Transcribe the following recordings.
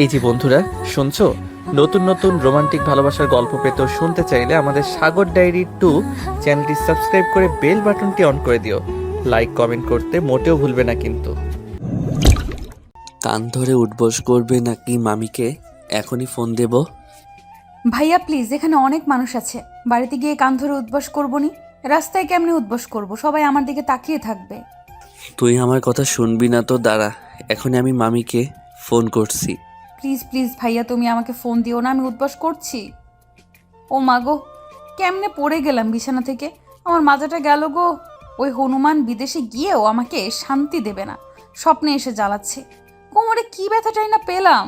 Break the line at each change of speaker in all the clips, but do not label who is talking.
এই যে বন্ধুরা, শুনছো? নতুন নতুন রোমান্টিক ভালোবাসার গল্প পেতে ও শুনতে চাইলে আমাদের সাগর ডায়েরি 2 চ্যানেলটি সাবস্ক্রাইব করে বেল বাটনটি অন করে দিও। লাইক কমেন্ট করতে মোটেও ভুলবে না কিন্তু।
কান ধরে উঠবস করবে নাকি মামিকে এখনই ফোন দেব?
ভাইয়া প্লিজ, এখানে অনেক মানুষ আছে, বাড়িতে গিয়ে কান ধরে উদ্বাস করবো নি? রাস্তায় কেমনে উদ্বাস করব? সবাই আমার দিকে তাকিয়ে থাকবে।
তুই আমার কথা শুনবি না তো দাঁড়া, এখনই আমি মামিকে ফোন করছি।
প্লিজ প্লিজ ভাইয়া, তুমি আমাকে ফোন দিও না, আমি উদ্বাস করছি। ও মা গো, কেমনে পড়ে গেলাম বিছানা থেকে, আমার মাজাটা গেল গো। ওই হনুমান বিদেশে গিয়েও আমাকে শান্তি দেবে না, স্বপ্নে এসে জ্বালাচ্ছে। কোমরে কি ব্যথাটাই না পেলাম।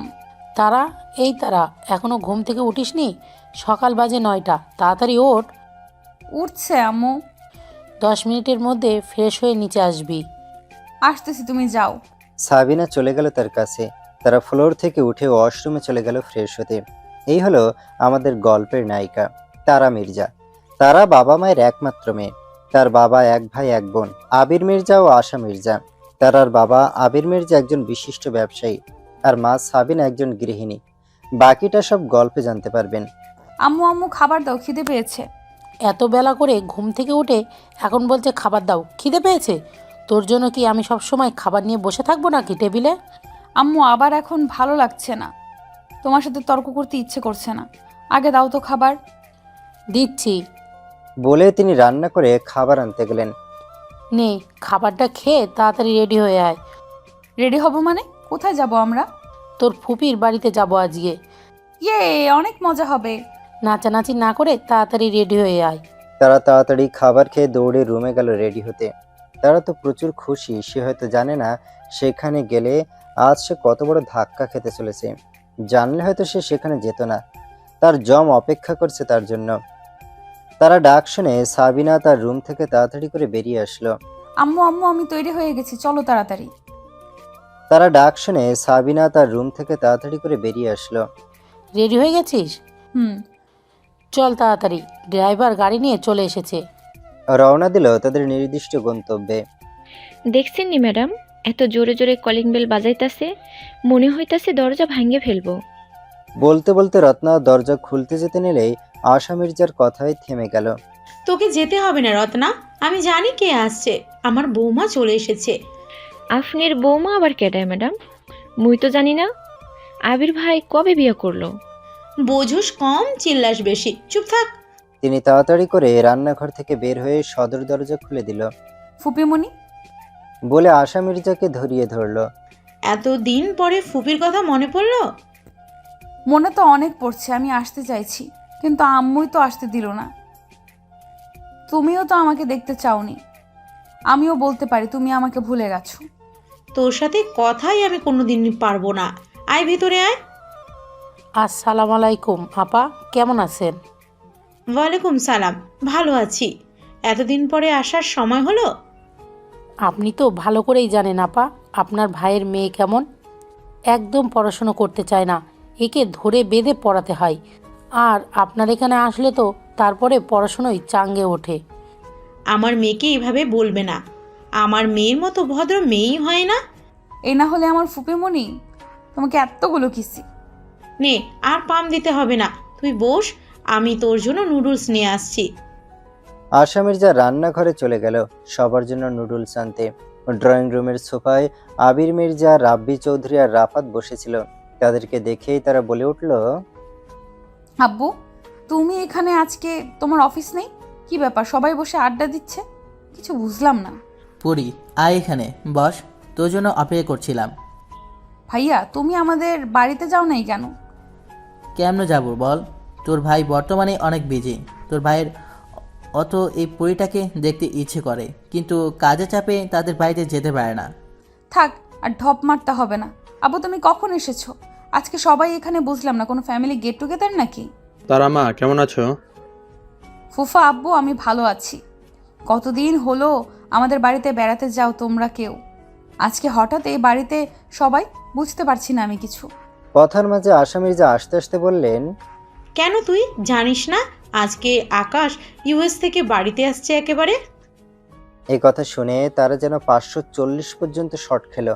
তারা, এই তারা, এখনো ঘুম থেকে উঠিসনি? সকাল বাজে 9টা, তাড়াতাড়ি ওঠ।
উঠছে আম্মু।
10 মিনিটের মধ্যে ফ্রেশ হয়ে নিচে আসবি।
আসতেছি, তুমি যাও।
সাবিনা চলে গেল তার কাছে। তারা ফ্লোর থেকে উঠে ওয়াশরুমে চলে গেল ফ্রেশ হতে। এই হলো আমাদের গল্পের নায়িকা তারা মির্জা। তারা বাবা মায়ের একমাত্র মেয়ে। তার বাবা এক ভাই এক বোন, আবির মির্জা ও আশা মির্জা। তারার বাবা আবির মির্জা একজন বিশিষ্ট ব্যবসায়ী, আর মা সাবিনা একজন গৃহিণী। বাকিটা সব গল্পে জানতে পারবেন।
আম্মু আম্মু খাবার দাও, খিদে পেয়েছে।
এত বেলা করে ঘুম থেকে উঠে এখন বলছে খাবার দাও, খিদে পেয়েছে? তোর জন্য কি আমি সব সময় খাবার নিয়ে বসে থাকবো নাকি টেবিলে?
আম্মু আবার এখন ভালো লাগছে না, তোমার সাথে তর্ক করতে ইচ্ছে করছে না। আগে দাও তো খাবার।
দিচ্ছি।
বলে তিনি রান্না করে খাবার আনতে গেলেন।
নে, খাবারটা খেয়ে তাড়াতাড়ি রেডি হয়ে আয়।
রেডি হব মানে? কোথায় যাব আমরা?
তোর ফুপির বাড়িতে যাব আজকে।
ইয়ে, অনেক মজা হবে।
নাচানাচি না করে তাড়াতাড়ি রেডি হয়ে আয়।
তারা তাড়াতাড়ি খাবার খেয়ে দৌড়ে রুমে গেল রেডি হতে। তারা তো প্রচুর খুশি, সে হয়তো জানে না সেখানে গেলে আজ সে কত বড় ধাক্কা খেতে চলেছে। জানলে হয়তো সে সেখানে যেত না। তার জম অপেক্ষা করছে তার জন্য। তারা ডাক শুনে সাবিনা তার রুম থেকে তাড়াতাড়ি করে বেরিয়ে আসলো।
আম্মু আম্মু আমি তৈরি হয়ে গেছি, চলো তাড়াতাড়ি।
তারা ডাক শুনে সাবিনা তার রুম থেকে তাড়াতাড়ি করে বেরিয়ে আসলো।
রেডি হয়ে গেছিস?
হুম।
চল তাড়াতাড়ি, ড্রাইভার গাড়ি নিয়ে চলে এসেছে।
রওনা দিল তাদের নির্দিষ্ট গন্তব্যে।
দেখছেন নি ম্যাডাম, এত জোরে জোরে কলিং বেল বাজাইতাছে, মনে হইতাছে দরজা ভাঙে ফেলবো।
বলতে বলতে রত্না দরজা খুলতে যেতে নিলেই আশা মির্জার কথায় থেমে গেল।
তোকে যেতে হবে না রত্না, আমি জানি কে আসছে, আমার বৌমা চলে এসেছে।
আপনার বৌমা আবার কেডায় ম্যাডাম? মুই তো জানি না। আবির ভাই কবে বিয়ে করলো?
বোঝোস কম, চিল্লাস বেশি, চুপ থাক।
তিনি তাড়াতাড়ি করে রান্নাঘর থেকে বের হয়ে সদর দরজা খুলে দিল।
ফুপিমণি।
বলে আশা মির্জাকে ধরিয়ে ধরল।
এতদিন পরে ফুপির কথা মনে পড়লো?
মনে তো অনেক পড়ছে, আমি আসতে চাইছি, কিন্তু আম্মুই তো আসতে দিল না। তুমিও তো আমাকে দেখতে চাওনি। আমিও বলতে পারি তুমি আমাকে ভুলে গেছো।
তোর সাথে কথাই আমি কোনোদিন পারবো না। আয় ভিতরে আয়।
আসসালামু আলাইকুম আপা, কেমন আছেন?
ওয়ালাইকুম সালাম, ভালো আছি। এতদিন পরে আসার সময় হলো?
আপনি তো ভালো করেই জানেন আপা, আপনার ভাইয়ের মেয়ে কেমন। একদম পড়াশুনো করতে চায় না, একে ধরে বেঁধে পড়াতে হয়। আর আপনার এখানে আসলে তো তারপরে পড়াশুনোই চাঙ্গে ওঠে।
আমার মেয়েকে এভাবে বলবে না, আমার মেয়ের মতো ভদ্র মেয়েই হয় না।
এই না হলে আমার ফুপিমণি, তোমাকে এতগুলো কিসি।
নে, আর পাম দিতে হবে না, তুই বস, আমি তোর জন্য নুডলস নিয়ে আসছি।
আশা মির্জা রান্নাঘরে চলে গেল সবার জন্য নুডলস আনতে। ড্রয়িং রুমের সোফায় আবির মির্জা, রাব্বি চৌধুরী আর রাফাত বসেছিল। তাদেরকে দেখেই তারা বলে উঠল,
আব্বু, তুমি এখানে আজকে তোমার অফিস নেই? কি ব্যাপার, সবাই বসে আড্ডা দিচ্ছে? কিছু বুঝলাম না।
পুরি, আয় এখানে বস, তোর জন্য অপেক্ষা করছিলাম।
ভাইয়া, তুমি আমাদের বাড়িতে যাও নাই কেন?
কেমনে যাব বল, তোর ভাই বর্তমানে অনেক বিজি। তোর ভাইয়ের অত এই পুরীটাকে দেখতে ইচ্ছে করে, কিন্তু কাজে চাপে তাদের বাড়িতে যেতে পারে না।
থাক, আর ঢপ মারতে হবে না। আব্বু, তুমি কখন এসেছো? আজকে সবাই এখানে, বুঝলাম না, কোনো ফ্যামিলি গেট টুগেদার নাকি?
তারা মা, কেমন আছো?
ফুফা আব্বু, আমি ভালো আছি। কতদিন হলো আমাদের বাড়িতে বেড়াতে যাও তোমরা কেউ। আজকে হঠাৎ এই বাড়িতে সবাই, বুঝতে পারছি না আমি কিছু।
কথার মাঝে আশা মির্জা আসতে আসতে বললেন,
কেন তুই জানিস না আজকে আকাশ ইউএস থেকে বাড়িতে আসছে একেবারে?
এই কথা শুনে তারা যেন 540 পর্যন্ত শট খেল।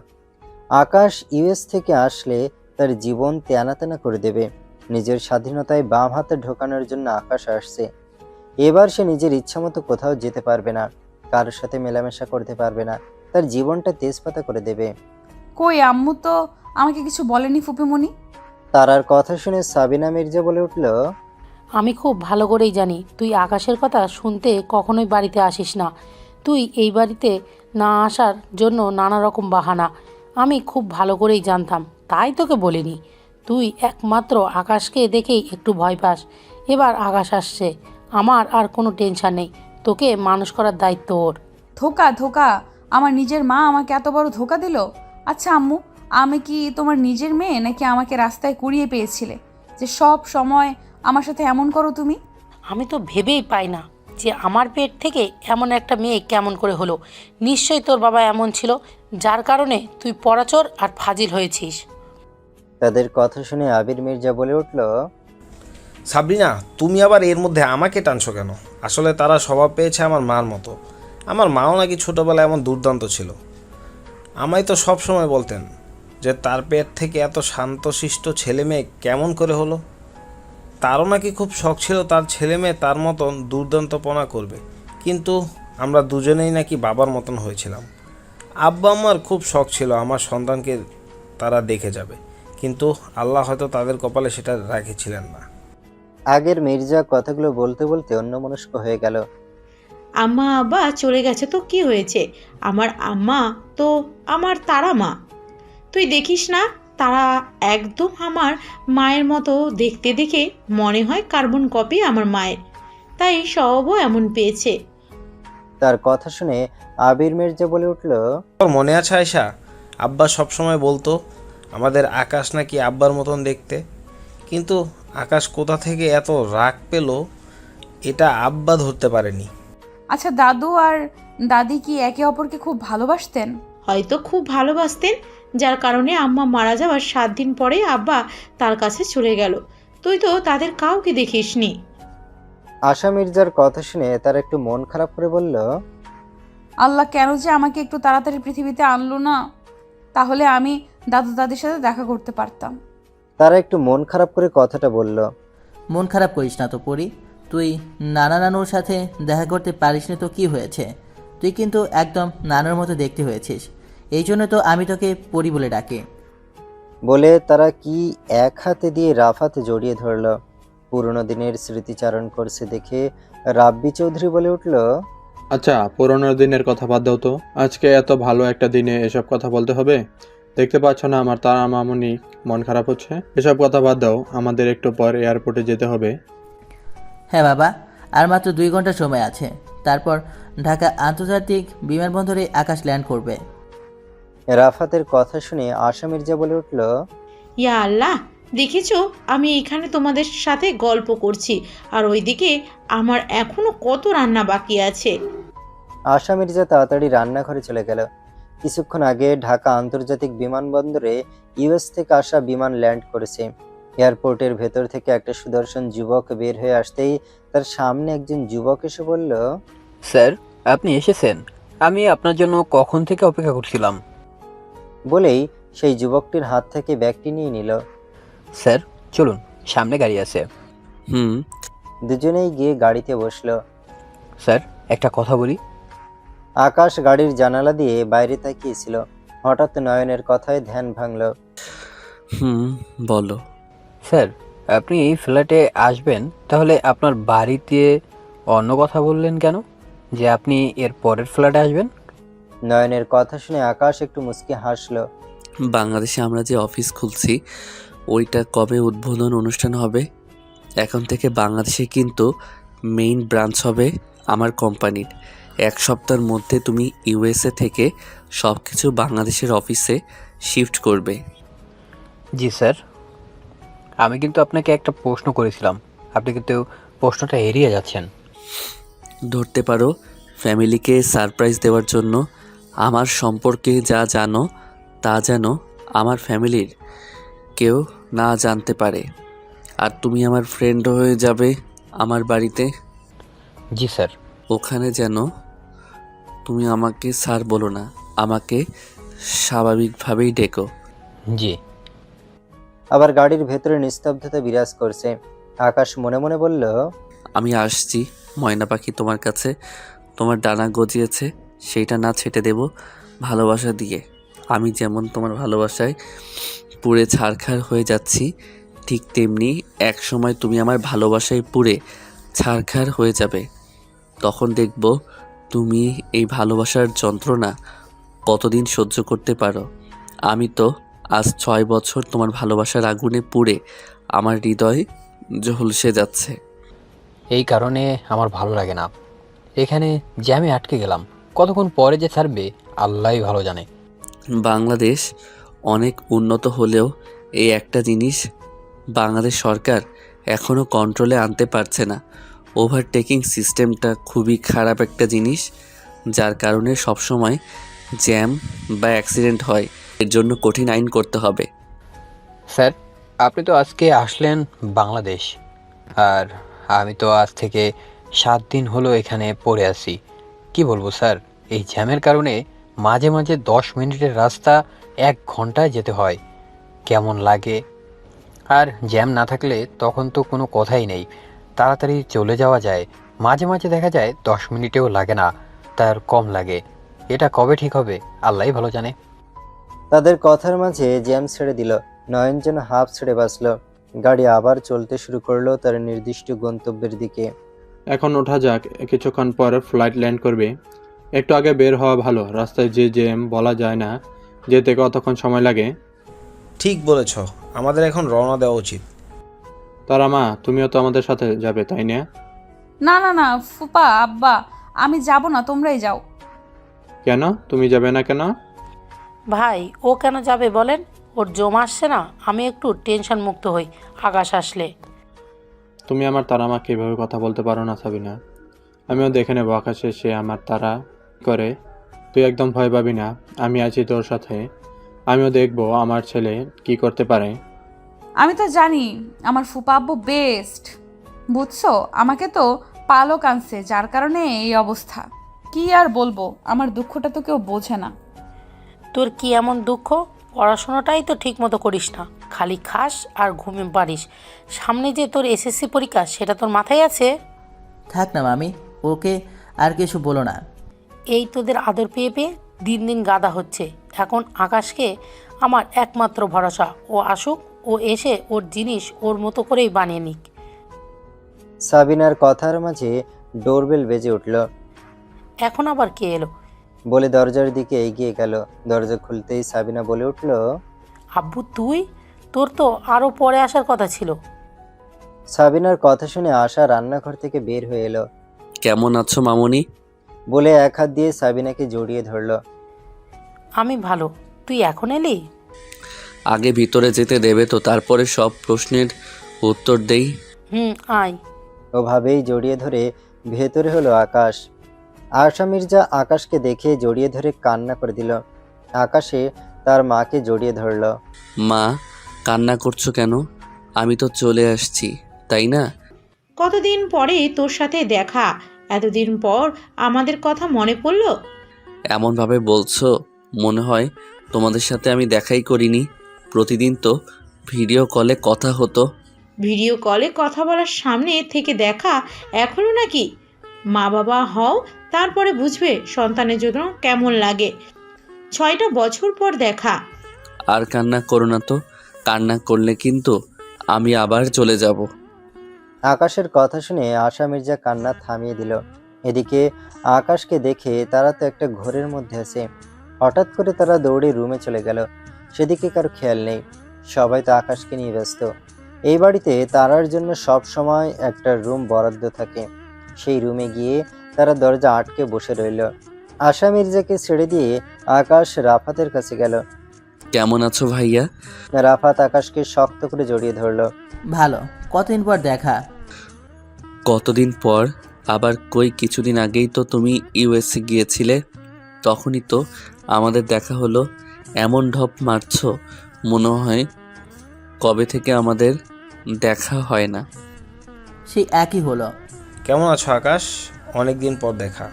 আকাশ ইউএস থেকে আসলে তার জীবন তেনা তেনা করে দেবে। নিজের স্বাধীনতায় বাম হাতে ঢোকানোর জন্য আকাশ আসছে। এবার সে নিজের ইচ্ছামতো কোথাও যেতে পারবে না, কারোর সাথে মেলামেশা করতে পারবে না, তার জীবনটা তেজপাতা করে দেবে।
কই আম্মু তো আমাকে কিছু বলেনি ফুপিমণি।
তারার কথা শুনে সাবিনা মির্জা বলে উঠল,
আমি খুব ভালো করেই জানি তুই আকাশের কথা শুনতে কখনোই বাড়িতে আসিস না। তুই এই বাড়িতে না আসার জন্য নানা রকম বাহানা আমি খুব ভালো করেই জানতাম, তাই তোকে বলিনি। তুই একমাত্র আকাশকে দেখেই একটু ভয় পাস। এবার আকাশ আসছে, আমার আর কোনো টেনশন নেই। তোকে মানুষ করার দায়িত্ব ওর।
ধোকা ধোকা, আমার নিজের মা আমাকে এত বড় ধোকা দিল। আচ্ছা আম্মু, আমি কি তোমার নিজের মেয়ে নাকি আমাকে রাস্তায় কুড়িয়ে পেয়েছিলে যে সব সময় আমার সাথে এমন করো তুমি?
আমি তো ভেবেই পাই না যে আমার পেট থেকে এমন একটা মেয়ে কেমন করে হলো। নিশ্চয়ই তোর বাবা এমন ছিল, যার কারণে তুই পরাচর আর ফাজিল হয়েছিস।
তাদের কথা শুনে আবির মির্জা বলে উঠল,
সাবরিনা, তুমি আবার এর মধ্যে আমাকে টানছো কেন? আসলে তারা স্বভাব পেয়েছে আমার মার মতো। আমার মাও নাকি ছোটোবেলায় এমন দুর্দান্ত ছিল। আমায় তো সব সময় বলতেন যে তার পেট থেকে এত শান্তশিষ্ট ছেলে মেয়ে কেমন করে হলো। তারও নাকি খুব শখ ছিল তার ছেলে মেয়ে তার মতন দুর্দান্তপনা করবে, কিন্তু আমরা দুজনেই নাকি বাবার মতন হয়েছিলাম। আব্বা আমার খুব শখ ছিল আমার সন্তানকে তারা দেখে যাবে, কিন্তু আল্লাহ হয়তো তাদের কপালে সেটা রেখেছিলেন না।
আগের মির্জা কথাগুলো বলতে বলতে অন্যমনস্ক হয়ে গেল।
আম্মা আব্বা চলে গেছে তো কি হয়েছে? আমার আম্মা তো আমার তারা মা। তুই দেখিস না, তারা একদম আমার মায়ের মতো দেখতে, দেখে মনে হয় কার্বন কপি আমার মায়ের, তাই স্বভাবও এমন পেয়েছে।
তার কথা শুনে আবির মির্জা বলে উঠল,
তোর মনে আছে আয়শা, আব্বা সবসময় বলতো আমাদের আকাশ নাকি আব্বার মতন দেখতে, কিন্তু আকাশ কোথা থেকে এত রাগ পেল এটা আব্বা ধরতে পারেনি।
আচ্ছা দাদু আর দাদি কি একে অপরকে খুব ভালোবাসতেন?
হয়তো খুব ভালোবাসতেন, যার কারণে আম্মা মারা যাওয়ার 7 দিন পরে আব্বা তার কাছে চলে গেল। তুই তো তাদের কাউকে দেখিসনি।
আশা মির্জার কথা শুনে তার একটু মন খারাপ করে বলল,
আল্লাহ কেন যে আমাকে একটু তাড়াতাড়ি পৃথিবীতে আনলো না, তাহলে আমি দাদু দাদির সাথে দেখা করতে পারতাম।
তারা একটু মন খারাপ করে কথাটা বলল।
মন খারাপ করিস না তো পরি, তুই নানা নানুর সাথে দেখা করতে পারিস না তো কি হয়েছে? তুই কিন্তু একদম নানুর মতো দেখতে হয়েছিস, এই জন্য তো আমি তোকে পরি বলে ডাকি।
বলে তারা কি এক হাতে দিয়ে রাফাতে জড়িয়ে ধরল। পুরনো দিনের স্মৃতিচারণ করছে দেখে রাব্বি চৌধুরী বলে উঠল,
আচ্ছা, পুরোনো দিনের কথা বাদ দাও তো। আজকে এত ভালো একটা দিনে এসব কথা বলতে হবে? দেখতে পাচ্ছ না আমার তারা মামুনি মন খারাপ হচ্ছে? এসব কথা বাদ দাও, আমাদের একটু পর এয়ারপোর্টে যেতে হবে।
হ্যাঁ বাবা, আর মাত্র 2 ঘন্টা সময় আছে, তারপর ঢাকা আন্তর্জাতিক বিমানবন্দরে আকাশ ল্যান্ড করবে।
রাফাতের কথা শুনে আশা মির্জা বলে উঠল,
ইয়া আল্লাহ, দেখেছো আমি এখানে তোমাদের সাথে গল্প করছি, আর ওইদিকে আমার এখনো কত রান্না বাকি আছে।
আশা মির্জা তাড়াতাড়ি রান্নাঘরে চলে গেল। কিছুক্ষণ আগে ঢাকা আন্তর্জাতিক বিমানবন্দরে ইউএস থেকে আসা বিমান ল্যান্ড করেছে। এয়ারপোর্টের ভেতর থেকে একটা সুদর্শন যুবক বের হয়ে আসতেই তার সামনে একজন যুবক এসে বলল,
স্যার, আপনি এসেছেন। আমি আপনার জন্য কখন থেকে অপেক্ষা করছিলাম।
বলেই সেই যুবকটির হাত থেকে ব্যাগটি নিয়ে নিল।
স্যার চলুন, সামনে গাড়ি আছে।
হুম।
দুজনেই গিয়ে গাড়িতে বসলো।
স্যার একটা কথা বলি।
আকাশ গাড়ির জানালা দিয়ে বাইরে তাকিয়েছিল। হঠাৎ নয়নের কথায় ধ্যান ভাঙল।
হুম, বলো।
স্যার আপনি এই ফ্ল্যাটে আসবেন, তাহলে আপনার বাড়িতে অন্য কথা বললেন কেন যে আপনি এর পরের ফ্ল্যাটে আসবেন?
নয়নের কথা শুনে আকাশ একটু মুচকি হাসলো।
বাংলাদেশে আমরা যে অফিস খুলছি ওইটা কবে উদ্বোধন অনুষ্ঠান হবে? এখন থেকে বাংলাদেশে কিন্তু মেইন ব্রাঞ্চ হবে আমার কোম্পানির। 1 সপ্তাহের মধ্যে তুমি ইউএসএ থেকে সব কিছু বাংলাদেশের অফিসে শিফট করবে।
জি স্যার। আমি কিন্তু আপনাকে একটা প্রশ্ন করেছিলাম, আপনি কিন্তু প্রশ্নটা এড়িয়ে যাচ্ছেন।
ধরতে পারো ফ্যামিলিকে সারপ্রাইজ দেওয়ার জন্য আমার সম্পর্কে যা জানো তা যেন আমার ফ্যামিলির কেউ না জানতে পারে। আর তুমি আমার ফ্রেন্ড হয়ে যাবে আমার বাড়িতে।
জি স্যার।
ওখানে যেন তুমি আমাকে স্যার বলো না, আমাকে স্বাভাবিকভাবেই ডেকো।
জি।
আবার গাড়ির ভেতরে নিস্তব্ধতা বিরাজ করছে। আকাশ মনে মনে বলল,
আমি আসছি ময়না পাখি তোমার কাছে। তোমার ডানা গজিয়েছে, সেইটা না ছেটে দেব ভালোবাসা দিয়ে। আমি যেমন তোমার ভালোবাসায় পুড়ে ছারখার হয়ে যাচ্ছি, ঠিক তেমনি এক সময় তুমি আমার ভালোবাসায় পুড়ে ছারখার হয়ে যাবে। তখন দেখব তুমি এই ভালোবাসার যন্ত্রণা কতদিন সহ্য করতে পারো। আমি তো আজ 6 বছর তোমার ভালোবাসার আগুনে পুড়ে আমার হৃদয় ঝলসে যাচ্ছে।
এই কারণে আমার ভালো লাগে না। এখানে জ্যামে আটকে গেলাম, কতক্ষণ পরে যে ছাড়বে আল্লাহই ভালো জানে।
বাংলাদেশ অনেক উন্নত হলেও এই একটা জিনিস বাংলাদেশ সরকার এখনও কন্ট্রোলে আনতে পারছে না। ওভারটেকিং সিস্টেমটা খুবই খারাপ একটা জিনিস, যার কারণে সবসময় জ্যাম বা অ্যাক্সিডেন্ট হয়। এর জন্য কঠিন আইন করতে হবে।
স্যার, আপনি তো আজকে আসলেন বাংলাদেশ, আর আমি তো আজ থেকে 7 দিন হলো এখানে পড়ে আছি। কি বলবো স্যার, এই জ্যামের কারণে মাঝে মাঝে 10 মিনিটের রাস্তা 1 ঘন্টায় যেতে হয়। কেমন লাগে! আর জ্যাম না থাকলে তখন তো কোনো কথাই নেই, তাড়াতাড়ি চলে যাওয়া যায়। মাঝে মাঝে দেখা যায় 10 মিনিটেও লাগে না, তার কম লাগে। এটা কবে ঠিক হবে আল্লাহই ভালো জানে।
তাদের কথার মাঝে জ্যাম ছেড়ে দিল। নয়ন যেন হাঁপ ছেড়ে বাঁচল। গাড়ি আবার চলতে শুরু করলো তার নির্দিষ্ট গন্তব্যের দিকে।
এখন ওঠা যাক, কিছুক্ষণ পর ফ্লাইট ল্যান্ড করবে। একটু আগে বের হওয়া ভালো, রাস্তায় যে জ্যাম বলা যায় না যেতে কতক্ষণ সময় লাগে।
ঠিক বলেছ, আমাদের এখন রওনা দেওয়া উচিত।
তারা মা, তুমিও তো আমাদের সাথে যাবে তাই না?
না না না ফুপা আব্বা, আমি যাব না, তোমরাই যাও।
কেন তুমি যাবে না কেন?
ভাই, ও কেন যাবে বলেন? ওর জম আসছে না, আমি একটু টেনশন মুক্ত হই আকাশ আসলে।
তুমি আমার তারা মাকে এভাবে কথা বলতে পারো না সাবিনা। আমিও দেখে নেবো আকাশে সে আমার তারা করে। তুই একদম ভয় পাবি না, আমি আছি তোর সাথে। আমিও দেখবো আমার ছেলে কি করতে পারে।
আমি তো জানি আমার ফুপা আব্বু বেস্ট, বুঝছো? আমাকে তো পালক আনছে, যার কারণে এই অবস্থা। কি আর বলবো, আমার দুঃখটা তো কেউ বোঝে না।
তোর কি এমন দুঃখ? পড়াশোনাটাই তো ঠিক মতো করিস না, খালি খাস আর ঘুমে পারিস। সামনে যে তোর এসএসসি পরীক্ষা, সেটা তোর মাথায় আছে?
থাক না মামি, ওকে আর কিছু বলো না।
এই তোদের আদর পেয়ে পেয়ে দিন দিন গাদা হচ্ছে। এখন আকাশকে আমার একমাত্র ভরসা। ও আসুক, ও এসে ওর জিনিস ওর মতো করেই বানিয়ে নিক।
সাবিনার কথার মাঝে ডোরবেল বেজে উঠল।
এখন আবার কে এলো?
বলে দরজার দিকে এগিয়ে গেল। দরজা খুলতেই সাবিনা বলে উঠল,
আব্বু তুই? তোর তো আরও পরে আসার কথা ছিল।
সাবিনার কথা শুনে আশা রান্নাঘর থেকে বের হয়ে এলো।
কেমন আছো মামনি?
বলে এক হাত দিয়ে সাবিনাকে জড়িয়ে ধরল।
আমি ভালো, তুই এখন এলি?
আগে ভিতরে যেতে দেবে তো, তারপরে সব প্রশ্নের উত্তর দেই।
আয়।
ওভাবেই জড়িয়ে ধরে ভেতরে হলো আকাশ। আশা মির্জা আকাশকে দেখে জড়িয়ে ধরে কান্না করে দিল। আকাশে তার মাকে জড়িয়ে ধরল।
মা, কান্না করছো কেন? আমি তো চলে আসছি, তাই না?
কতদিন পরে তোর সাথে দেখা, এতদিন পর আমাদের কথা মনে পড়লো।
এমনভাবে বলছো মনে হয় তোমাদের সাথে আমি দেখাই করিনি। প্রতিদিন তো ভিডিও কলে কথা হতো।
ভিডিও কলে কথা বলার সামনে থেকে দেখা এখনো নাকি? মা বাবা হও, তারপরে বুঝবে সন্তানের জন্য কেমন লাগে। 6টা বছর পর দেখা।
আর কান্না করো না তো, কান্না করলে কিন্তু আমি আবার চলে যাব।
আকাশের কথা শুনে আশা মির্জা কান্না থামিয়ে দিল। এদিকে আকাশকে দেখে তারা তো একটা ঘোরের মধ্যে আছে। হঠাৎ করে তারা দৌড়ে রুমে চলে গেল। সেদিকে কারো খেয়াল নেই, সবাই তো আকাশকে নিয়ে ব্যস্ত। এই বাড়িতে তারার জন্য সব সময় একটা রুম বরাদ্দ থাকে। সেই রুমে গিয়ে তারা দরজা আটকে বসে রইল। আশা মির্জাকে ছেড়ে দিয়ে আকাশ রাফাতের কাছে গেল।
কেমন আছো ভাইয়া?
রাফাত আকাশকে শক্ত করে জড়িয়ে ধরল।
ভালো, কতদিন পর দেখা।
কতদিন পর আবার? কই কিছুদিন আগেই তো তুমি ইউএসএ গিয়েছিলে, তখনই তো আমাদের দেখা হলো। এমন ঢপ মারছো মনে হয় কবে থেকে আমাদের দেখা হয় না।
সেই একই হলো।
কেমন আছো আকাশ? অনেক দিন পর দেখা।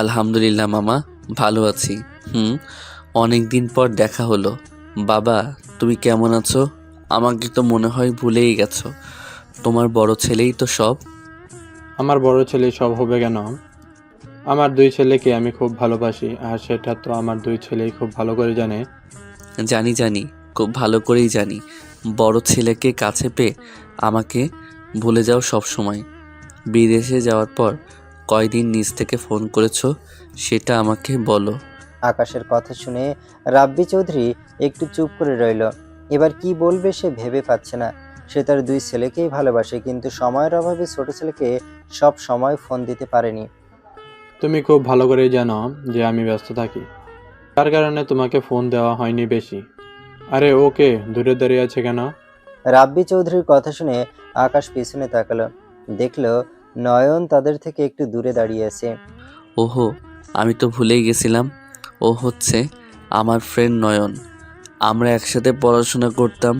আলহামদুলিল্লাহ মামা, ভালো আছি। অনেক দিন পর দেখা হলো। বাবা, তুমি কেমন আছো? আমাকে তো মনে হয় ভুলেই গেছো। তোমার বড় ছেলেই তো সব।
আমার বড় ছেলে সব হবে কেন? আমার দুই ছেলেকে আমি খুব ভালোবাসি, আর সেটা তো আমার দুই ছেলেই খুব ভালো করে জানে।
জানি জানি, খুব ভালো করেই জানি। বড় ছেলেকে কাছে পেয়ে আমাকে ভুলে যাও সব সময়। বিদেশে যাওয়ার পর কয়দিন নিজ থেকে ফোন করেছো সেটা আমাকে বলো।
আকাশের কথা শুনে রাব্বি চৌধুরী একটু চুপ করে রইল। এবার কি বলবে সে ভেবে পাচ্ছে না। সে তার দুই ছেলেকেই ভালোবাসে, কিন্তু সময়ের অভাবে ছোট ছেলেকে সব সময় ফোন দিতে পারেনি।
তুমি খুব ভালো করেই জানো যে আমি ব্যস্ত থাকি, তার কারণে তোমাকে ফোন দেওয়া হয়নি বেশি। আরে ওকে, দূরে দাঁড়িয়ে আছে কেন?
রাব্বি চৌধুরীর কথা শুনে আকাশ পিছনে তাকালো, দেখলো নয়ন তাদের থেকে একটু দূরে দাঁড়িয়ে আছে।
ওহো, আমি তো ভুলেই গেছিলাম। ও হচ্ছে আমার ফ্রেন্ড নয়ন। আমরা একসাথে পড়াশোনা করতাম।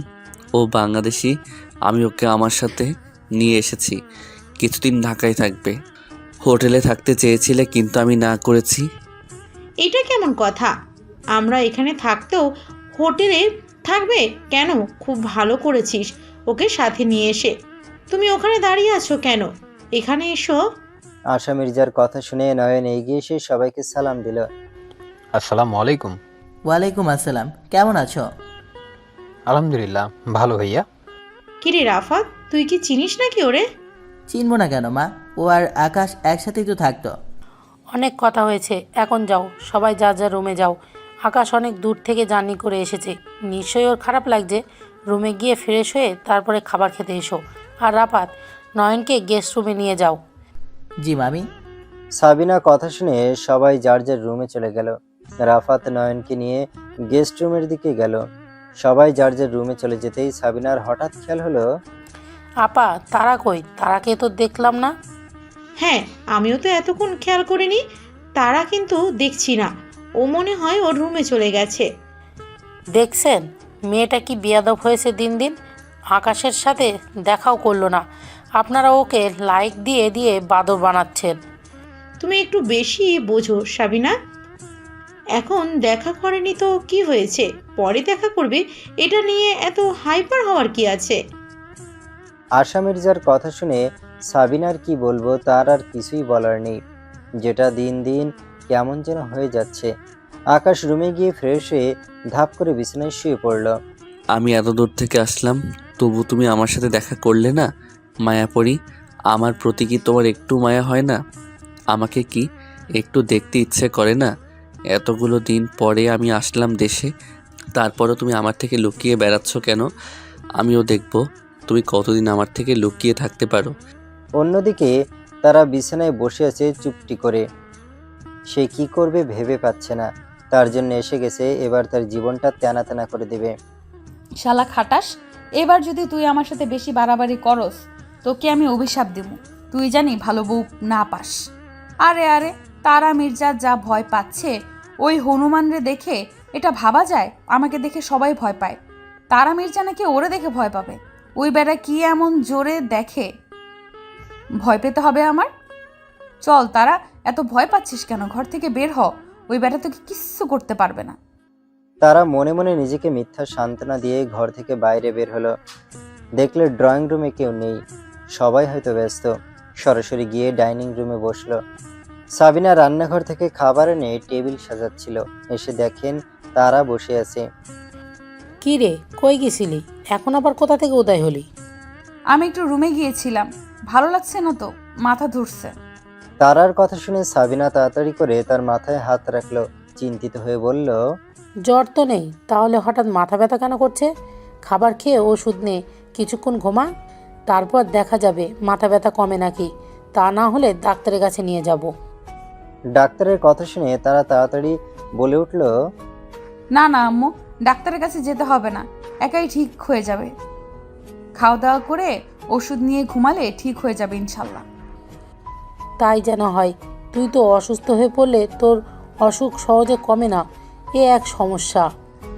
ও বাংলাদেশি, আমি ওকে আমার সাথে নিয়ে এসেছি। কিছুদিন ঢাকায় থাকবে। হোটেলে থাকতে চেয়েছিলে কিন্তু আমি না করেছি।
এটা কেমন কথা? আমরা এখানে থাকতেও হোটেলে থাকবে কেন? খুব ভালো করেছিস ওকে সাথে নিয়ে এসে। তুমি ওখানে দাঁড়িয়ে আছো কেন? এখানে এসো।
আশা মির্জার কথা শুনে নয়ন এগিয়ে এসে সবাইকে সালাম দিল।
আসসালামু আলাইকুম।
ওয়ালাইকুম আসসালাম, কেমন আছো?
আলহামদুলিল্লাহ, ভালো ভাইয়া।
কিরে রাফাত, তুই কি চিনিস নাকি ওরে?
চিনবো না কেন মা, ও আর আকাশ একসাথেই তো থাকতো।
অনেক কথা হয়েছে, এখন যাও, সবাই যার যার রুমে যাও। আকাশ অনেক দূর থেকে জার্নি করে এসেছে, নিশ্চয়ই ওর খারাপ লাগছে। রুমে গিয়ে ফ্রেশ হয়ে তারপরে খাবার খেতে এসো। আর রাফাত, নয়নকে গেস্ট রুমে নিয়ে যাও।
জি মামি।
সাবিনা কথা শুনে সবাই যার যার রুমে চলে গেল। রাফাত নয়নকে নিয়ে গেস্ট রুমের দিকে গেল। সবাই যার যার রুমে চলে যেতেই সাবিনার হঠাৎ খেয়াল হলো,
আপা, তারা কই? তারাকে তো দেখলাম না।
হ্যাঁ, আমিও তো এতক্ষণ খেয়াল করিনি। তারা কিন্তু দেখছি না। ও মনে হয় ওর রুমে চলে গেছে।
দেখছেন মেয়েটা কি বেয়াদব হয়েছে দিন দিন। আকাশের সাথে দেখাও করলো না। আপনারা ওকে লাইক দিয়ে দিয়ে বাদর বানাচ্ছেন।
তুমি একটু বেশি বোঝো সাবিনা। এখন দেখা করেনি তো কি হয়েছে, পরে দেখা করবে। এটা নিয়ে এত হাইপার হওয়ার কি আছে?
আশা মির্জার কথা শুনে সাবিনার কি বলবো, তার আর কিছুই বলার নেই। যেটা দিন দিন কেমন যেন হয়ে যাচ্ছে। আকাশ রুমে গিয়ে ফ্রেশ হয়ে ধাপ করে বিছানায় শুয়ে পড়ল।
আমি এত দূর থেকে আসলাম, তবু তুমি আমার সাথে দেখা করলে না। মায়াপরি, আমার প্রতি কি তোমার একটু মায়া হয় না? আমাকে কি একটু দেখতে ইচ্ছে করে না? এতগুলো দিন পরে আমি আসলাম দেশে, তারপরও তুমি আমার থেকে লুকিয়ে বেড়াচ্ছ কেন? আমিও দেখব তুমি কতদিন আমার থেকে লুকিয়ে থাকতে পারো।
অন্যদিকে তারা বিছানায় বসে আছে চুপটি করে। সে কি করবে ভেবে পাচ্ছে না। তার জন্য এসে গেছে, এবার তার জীবনটা তেনা তেনা করে দেবে।
শালা খাটাস, এবার যদি তুই আমার সাথে বেশি বাড়াবাড়ি করস তোকে আমি অভিশাপ দেব। তুই জানি ভালো বউ না পাস। আরে আরে, তারা মির্জা যা ভয় পাচ্ছে ওই হনুমানরে দেখে এটা ভাবা যায় আমাকে দেখে সবাই ভয় পায়। তারা মির্জা নাকি ওরে দেখে ভয় পাবে। ওই বেটা কি এমন জোরে দেখে ভয় পেতে হবে আমার? চল তারা, এত ভয় পাচ্ছিস কেন? ঘর থেকে বের হ, ওই বেটা তোকে কিচ্ছু করতে পারবে না।
তারা মনে মনে নিজেকে মিথ্যা সান্ত্বনা দিয়ে ঘর থেকে বাইরে বের হলো। দেখলে ড্রয়িং রুমে কেউ নেই, সবাই হয়তো ব্যস্ত। সরাসরি গিয়ে ডাইনিং রুমে বসলো। সাবিনা রান্নাঘর থেকে খাবার এনে টেবিল সাজাচ্ছিল। এসে দেখেন তারা বসে আছে।
কি রে, কই গেছিলি? এখন আবার কোথা থেকে উদয় হলি?
আমি একটু রুমে গিয়েছিলাম, ভালো লাগছে না তো, মাথা ধরছে।
তারার কথা শুনে সাবিনা তাড়াতাড়ি করে তার মাথায় হাত রাখলো। চিন্তিত হয়ে বলল,
জ্বর তো নেই, তাহলে হঠাৎ মাথা ব্যথা কেন করছে? খাবার খেয়ে ওষুধ নে, কিছুক্ষণ ঘুমা, তারপর দেখা যাবে মাথা ব্যথা কমে নাকি। তা না হলে ডাক্তারের কাছে নিয়ে যাব।
ডাক্তারের কথা শুনে তারা তাড়াতাড়ি বলে উঠল,
না না আম্মু, ডাক্তারের কাছে যেতে হবে না, একাই ঠিক হয়ে যাবে। খাওয়া দাওয়া করে ওষুধ নিয়ে ঘুমালে ঠিক হয়ে যাবে ইনশাল্লাহ।
তাই যেন হয়। তুই তো অসুস্থ হয়ে পড়লে তোর অসুখ সহজে কমে না, এ এক সমস্যা।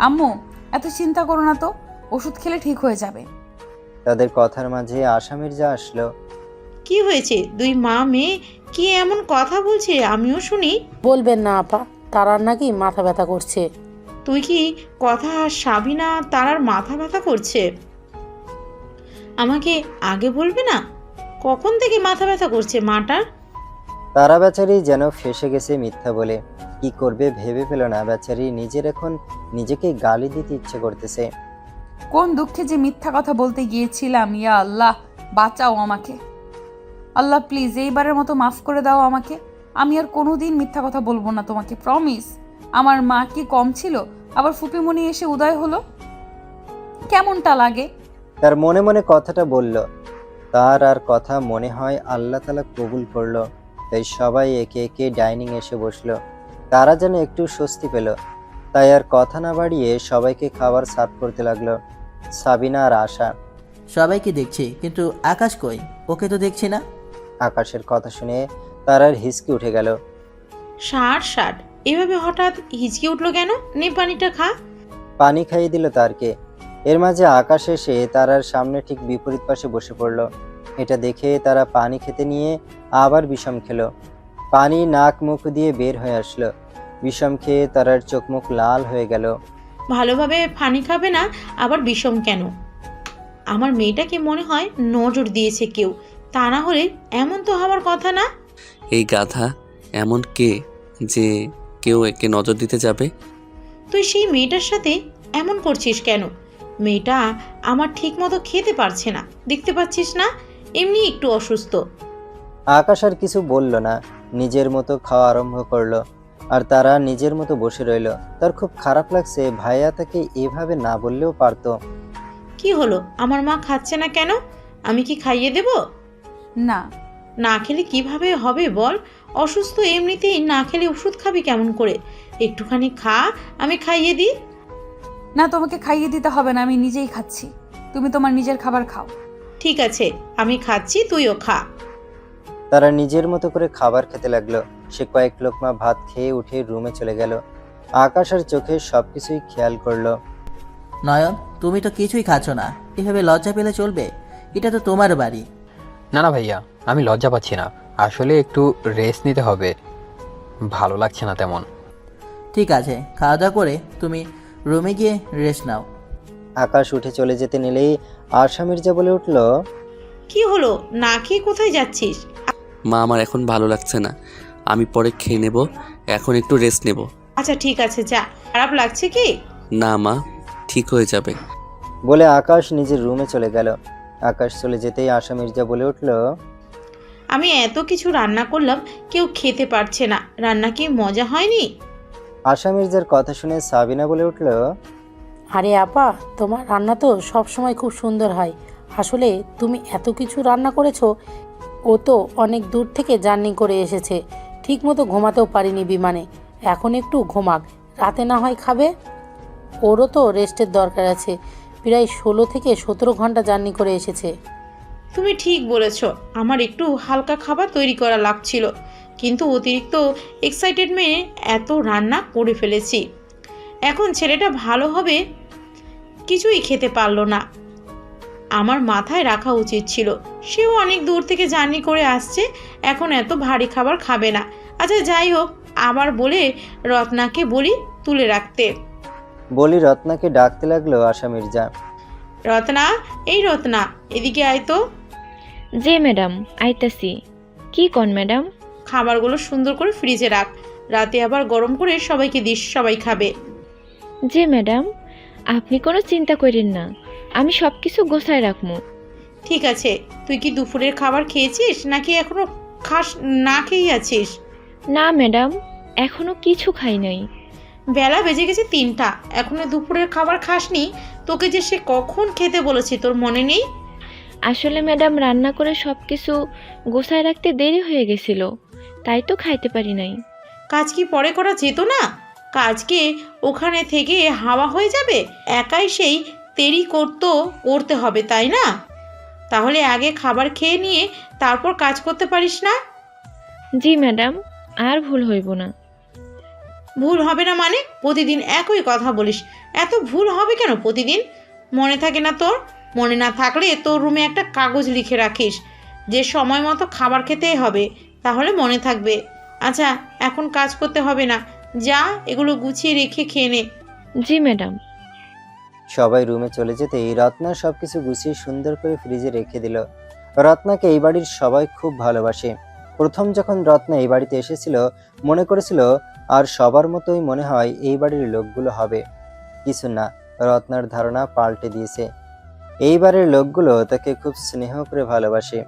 আম্মু এত চিন্তা করো না তো, ওষুধ খেলে ঠিক হয়ে যাবে।
তাদের কথার মাঝে আশা মির্জা আসলো।
কি হয়েছে? দুই মা মেয়ে কি এমন কথা বলছে, আমিও শুনি।
বলবেন না আপা, তারার নাকি মাথা ব্যথা করছে।
তুই কি কথা সাবিনা তারার মাথা ব্যথা করছে? আমাকে আগে বলবে না? কখন থেকে মাথা ব্যথা করছে মাটার?
তারা বেচারি যেন ফেঁসে গেছে মিথ্যা বলে। কি করবে ভেবে পেল না। বেচারি নিজের এখন নিজেকে গালি দিতে ইচ্ছে করতেছে।
কোন দুঃখে যে মিথ্যা কথা বলতে গিয়েছিলাম, ইয়া আল্লাহ বাঁচাও আমাকে। আল্লাহ প্লিজ এইবারের মতো মাফ করে দাও আমাকে। আমি আর কোনোদিন মিথ্যা কথা বলবো না তোমাকে, প্রমিস। আমার মা কি কম ছিল? আবার ফুপিমণি এসে উদয় হলো, কেমনটা লাগে?
তার মনে মনে কথাটা বলল। তার আর কথা মনে হয় আল্লাহ তাআলা কবুল করলো। তাই সবাই একে একে ডাইনিং এসে বসলো। তারা যেন একটু স্বস্তি পেল। তাই আর কথা না বাড়িয়ে সবাইকে খাবার সার্ভ করতে লাগলো। সাবিনা আর আশা।
সবাইকে দেখছি, কিন্তু আকাশ কই? ওকে তো দেখছি না।
আকাশের কথা শুনে তারার হিসকি উঠে গেল।
ষাট এভাবে হঠাৎ হিচকি উঠলো কেন? নে পানিটা খা।
পানি খাইয়ে দিল তারকে। এর মাঝে আকাশ এসে তারার সামনে ঠিক বিপরীত পাশে বসে পড়ল। এটা দেখে তারা পানি খেতে নিয়ে আবার বিষম খেলো। পানি নাক মুখ দিয়ে বের হয়ে আসলো। বিষম খেয়ে তারার চোখ মুখ লাল হয়ে গেল।
ভালোভাবে পানি খাবে না আবার বিষম কেন? আমার মেয়েটাকে মনে হয় নজর দিয়েছে কেউ, তা না হলে এমন তো হওয়ার কথা না।
এই গাধা এমন কে যে কেউ একে নজর দিতে যাবে?
তুই সেই মেয়েটার সাথে এমন করছিস কেন? মেয়েটা আমার ঠিক মতো খেতে পারছে না, দেখতে পাচ্ছিস না? এমনি একটু অসুস্থ।
আকাশ আর কিছু বলল না, নিজের মতো খাওয়া আরম্ভ করলো। আর তারা নিজের মতো বসে রইল। তার খুব খারাপ লাগছে, ভাইয়া তাকে এভাবে না বললেও পারতো।
কি হলো, আমার মা খাচ্ছে না কেন? আমি কি খাইয়ে দেব?
না।
না খেলে কিভাবে হবে বল? অসুস্থ এমনিতেই, না খেলে ওষুধ খাবি কেমন করে? একটুখানি খা, আমি খাইয়ে দিই।
না, তোমাকে খাইয়ে দিতে হবে না, আমি নিজেই খাচ্ছি। তুমি তোমার নিজের খাবার খাও।
ঠিক আছে, আমি খাচ্ছি, তুইও খা।
তারা নিজের মতো করে খাবার খেতে লাগলো। সে কয়েক লোকমা ভাত খেয়ে উঠে রুমে চলে গেল। আকাশ আর চোখে সবকিছুই খেয়াল করলো।
নয়ন, তুমি তো কিছুই খাচ্ছ না, এভাবে লজ্জা পেলে চলবে? এটা তো তোমার বাড়ি।
না না ভাইয়া, আমি লজ্জা পাচ্ছি না, আসলে একটু রেস্ট নিতে হবে, ভালো লাগছে না তেমন।
ঠিক আছে, খাওয়া দাওয়া করে তুমি রুমে গিয়ে রেস্ট নাও।
আকাশ উঠে চলে যেতে নিলেই আশা মির্জা বলে উঠল,
কি হলো, না খেয়ে কোথায় যাচ্ছিস?
মা, আমার এখন ভালো লাগছে না, আমি পরে খেয়ে নেব, এখন একটু রেস্ট নেব।
আচ্ছা ঠিক আছে, যা। খারাপ লাগছে কি?
না মা, ঠিক হয়ে যাবে।
বলে আকাশ নিজের রুমে চলে গেল। আকাশ চলে যেতেই আশা মির্জা বলে উঠল,
আমি এত কিছু রান্না করলাম, কেউ খেতে পারছে না, রান্না কি মজা হয়নি?
আশা মির্জার কথা শুনে সাবিনা বলে উঠল,
আরে আপা, তোমার রান্না তো সব সময় খুব সুন্দর হয়। আসলে তুমি এত কিছু রান্না করেছো, ও তো অনেক দূর থেকে জার্নি করে এসেছে, ঠিক মতো ঘুমাতেও পারিনি বিমানে। এখন একটু ঘুমাক, রাতে না হয় খাবে। ওরও তো রেস্টের দরকার আছে, প্রায় 16 থেকে 17 ঘন্টা জার্নি করে এসেছে।
তুমি ঠিক বলেছ, আমার একটু হালকা খাবার তৈরি করা লাগছিল, কিন্তু অতিরিক্ত এক্সাইটেডমেন্টে এত রান্না করে ফেলেছি। এখন ছেলেটা ভালো হবে কিছুই খেতে পারলো না। আমার মাথায় রাখা উচিত ছিল, সেও অনেক দূর থেকে জার্নি করে আসছে, এখন এত ভারী খাবার খাবে না। আচ্ছা যাই হোক, আবার বলে রত্নাকে বলি তুলে রাখতে।
বলি রত্নাকে ডাকতে লাগলো আশা মির্জা।
রত্না, এই রত্না, এদিকে আয় তো।
জি ম্যাডাম, আইতাছি। কি কন ম্যাডাম?
খাবারগুলো সুন্দর করে ফ্রিজে রাখ, রাতে আবার গরম করে সবাইকে দিস, সবাই খাবে।
জি ম্যাডাম, আপনি কোনো চিন্তা করেন না, আমি সব কিছু গোছায় রাখবো।
ঠিক আছে, তুই কি দুপুরের খাবার খেয়েছিস নাকি এখনো খাস না খেয়ে আছিস?
না ম্যাডাম, এখনো কিছু খাই নাই।
বেলা বেজে গেছে 3টা, এখনো দুপুরের খাবার খাসনি? তোকে যে সে কখন খেতে বলেছি, তোর মনে নেই?
আসলে ম্যাডাম, রান্না করে সব কিছু গোছায় রাখতে দেরি হয়ে গেছিল, তাই তো খাইতে পারি নাই।
কাজ কি পরে করা যেত না? কাজকে ওখানে থেকে হাওয়া হয়ে যাবে, একাই সেই দেরি করতে হবে, তাই না? তাহলে আগে খাবার খেয়ে নিয়ে তারপর কাজ করতে পারিস না?
জি ম্যাডাম, আর ভুল হইব না।
ভুল হবে না মানে? প্রতিদিন একই কথা বলিস, এত ভুল হবে কেন প্রতিদিন? মনে থাকে না তোর? মনে না থাকলে তোর রুমে একটা কাগজ লিখে রাখিস যে সময় মতো খাবার খেতেই হবে, তাহলে মনে থাকবে। আচ্ছা, এখন কাজ করতে হবে না, যা এগুলো গুছিয়ে রেখে খেয়ে নে।
জি ম্যাডাম।
সবাই রুমে চলে যেতেই রত্না সবকিছু গুছিয়ে সুন্দর করে ফ্রিজে রেখে দিল। রত্নাকে এই বাড়ির সবাই খুব ভালোবাসে। প্রথম যখন রত্না এই বাড়িতে এসেছিল মনে করেছিল আর সবার মতোই মনে হয় এই বাড়ির লোকগুলো হবে, কিছু না, রত্নার ধারণা পাল্টে দিয়েছে। এইবারের লোকগুলো তাকে খুব স্নেহ করে ভালোবাসে।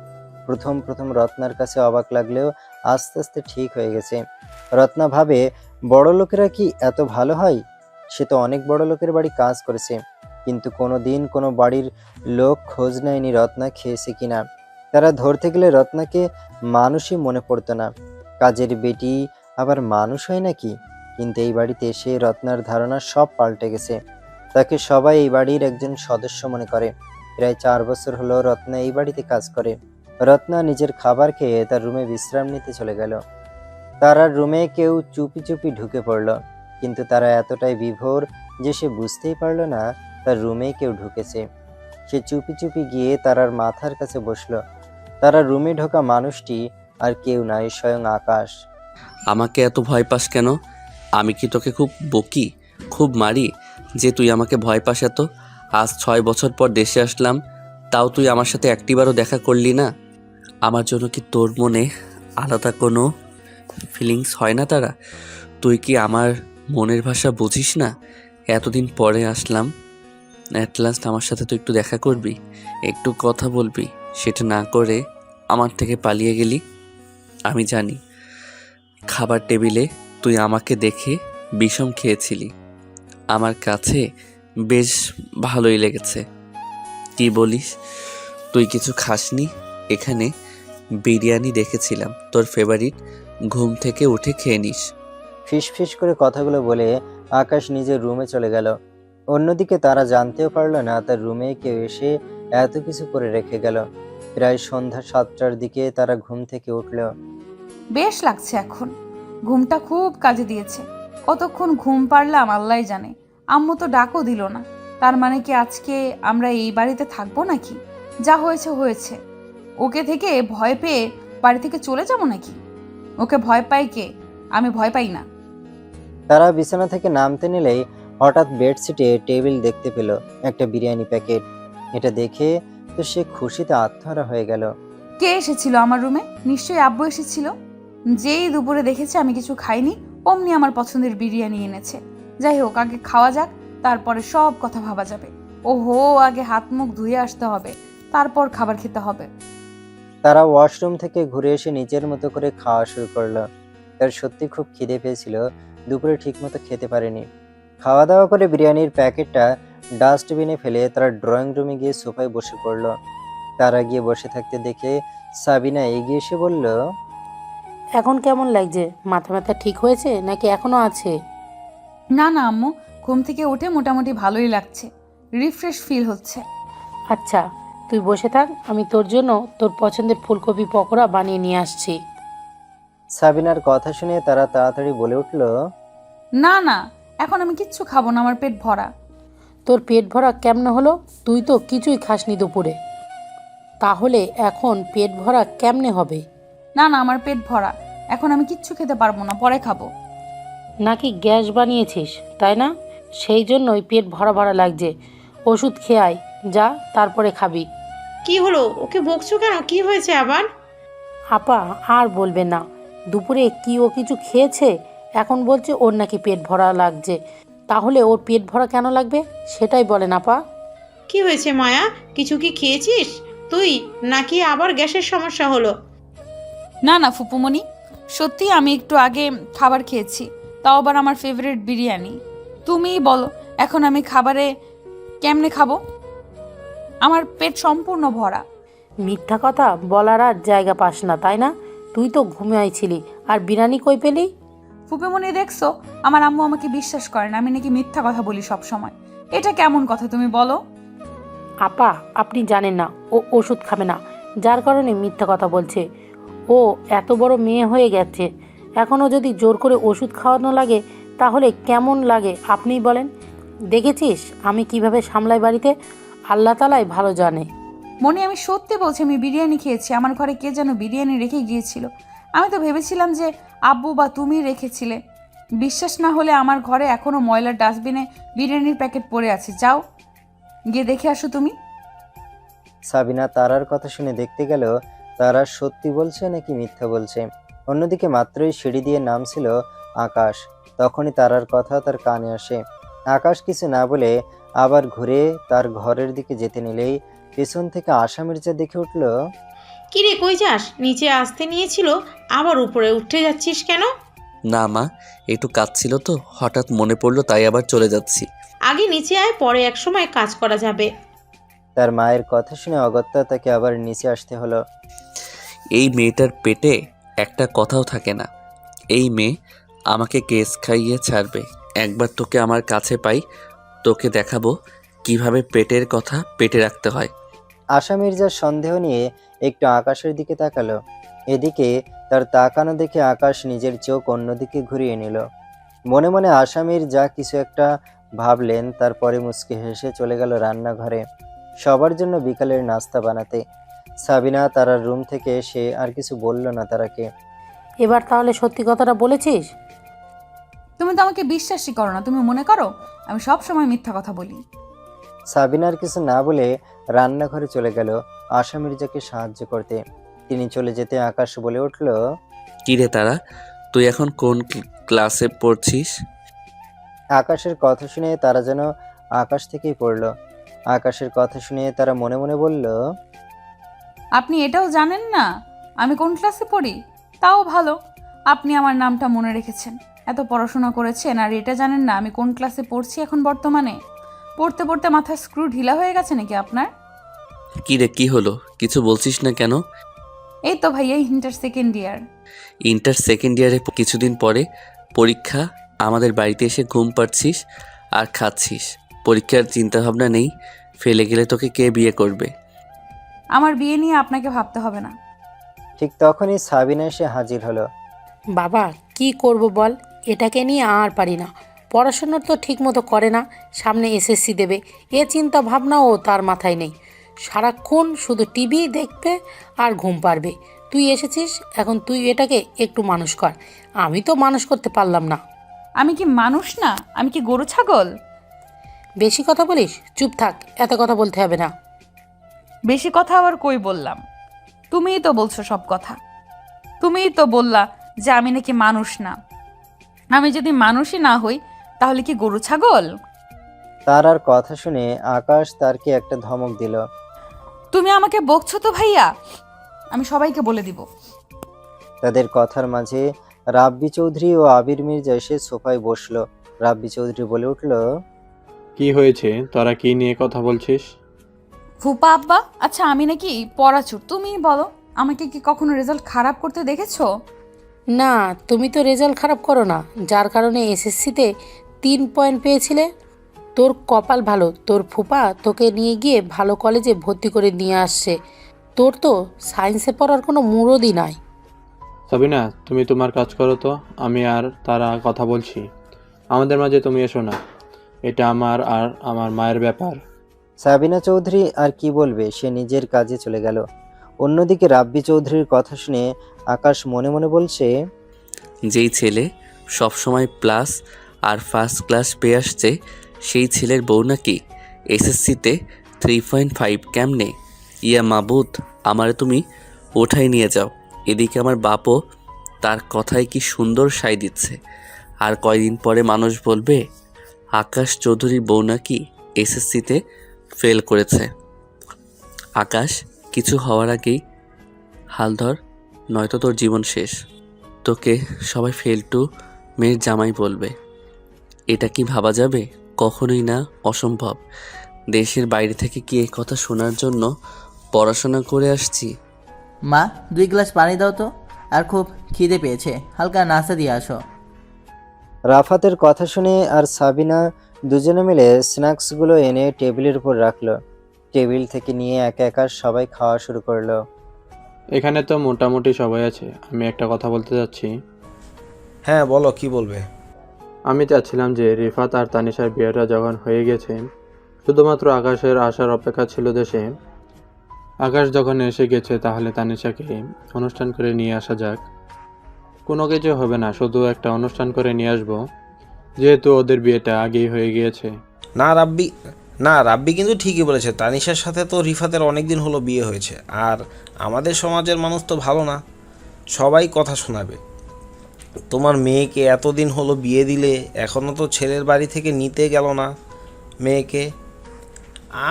প্রথম প্রথম রত্নার কাছে অবাক লাগলেও আস্তে আস্তে ঠিক হয়ে গেছে। রত্না ভাবে বড় লোকেরা কি এত ভালো হয়? সে তো অনেক বড় লোকের বাড়ি কাজ করেছে, কিন্তু কোনো দিন কোনো বাড়ির লোক খোঁজ নেয়নি রত্না খেয়েছে কিনা। তারা ধরতে গেলে রত্নাকে মানুষই মনে পড়তো না। কাজের বেটি আবার মানুষ হয় নাকি? কিন্তু এই বাড়িতে এসে রত্নার ধারণা সব পাল্টে গেছে। তাকে সবাই এই বাড়ির একজন সদস্য মনে করে। প্রায় 4 বছর হলো রত্না এই বাড়িতে কাজ করে। রত্না নিজের খাবার খেয়ে তার রুমে বিশ্রাম নিতে চলে গেল। তার রুমে কেউ চুপি চুপি ঢুকে পড়ল, কিন্তু তারা এতটাই বিভোর যে সে বুঝতেই পারল না তার রুমে কেউ ঢুকেছে। সে চুপি চুপি গিয়ে তারার মাথার কাছে বসলো। তারা রুমে ঢোকা মানুষটি আর কেউ নয়, স্বয়ং আকাশ।
আমাকে এত ভয় পাস কেন? আমি কি তোকে খুব বকি, খুব মারি যে তুই আমাকে ভয় পাস এত? আজ 6 বছর পর দেশে আসলাম, তাও তুই আমার সাথে একটিবারও দেখা করলি না। আমার জন্য কি তোর মনে আলাদা কোনো ফিলিংস হয় না তারা? তুই কি আমার মনের ভাষা বুঝিস না? এতদিন পরে আসলাম, অ্যাট লাস্ট আমার সাথে তুই একটু দেখা করবি, একটু কথা বলবি, সেটা না করে আমার থেকে পালিয়ে গেলি। আমি জানি খাবার টেবিলে তুই আমাকে দেখে বিষম খেয়েছিলি, আমার কাছে বেশ ভালোই লেগেছে। কি বলিস? তুই কিছু খাসনি? এখানে বিরিয়ানি দেখেছিলাম তোর ফেভারিট, ঘুম থেকে উঠে খেয়ে নিস।
ফিস ফিস করে কথাগুলো বলে আকাশ নিজের রুমে চলে গেল। অন্যদিকে তারা জানতেও পারল না তার রুমে কেউ এসে এত কিছু করে রেখে গেল। প্রায় সন্ধ্যা 7টার দিকে তারা ঘুম থেকে উঠল।
বেশ লাগছে এখন, ঘুমটা খুব কাজে দিয়েছে। কতক্ষণ ঘুম পারলাম আল্লাহই জানে। আম্মু তো ডাকও দিল না। তার মানে কি আজকে আমরা এই বাড়িতে থাকবো নাকি? যা হয়েছে হয়েছে। ওকে থেকে ভয় পেয়ে বাড়ি থেকে চলে যাবো নাকি? ওকে ভয় পাই কে? আমি ভয় পাই না।
তারা বিছানা থেকে নামতে নিলেই হঠাৎ বেডশিটে টেবিল দেখতে পেল, একটা বিরিয়ানি প্যাকেট। এটা দেখে তো সে খুশিতে আত্মহারা হয়ে গেল।
কে এসেছিল আমার রুমে? নিশ্চয়ই আব্বু এসেছিল। যেই দুপুরে দেখেছে আমি কিছু খাইনি, অমনি আমার পছন্দের বিরিয়ানি এনেছে। যাই হোক, আগে খাওয়া যাক, তারপরে সব কথা ভাবা যাবে। ওহো, আগে হাত মুখ ধুয়ে আসতে হবে, তারপর খাবার খেতে হবে।
তারা ওয়াশরুম থেকে ঘুরে এসে নিজের মতো করে খাওয়া শুরু করলো। তার সত্যি খুব খিদে পেয়েছিল, দুপুরে ঠিকমতো খেতে পারেনি। খাওয়া দাওয়া করে বিরিয়ানির প্যাকেটটা ডাস্টবিনে ফেলে তারা ড্রয়িং রুমে গিয়ে সোফায় বসে পড়ল। তারা গিয়ে বসে থাকতে দেখে সাবিনা এগিয়ে এসে বলল,
এখন কেমন লাগছে? মাথা ব্যথা ঠিক হয়েছে নাকি এখনো আছে?
না না আম্মু, ঘুম থেকে উঠে মোটামুটি ভালোই লাগছে, রিফ্রেশ ফিল হচ্ছে।
আচ্ছা, তুই বসে থাক, আমি তোর জন্য তোর পছন্দের ফুলকপি পকোড়া বানিয়ে নিয়ে আসছি।
সাবিনার কথা শুনে তারা তাড়াতাড়ি বলে উঠল,
না না, এখন আমি কিচ্ছু খাবো না, আমার পেট ভরা।
তোর পেট ভরা কেমন হলো? তুই তো কিছুই খাসনি দুপুরে, তাহলে এখন পেট ভরা কেমনে হবে?
না না, আমার পেট ভরা, এখন আমি কিচ্ছু খেতে পারবো না, পরে খাবো।
নাকি গ্যাস বানিয়েছিস, তাই না? সেই জন্যই পেট ভরা ভরা লাগছে। ওষুধ খেয়ে আয়, যা, তারপরে খাবি।
কি হলো? ওকে বকছো কেন? কি হয়েছে আবার?
আপা আর বলবে না, দুপুরে কি ও কিছু খেয়েছে, এখন বলছে ওর নাকি পেট ভরা লাগছে। তাহলে ওর পেট ভরা কেন লাগবে সেটাই বলেন আপা।
কি হয়েছে মায়া? কিছু কি খেয়েছিস তুই, নাকি আবার গ্যাসের সমস্যা হলো?
না না ফুপুমণি, সত্যি আমি একটু আগে খাবার খেয়েছি, তাও আবার আমার ফেভারিট বিরিয়ানি। তুমিই বলো এখন আমি খাবারে কেমনে খাবো? আমার পেট সম্পূর্ণ ভরা।
মিথ্যা কথা বলার আর জায়গা পাস না, তাই না? তুই তো ঘুমিয়েছিলি, আর বিরিয়ানি কই পেলি?
ফুপুমণি দেখছো, আমার আম্মু আমাকে বিশ্বাস করে না, আমি নাকি মিথ্যা কথা বলি সব সময়। এটা কেমন কথা তুমি বলো?
আপা আপনি জানেন না, ও ওষুধ খাবে না, যার কারণে মিথ্যা কথা বলছে। ও এত বড় মেয়ে হয়ে গেছে, এখনও যদি জোর করে ওষুধ খাওয়ানো লাগে তাহলে কেমন লাগে আপনিই বলেন। দেখেছিস আমি কিভাবে সামলাই বাড়িতে? আল্লাহ তালাই ভালো জানে।
মনি, আমি সত্যি বলছি, আমি বিরিয়ানি খেয়েছি। আমার ঘরে কে যেন বিরিয়ানি রেখে গিয়েছিল। আমি তো ভেবেছিলাম যে আব্বু বা তুমি রেখেছিলে। বিশ্বাস না হলে আমার ঘরে এখনো ময়লার ডাস্টবিনে বিরিয়ানির প্যাকেট পড়ে আছে, যাও গিয়ে দেখে আসো তুমি।
সাবিনা তারার কথা শুনে দেখতে গেল তারা সত্যি বলছে নাকি মিথ্যা বলছে। অন্যদিকে মাত্রই সিঁড়ি দিয়ে নামছিল আকাশ, তখনই তারার কথা তার কানে আসে। আকাশ কিছু না বলে আবার ঘুরে তার ঘরের দিকে যেতে নিলেই পেছন থেকে আশা মির্জা দেখে উঠল।
কিরে কই যাস? নিচে আসতে নিয়েছিল, আবার উপরে উঠে যাচ্ছিস কেন?
না মা, একটু কাজ ছিল তো, হঠাৎ মনে পড়লো তাই আবার চলে যাচ্ছি।
আগে নিচে আয়, পরে এক সময় কাজ করা যাবে।
তার মায়ের কথা শুনে অগত্যা তাকে আবার নিচে আসতে হলো।
এই মেয়েটার পেটে একটা কথাও থাকে না। এই মেয়ে আমাকে কেস খাইয়ে ছাড়বে। একবার তোকে আমার কাছে পাই, তোকে দেখাবো কিভাবে পেটের কথা পেটে রাখতে হয়।
আশা মির্জার সন্দেহ নিয়ে একটু আকাশের দিকে তাকালো। এদিকে তার তাকানো দেখে আকাশ নিজের চোখ অন্যদিকে ঘুরিয়ে নিল। মনে মনে আশা মির্জা কিছু একটা ভাবলেন, তারপরে মুচকি হেসে চলে গেল রান্নাঘরে সবার জন্য বিকালের নাস্তা বানাতে। সাবিনা তারার রুম থেকে এসে আর কিছু বলল না তারাকে।
এবার তাহলে সত্যি কথাটা বলেছিস?
তুমি তো আমাকে বিশ্বাসই করো না, তুমি মনে করো আমি সব সময় মিথ্যা কথা বলি।
সাবিনার কিছু না বলে রান্নাঘরে চলে গেল আশা মির্জাকে সাহায্য করতে। তিনি চলে যেতে আকাশ বলে উঠল,
কিরে তারা, তুই এখন কোন ক্লাসে পড়ছিস?
আকাশের কথা শুনে তারা যেন আকাশ থেকেই পড়ল। আকাশের কথা শুনে তারা মনে মনে বলল,
আপনি এটাও জানেন না আমি কোন ক্লাসে পড়ি? তাও ভালো, আপনি আমার নামটা মনে রেখেছেন, এত পড়াশোনা করেছেন আর এটা জানেন না আমি কোন ক্লাসে পড়ছি এখন বর্তমানে? পড়তে পড়তে মাথার স্ক্রু ঢিলা হয়ে গেছে নাকি আপনার?
কিরে কি হলো, কিছু বলছিস না কেন?
এই তো ভাইয়া inter second year.
Inter second ইয়ারে কিছুদিন পরে পরীক্ষা, আমাদের বাড়িতে এসে ঘুম পাড়ছিস আর খাচ্ছিস। পরীক্ষার চিন্তাভাবনা নেই, ফেলে গেলে তোকে কে বিয়ে করবে?
আমার বিয়ে নিয়ে আপনাকে ভাবতে হবে না।
ঠিক তখনই সাবিনা এসে হাজির হলো।
বাবা কি করব বল, এটাকে নিয়ে আর পারি না। পড়াশোনা তো ঠিকমতো করে না, সামনে এসএসসি দেবে এ চিন্তা ভাবনাও তার মাথায় নেই। সারাক্ষণ শুধু টিভি দেখবে আর ঘুম পারবে। তুই এসেছিস, এখন তুই এটাকে একটু মানুষ কর। আমি তো মানুষ করতে পারলাম না।
আমি কি মানুষ না? আমি কি গরু ছাগল?
বেশি কথা বলিস, চুপ থাক, এত কথা বলতে হবে না।
বেশি কথা আবার কই বললাম? তুমিই তো বলছো সব কথা। তুমিই তো বললা যে আমি নাকি মানুষ না। আমি যদি মানুষই না হই তাহলে কি গরু ছাগল?
তার আর কথা শুনে আকাশ তারকে একটা ধমক দিল।
তুমি আমাকে বকছো তো ভাইয়া, আমি সবাইকে বলে দিব।
তাদের কথার মাঝে রাব্বি চৌধুরী ও আবির মির্জা এসে সোফায় বসলো। রাব্বি চৌধুরী বলে উঠল,
কি হয়েছে, তোরা কি নিয়ে কথা বলছিস?
ফুপা আব্বা, আচ্ছা আমি নাকি পড়াচুর, তুমিই বলো, আমাকে কি কখনো রেজাল্ট খারাপ করতে দেখেছো?
না, তুমি তো রেজাল্ট খারাপ করো না, যার কারণে এসএসসিতে 3 পয়েন্ট পেয়েছিলে। তোর কপাল ভালো, তোর ফুপা তোকে নিয়ে গিয়ে ভালো কলেজে ভর্তি করে নিয়ে আসছে। তোর তো সায়েন্সে পড়ার কোনো মুরদই নাই।
সাবিনা, তুমি তোমার কাজ করো তো, আমি আর তারা কথা বলছি। আমাদের মাঝে তুমি এসো না, এটা আমার আর আমার মায়ের ব্যাপার।
সাবিনা চৌধুরী আর কি বলবে, সে নিজের কাজে চলে গেল। অন্যদিকে রাব্বি চৌধুরীর কথা শুনে আকাশ মনে মনে বলছে,
যেই ছেলে সবসময় প্লাস আর ফার্স্ট ক্লাস পেয়ে আসছে, সেই ছেলের বউ নাকি এসএসসিতে 3.5? কেমনে? ইয়া মাবুদ, আমারে তুমি ওঠাই নিয়ে যাও। এদিকে আমার বাপও তার কথায় কি সুন্দর সায় দিচ্ছে। আর কয়দিন পরে মানুষ বলবে আকাশ চৌধুরীর বউ নাকি এসএসসিতে ফেল করেছে। আকাশ, কিছু হওয়ার আগেই হাল ধর, নয়তো তোর জীবন শেষ। তোকে সবাই ফেল টু মেয়ের জামাই বলবে। এটা কি ভাবা যাবে? কখনোই না, অসম্ভব। দেশের বাইরে থেকে কি এই কথা শোনার জন্য পড়াশোনা করে আসছি?
মা 2 গ্লাস পানি দাও তো, আর খুব খিদে পেয়েছে, হালকা নাস্তা দিয়ে আসো।
রাফাতের কথা শুনে আর সাবিনা দুজনে মিলে স্ন্যাক্সগুলো এনে টেবিলের উপর রাখলো। টেবিল থেকে নিয়ে একা একা সবাই খাওয়া শুরু করলো।
এখানে তো মোটামুটি সবাই আছে, আমি একটা কথা বলতে চাচ্ছি।
হ্যাঁ বলো, কি বলবে?
আমি চাচ্ছিলাম যে রিফাত আর তানিশার বিয়েটা যখন হয়ে গেছে, শুধুমাত্র আকাশের আসার অপেক্ষা ছিল দেশে। আকাশ যখন এসে গেছে, তাহলে তানিশাকে অনুষ্ঠান করে নিয়ে আসা যাক। কোনো কিছু হবে না, শুধু একটা অনুষ্ঠান করে নিয়ে আসবো, যেহেতু ওদের বিয়েটা আগেই হয়ে গিয়েছে।
না রাব্বি কিন্তু ঠিকই বলেছে। তানিশার সাথে তো রিফাতের অনেক দিন হলো বিয়ে হয়েছে, আর আমাদের সমাজের মানুষ তো ভালো না, সবাই কথা শোনাবে। তোমার মেয়েকে এতদিন হলো বিয়ে দিলে, এখনও তো ছেলের বাড়ি থেকে নিতে গেল না মেয়েকে,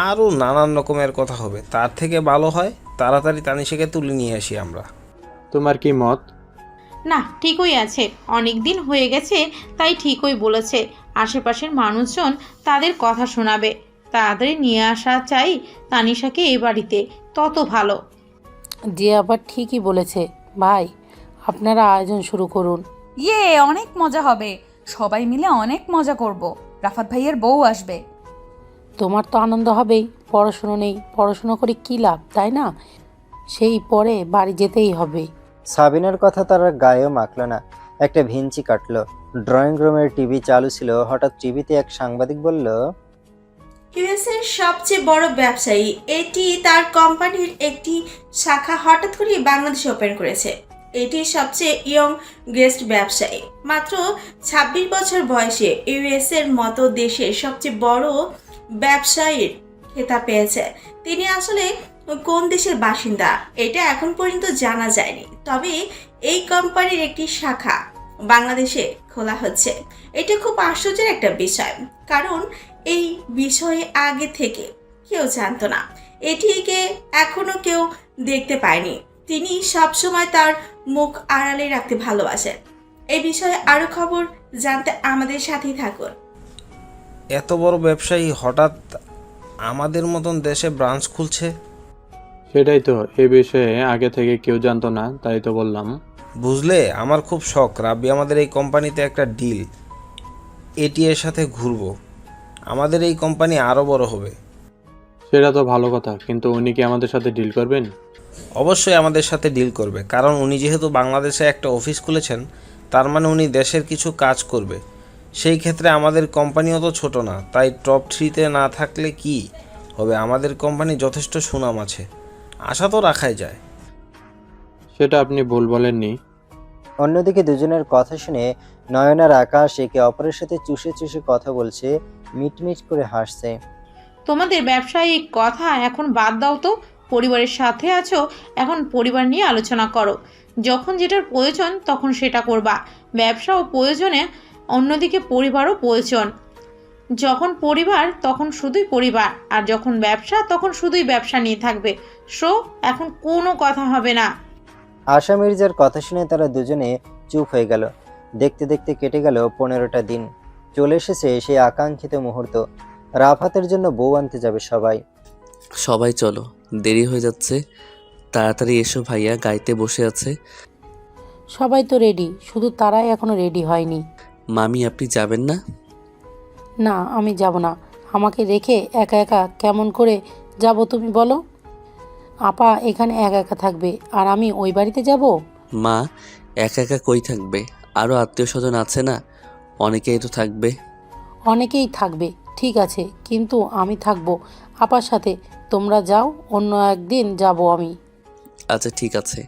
আরও নানান রকমের কথা হবে। তার থেকে ভালো হয় তাড়াতাড়ি তানিশাকে তুলে নিয়ে আসি আমরা।
তোমার কি মত?
না, ঠিকই আছে, অনেক দিন হয়ে গেছে, তাই ঠিকই বলেছে। আশেপাশের মানুষজন তাদের কথা শোনাবে, তাড়াতাড়ি নিয়ে আসা চাই তানিশাকে এই বাড়িতে, তত ভালো।
যে আবার ঠিকই বলেছে। ভাই, আপনারা আয়োজন শুরু করুন।
ইয়ে, অনেক মজা হবে, সবাই মিলে অনেক মজা করব। রাফাত ভাইয়ের বউ আসবে।
তোমার তো আনন্দ হবেই, পড়াশুনো নেই, পড়াশুনো করে কী লাভ, তাই না? সেই পরে বাড়ি যেতেই হবে।
সাবিনার কথা তার আর গায়েও মাখল না, একটা ভিঞ্চি কাটলো। ড্রয়িং রুমের টিভি চালু ছিল, হঠাৎ টিভিতে এক সাংবাদিক বলল,
ইউএসের সবচেয়ে বড় ব্যবসায়ী এটি তার কোম্পানির একটি শাখা হঠাৎ করে বাংলাদেশে ওপেন করেছে। এটি সবচেয়ে ইয়ং গেস্ট ব্যবসায়ী, মাত্র 26 বছর বয়সে ইউএসের মতো দেশের সবচেয়ে বড় ব্যবসায়ীর খেতাব পেয়েছে। তিনি আসলে কোন দেশের বাসিন্দা এটা এখন পর্যন্ত জানা যায়নি, তবে এই কোম্পানির একটি শাখা বাংলাদেশে খোলা হচ্ছে। এটা খুব আশ্চর্যের একটা বিষয়, কারণ এই বিষয়ে আগে থেকে কেউ জানতো না, এটিকে এখনো কেউ দেখতে পায়নি। তিনি সবসময় তার মুখ আড়ালে রাখতে ভালোবাসেন। এই বিষয়ে আরো খবর জানতে আমাদের সাথেই থাকুন।
এত বড় ব্যবসায়ী হঠাৎ আমাদের মতন দেশে ব্রাঞ্চ খুলছে?
সেটাই তো, এই বিষয়ে আগে থেকে কেউ জানতো না, তাই তো বললাম।
বুঝলে, আমার খুব শখ রাব্বি আমাদের এই কোম্পানিতে একটা ডিল এটি এর সাথে ঘুরবো। আমাদের এই কোম্পানি আরও বড় হবে।
সেটা তো ভালো কথা, কিন্তু উনি কি আমাদের সাথে ডিল করবেন?
অবশ্যই আমাদের সাথে ডিল করবে, কারণ উনি যেহেতু বাংলাদেশে একটা অফিস খুলেছেন, তার মানে উনি দেশের কিছু কাজ করবে। সেই ক্ষেত্রে আমাদের কোম্পানিও তো ছোট না, তাই টপ 3-তে না থাকলে কি হবে, আমাদের কোম্পানি যথেষ্ট সুনাম আছে, আশা তো রাখাই যায়।
সেটা আপনি ভুল বলেননি।
অন্যদিকে দুজনের কথা শুনে নয়ন আর আকাশ একে অপরের সাথে চুষে চুষে কথা বলছে, মিটমিট করে হাসছে।
তোমাদের ব্যবসায়িক কথা এখন বাদ দাও তো, পরিবারের সাথে আছো, এখন পরিবার নিয়ে আলোচনা করো। যখন যেটার প্রয়োজন তখন সেটা করবা। ব্যবসা ও প্রয়োজনে অন্যদিকে পরিবারও প্রয়োজন। যখন পরিবার তখন শুধুই পরিবার, আর যখন ব্যবসা তখন শুধুই ব্যবসা নিয়ে থাকবে। সো এখন কোনো কথা হবে না।
আশা মির্জার কথা শুনে তারা দুজনে চুপ হয়ে গেল। দেখতে দেখতে কেটে গেল 15টা দিন। চলে এসেছে সেই আকাঙ্ক্ষিত মুহূর্ত, রাফাতের জন্য বউ আনতে যাবে সবাই।
সবাই চলো, দেরি হয়ে যাচ্ছে, তাড়াতাড়ি এসো ভাইয়া, গাড়িতে বসে আছে।
সবাই তো রেডি, শুধু তারাই এখনো রেডি হয়নি।
মামি, আপনি যাবেন না?
না, আমি যাব না। আমাকে রেখে একা একা কেমন করে যাব তুমি বলো? আপা এখানে একা একা থাকবে, আর আমি ওই বাড়িতে যাব?
মা, একা একা কই থাকবে? আরও আত্মীয় স্বজন আছে না, অনেকেই তো থাকবে।
অনেকেই থাকবে, ঠিক আছে, কিন্তু আমি থাকবো আপার সাথে। তোমরা যাও, অন্য একদিন যাব আমি।
আচ্ছা ঠিক আছে,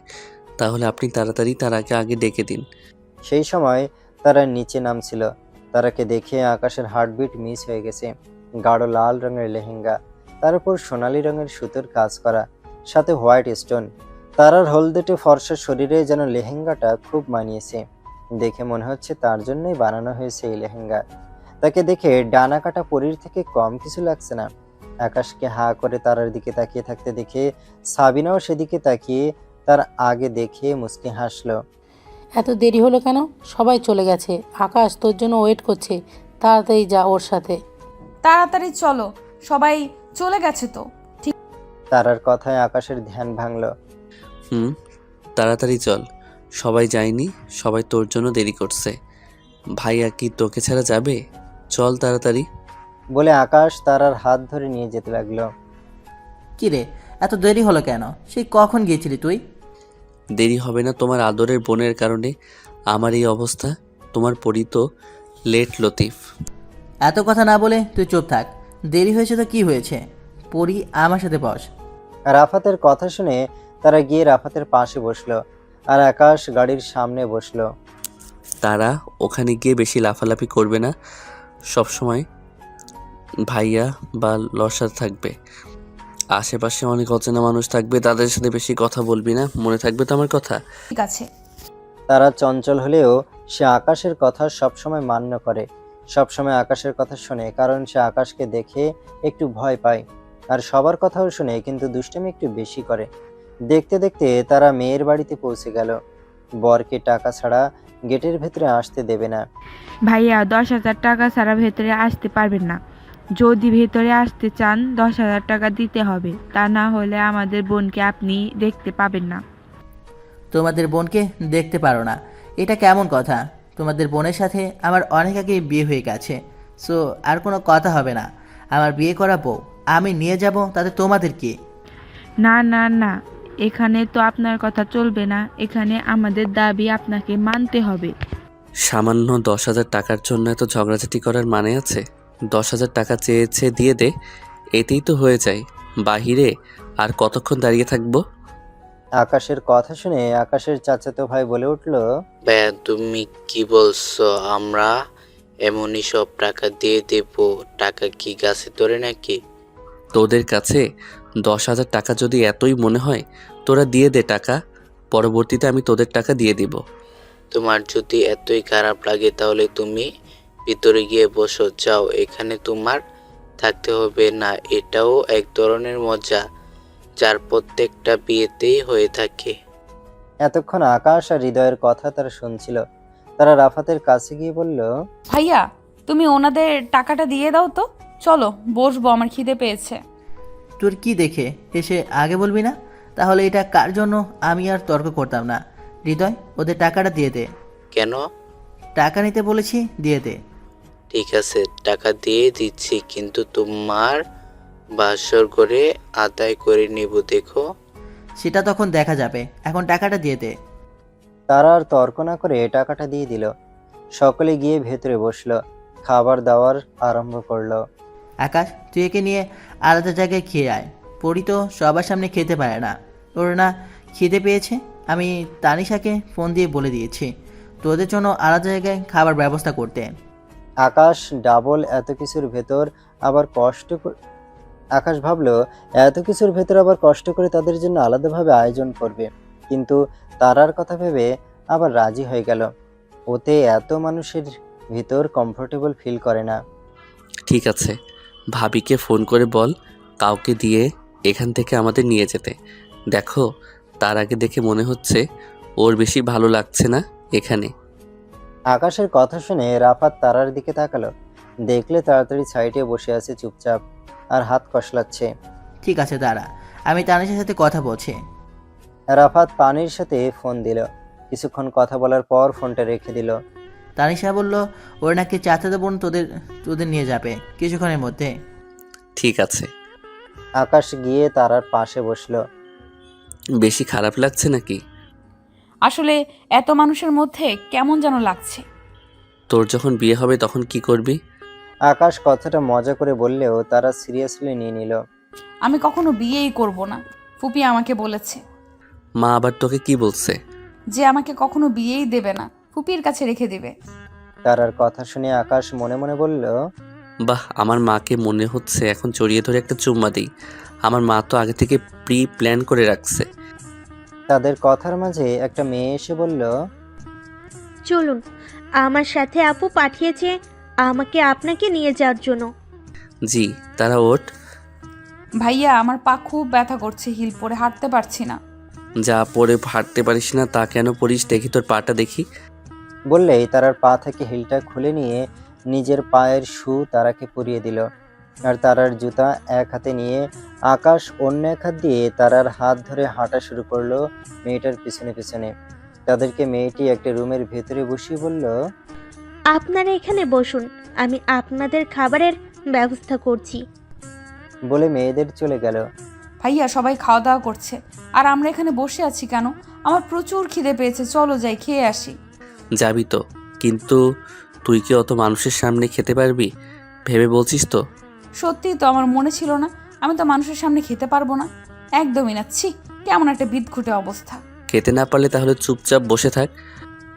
তাহলে আপনি তাড়াতাড়ি তার আগে ডেকে দিন।
সেই সময় তারা নিচে নামছিল। তারাকে দেখে আকাশের হার্টবিট মিস হয়ে গেছে। গাঢ় লাল রঙের লেহেঙ্গা, তার উপর সোনালী রঙের সুতোর কাজ করা, সাথে হোয়াইট স্টোন। তারার হলদেটে ফর্সা শরীরে যেন লেহেঙ্গাটা খুব মানিয়েছে। দেখে মনে হচ্ছে তার জন্যই বানানো হয়েছে এই লেহেঙ্গা। তাকে দেখে ডানা কাটা পরীর থেকে কম কিছু লাগছে না। আকাশকে হা করে তারার দিকে তাকিয়ে থাকতে দেখে সাবিনাও সেদিকে তাকিয়ে তার আগে দেখে মুচকি হাসলো।
এত দেরি হলো কেন? সবাই চলে গেছে, আকাশ তোর জন্য ওয়েট করছে, তাড়াতাড়ি যা ওর সাথে।
তাড়াতাড়ি চলো, সবাই চলে গেছে তো।
তারার কথায় আকাশের ধ্যান ভাঙলো।
তাড়াতাড়ি চল, সবাই যায়নি, সবাই তোর জন্য দেরি করছে। ভাইয়া কি তোকে ছাড়া যাবে? চল তাড়াতাড়ি।
বলে আকাশ তারার হাত ধরে নিয়ে যেতে লাগলো।
কি রে, এত দেরি হলো কেন? সেই কখন গিয়েছিলি তুই?
দেরি হবে না তোমার আদরের বোনের কারণে আমার এই অবস্থা। তোমার পরি তো লেট লতিফ।
এত কথা না বলে তুই চুপ থাক। দেরি হয়েছে তো কি হয়েছে, পড়ি আমার সাথে বস।
রাফাতের কথা শুনে তারা গিয়ে রাফাতের পাশে বসলো। আর আকাশ গাড়ির সামনে বসলো।
তারা ওখানে গিয়ে বেশি লাফালাফি করবে না, সবসময় ভাইয়া বা লসার থাকবে। আশেপাশে অনেক অচেনা মানুষ থাকবে, তাদের সাথে বেশি কথা বলবি না, মনে থাকবে তো আমার কথা?
ঠিক আছে।
তারা চঞ্চল হলেও সে আকাশের কথা সবসময় মান্য করে, সবসময় আকাশের কথা শোনে, কারণ সে আকাশকে দেখে একটু ভয় পায় আর সবার কথাও শুনে, কিন্তু দুষ্টামি একটু বেশি করে। দেখতে দেখতে তারা মেয়ের বাড়িতে পৌঁছে গেল। বরকে টাকা ছাড়া গেটের ভেতরে আসতে দেবে না।
ভাইয়া 10,000 টাকা ছাড়া ভেতরে আসতে পারবেন না। যদি ভেতরে আসতে চান 10,000 টাকা দিতে হবে, তা না হলে আমাদের বোনকে আপনি দেখতে পাবেন না।
তোমাদের বোনকে দেখতে পারো না, এটা কেমন কথা? তোমাদের বোনের সাথে আমার অনেক আগে বিয়ে হয়ে গেছে, সো আর কোনো কথা হবে না। আমার বিয়ে করা বউ আমি নিয়ে যাব, তাতে তোমাদের কি?
না না না, এখানে তো আপনার কথা চলবে না, এখানে আমাদের দাবি আপনাকে মানতে হবে।
সামান্য 10,000 টাকার জন্য এত ঝগড়াঝাটি করার মানে আছে? 10,000 টাকা চেয়েছে, দিয়ে দে, এতেই তো হয়ে যায়। বাহিরে আর কতক্ষণ দাঁড়িয়ে থাকবো?
আকাশের কথা শুনে আকাশের চাচাতো ভাই বলে উঠল,
ভাইয়া তুমি কি বলছো? আমরা এমনই সব টাকা দিয়ে দেব? টাকা কি গাছে ধরে নাকি?
তোদের কাছে 10,000 টাকা যদি এতই মনে হয়, তোরা দিয়ে দে টাকা, পরবর্তীতে আমি তোদের টাকা দিয়ে দিব।
তোমার যদি এতই খারাপ লাগে তাহলে তুমি ভিতরে গিয়ে বসো, যাও, এখানে তোমার থাকতে হবে না। এটাও এক ধরনের মজা, যার প্রত্যেকটা বিয়েতেই হয়ে থাকে।
এতক্ষণ আকাশ আর হৃদয়ের কথা তারা শুনছিল। তারা রাফাতের কাছে গিয়ে বলল,
ভাইয়া তুমি ওনাদের টাকাটা দিয়ে দাও তো, চলো বসবো, আমার খিদে পেয়েছে।
তোর কি দেখে এসে আগে বলবি না? তাহলে এটা কার জন্য আমি আর তর্ক করতাম না। হৃদয়, ওদের টাকাটা দিয়ে দে।
কেন?
টাকা নিতে বলেছি, দিয়ে দে।
ঠিক আছে, টাকা দিয়ে দিচ্ছি, কিন্তু তোমার বাসর করে আদায় করে নেব, দেখো।
সেটা তখন দেখা যাবে, এখন টাকাটা দিয়ে দে।
তারা আর তর্ক না করে টাকাটা দিয়ে দিল। সকলে গিয়ে ভেতরে বসলো, খাবার দাবার আরম্ভ করলো।
আকাশ, তুই একে নিয়ে আলাদা জায়গায় খেয়ে আয়। পরি তো সবার সামনে খেতে পারে না, ওর না খিদে পেয়েছে। আমি তানিশাকে ফোন দিয়ে বলে দিয়েছি তোদের জন্য আলাদা জায়গায় খাবার ব্যবস্থা করতে।
আকাশ ডাবল এত কিছুর ভেতর আবার আকাশ ভাবলো এত কিছুর ভেতর আবার কষ্ট করে তাদের জন্য আলাদাভাবে আয়োজন করবে, কিন্তু তারার কথা ভেবে আবার রাজি হয়ে গেল। ওতে এত মানুষের ভিতর কমফোর্টেবল ফিল করে না।
ঠিক আছে, ভাবিকে ফোন করে বল কাউকে দিয়ে এখান থেকে আমাদের নিয়ে যেতে। দেখো, তার আগে দেখে মনে হচ্ছে ওর বেশি ভালো লাগছে না এখানে।
আকাশের কথা শুনে রাফাত তারার দিকে তাকালো, দেখলে তাড়াতাড়ি সাইডে বসে আছে চুপচাপ আর হাত কসলাচ্ছে।
ঠিক আছে দাঁড়া, আমি তানিশার সাথে কথা বলছি।
রাফাত পানির সাথে ফোন দিল। কিছুক্ষণ কথা বলার পর ফোনটা রেখে দিল।
তানিশা বলল ওর নাকি চাচাতো বোন তোদের তোদের নিয়ে যাবে কিছুক্ষণের মধ্যে।
ঠিক আছে।
আকাশ গিয়ে তারার পাশে বসলো।
বেশি খারাপ লাগছে নাকি?
আসলে এত মানুষের মধ্যে কেমন যেন লাগছে।
তোর যখন বিয়ে হবে তখন কি করবি?
আকাশ কথাটা মজা করে বললেও তারা সিরিয়াসলি নিয়ে নিল।
আমি কখনো বিয়েই করব না, ফুপি আমাকে বলেছে।
মা আবার তোকে কি বলছে?
যে আমাকে কখনো বিয়েই দেবে না, ফুপির কাছে রেখে দেবে।
তারার কথা শুনে আকাশ মনে মনে বলল,
বাহ, আমার মাকে মনে হচ্ছে এখন জড়িয়ে ধরে একটা চুম্মা দিই। আমার মা তো আগে থেকে প্রি প্ল্যান করে রাখছে।
তাদের কথার মাঝে একটা মেয়ে এসে বলল,
চলুন, আমার সাথে আপু পাঠিয়েছে আমাকে আপনাকে নিয়ে যাওয়ার জন্য।
জি, তারা ওঠ।
ভাইয়া আমার পা খুব ব্যথা করছে, হিল পরে হাঁটতে পারছি না।
যা পরে হাঁটতে পারিস না তা কেন পরিস, দেখি তোর পাটা দেখি।
বললেই তারার পা থেকে হিলটা খুলে নিয়ে নিজের পায়ের শু তারাকে পরিয়ে দিল। আর তারার জুতা এক হাতে নিয়ে আকাশ অন্য এক হাত দিয়ে তারার হাত ধরে হাঁটা শুরু করলো মেয়েটার পিছনে পিছনে। তাদেরকে মেয়েটি একটা রুমের ভেতরে বসিয়ে বলল,
আপনারা এখানে বসুন, আমি আপনাদের খাবারের ব্যবস্থা করছি।
বলে মেয়েদের চলে গেল।
ভাইয়া সবাই খাওয়া দাওয়া করছে আর আমরা এখানে বসে আছি কেন? আমার প্রচুর খিদে পেয়েছে, চলো যাই খেয়ে আসি।
যাবি তো, কিন্তু তুই কি অত মানুষের সামনে খেতে পারবি ভেবে বলছিস তো?
সত্যিই তো, আমার মনে ছিল না আমি তো মানুষের সামনে খেতে পারবো না। একদমই না, ছি, কেমন একটা বিদঘুটে অবস্থা।
খেতে না পারলে তাহলে চুপচাপ বসে থাক।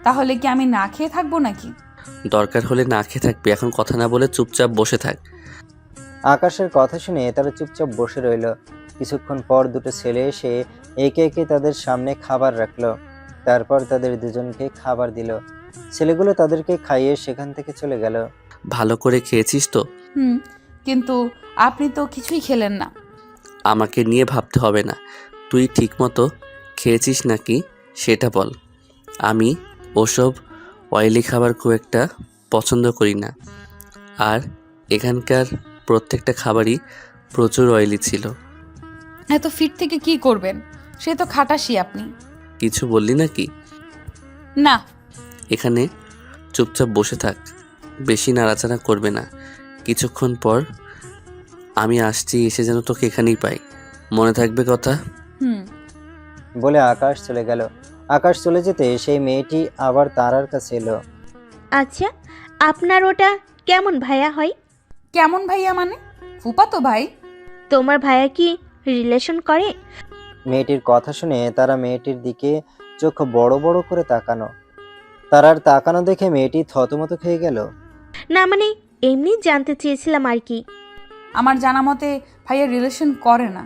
তাহলে কি আমি না খেয়ে থাকবো নাকি?
দরকার হলে না খেয়ে থাকবি, এখন কথা না বলে চুপচাপ বসে থাক।
আকাশের কথা শুনে তারা চুপচাপ বসে রইল। কিছুক্ষণ পর দুটো ছেলে এসে একে একে তাদের সামনে খাবার রাখলো। তারপর তাদের দুজনকে খাবার দিল। ছেলেগুলো তাদেরকে খাইয়ে সেখান থেকে চলে গেল।
ভালো করে খেয়েছিস তো?
কিন্তু আপনি তো কিছুই খেলেন না।
আমাকে নিয়ে ভাবতে হবে না, তুই ঠিকমতো খেয়েছিস নাকি সেটা বল। আমি ওসব অয়েলি খাবার খুব একটা পছন্দ করি না, আর এখানকার প্রত্যেকটা খাবারই প্রচুর অয়েলি ছিল।
এত ফিট থেকে কি করবেন? সে তো খাটাসি আপনি।
কিছু বললি নাকি?
না।
এখানে চুপচাপ বসে থাক, বেশি নাড়াচাড়া করবে না। কিছুক্ষণ পর আমি আসছি, এসে যেন তোকে এখানেই পাই, মনে থাকবে কথা?
বলে আকাশ চলে গেল। আকাশ চলে যেতে সেই মেয়েটি আবার তারার কাছে এলো।
আচ্ছা, আপনার ওটা কেমন ভাইয়া হয়?
কেমন ভাইয়া মানে? ফুপাতো ভাই?
তোমার ভাইয়া কি রিলেশন করে?
মেয়েটির কথা শুনে তারা মেয়েটির দিকে চোখ বড় বড় করে তাকানো। তারার তাকানো দেখে মেয়েটি থতমত খেয়ে গেল।
না মানে এমনি জানতে চেয়েছিলাম আর কি।
আমার জানা মতে ভাইয়া রিলেশন করে না।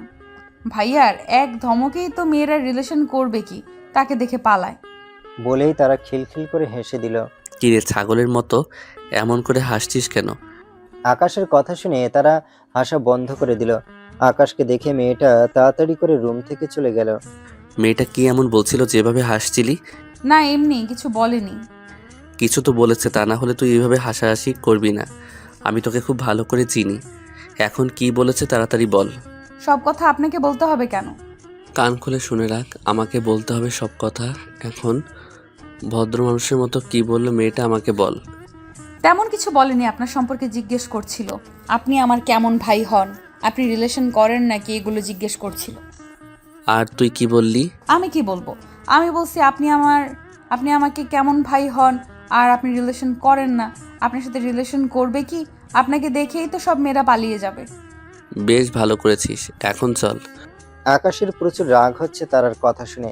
ভাইয়ার এক ধমকেই তো মেয়েরা রিলেশন করবে কি, তাকে দেখে পালায়।
বলেই তারা খিলখিল করে হেসে দিল।
কিরে ছাগলের মতো এমন করে হাসছিস কেন?
আকাশের কথা শুনে তারা হাসা বন্ধ করে দিল। আকাশকে দেখে মেয়েটা তাড়াতাড়ি করে রুম থেকে চলে গেল।
মেয়েটা কি এমন বলছিল যেভাবে হাসছিলি?
না এমনি কিছু বলেনি।
কিছু তো বলেছে, তা না হলে তুই এইভাবে হাসাহাসি করবি না। আমি তোকে খুব ভালো করে চিনি। এখন কি বলেছে তাড়াতাড়ি বল।
সব কথা আপনাকে বলতে হবে কেন?
কান খুলে শুনে রাখ, আমাকে বলতে হবে সব কথা। এখন ভদ্র মানুষের মতো কি বললো মেয়েটা আমাকে বল।
তেমন কিছু বলেনি, আপনার সম্পর্কে জিজ্ঞেস করছিল। আপনি আমার কেমন ভাই হন, আপনি রিলেশন করেন নাকি, এগুলো জিজ্ঞেস করছিল।
আর তুই কি বললি?
আমি কি বলবো? আমি বলছি আপনি আমাকে কেমন ভাই হন, আর আপনি রিলেশন করেন না। আপনার সাথে রিলেশন করবে কি? আপনাকে দেখেই তো সব মেয়েরা পালিয়ে যাবে।
বেশ ভালো করেছিস, এখন চল।
আকাশের প্রচুর রাগ হচ্ছে তারার কথা শুনে।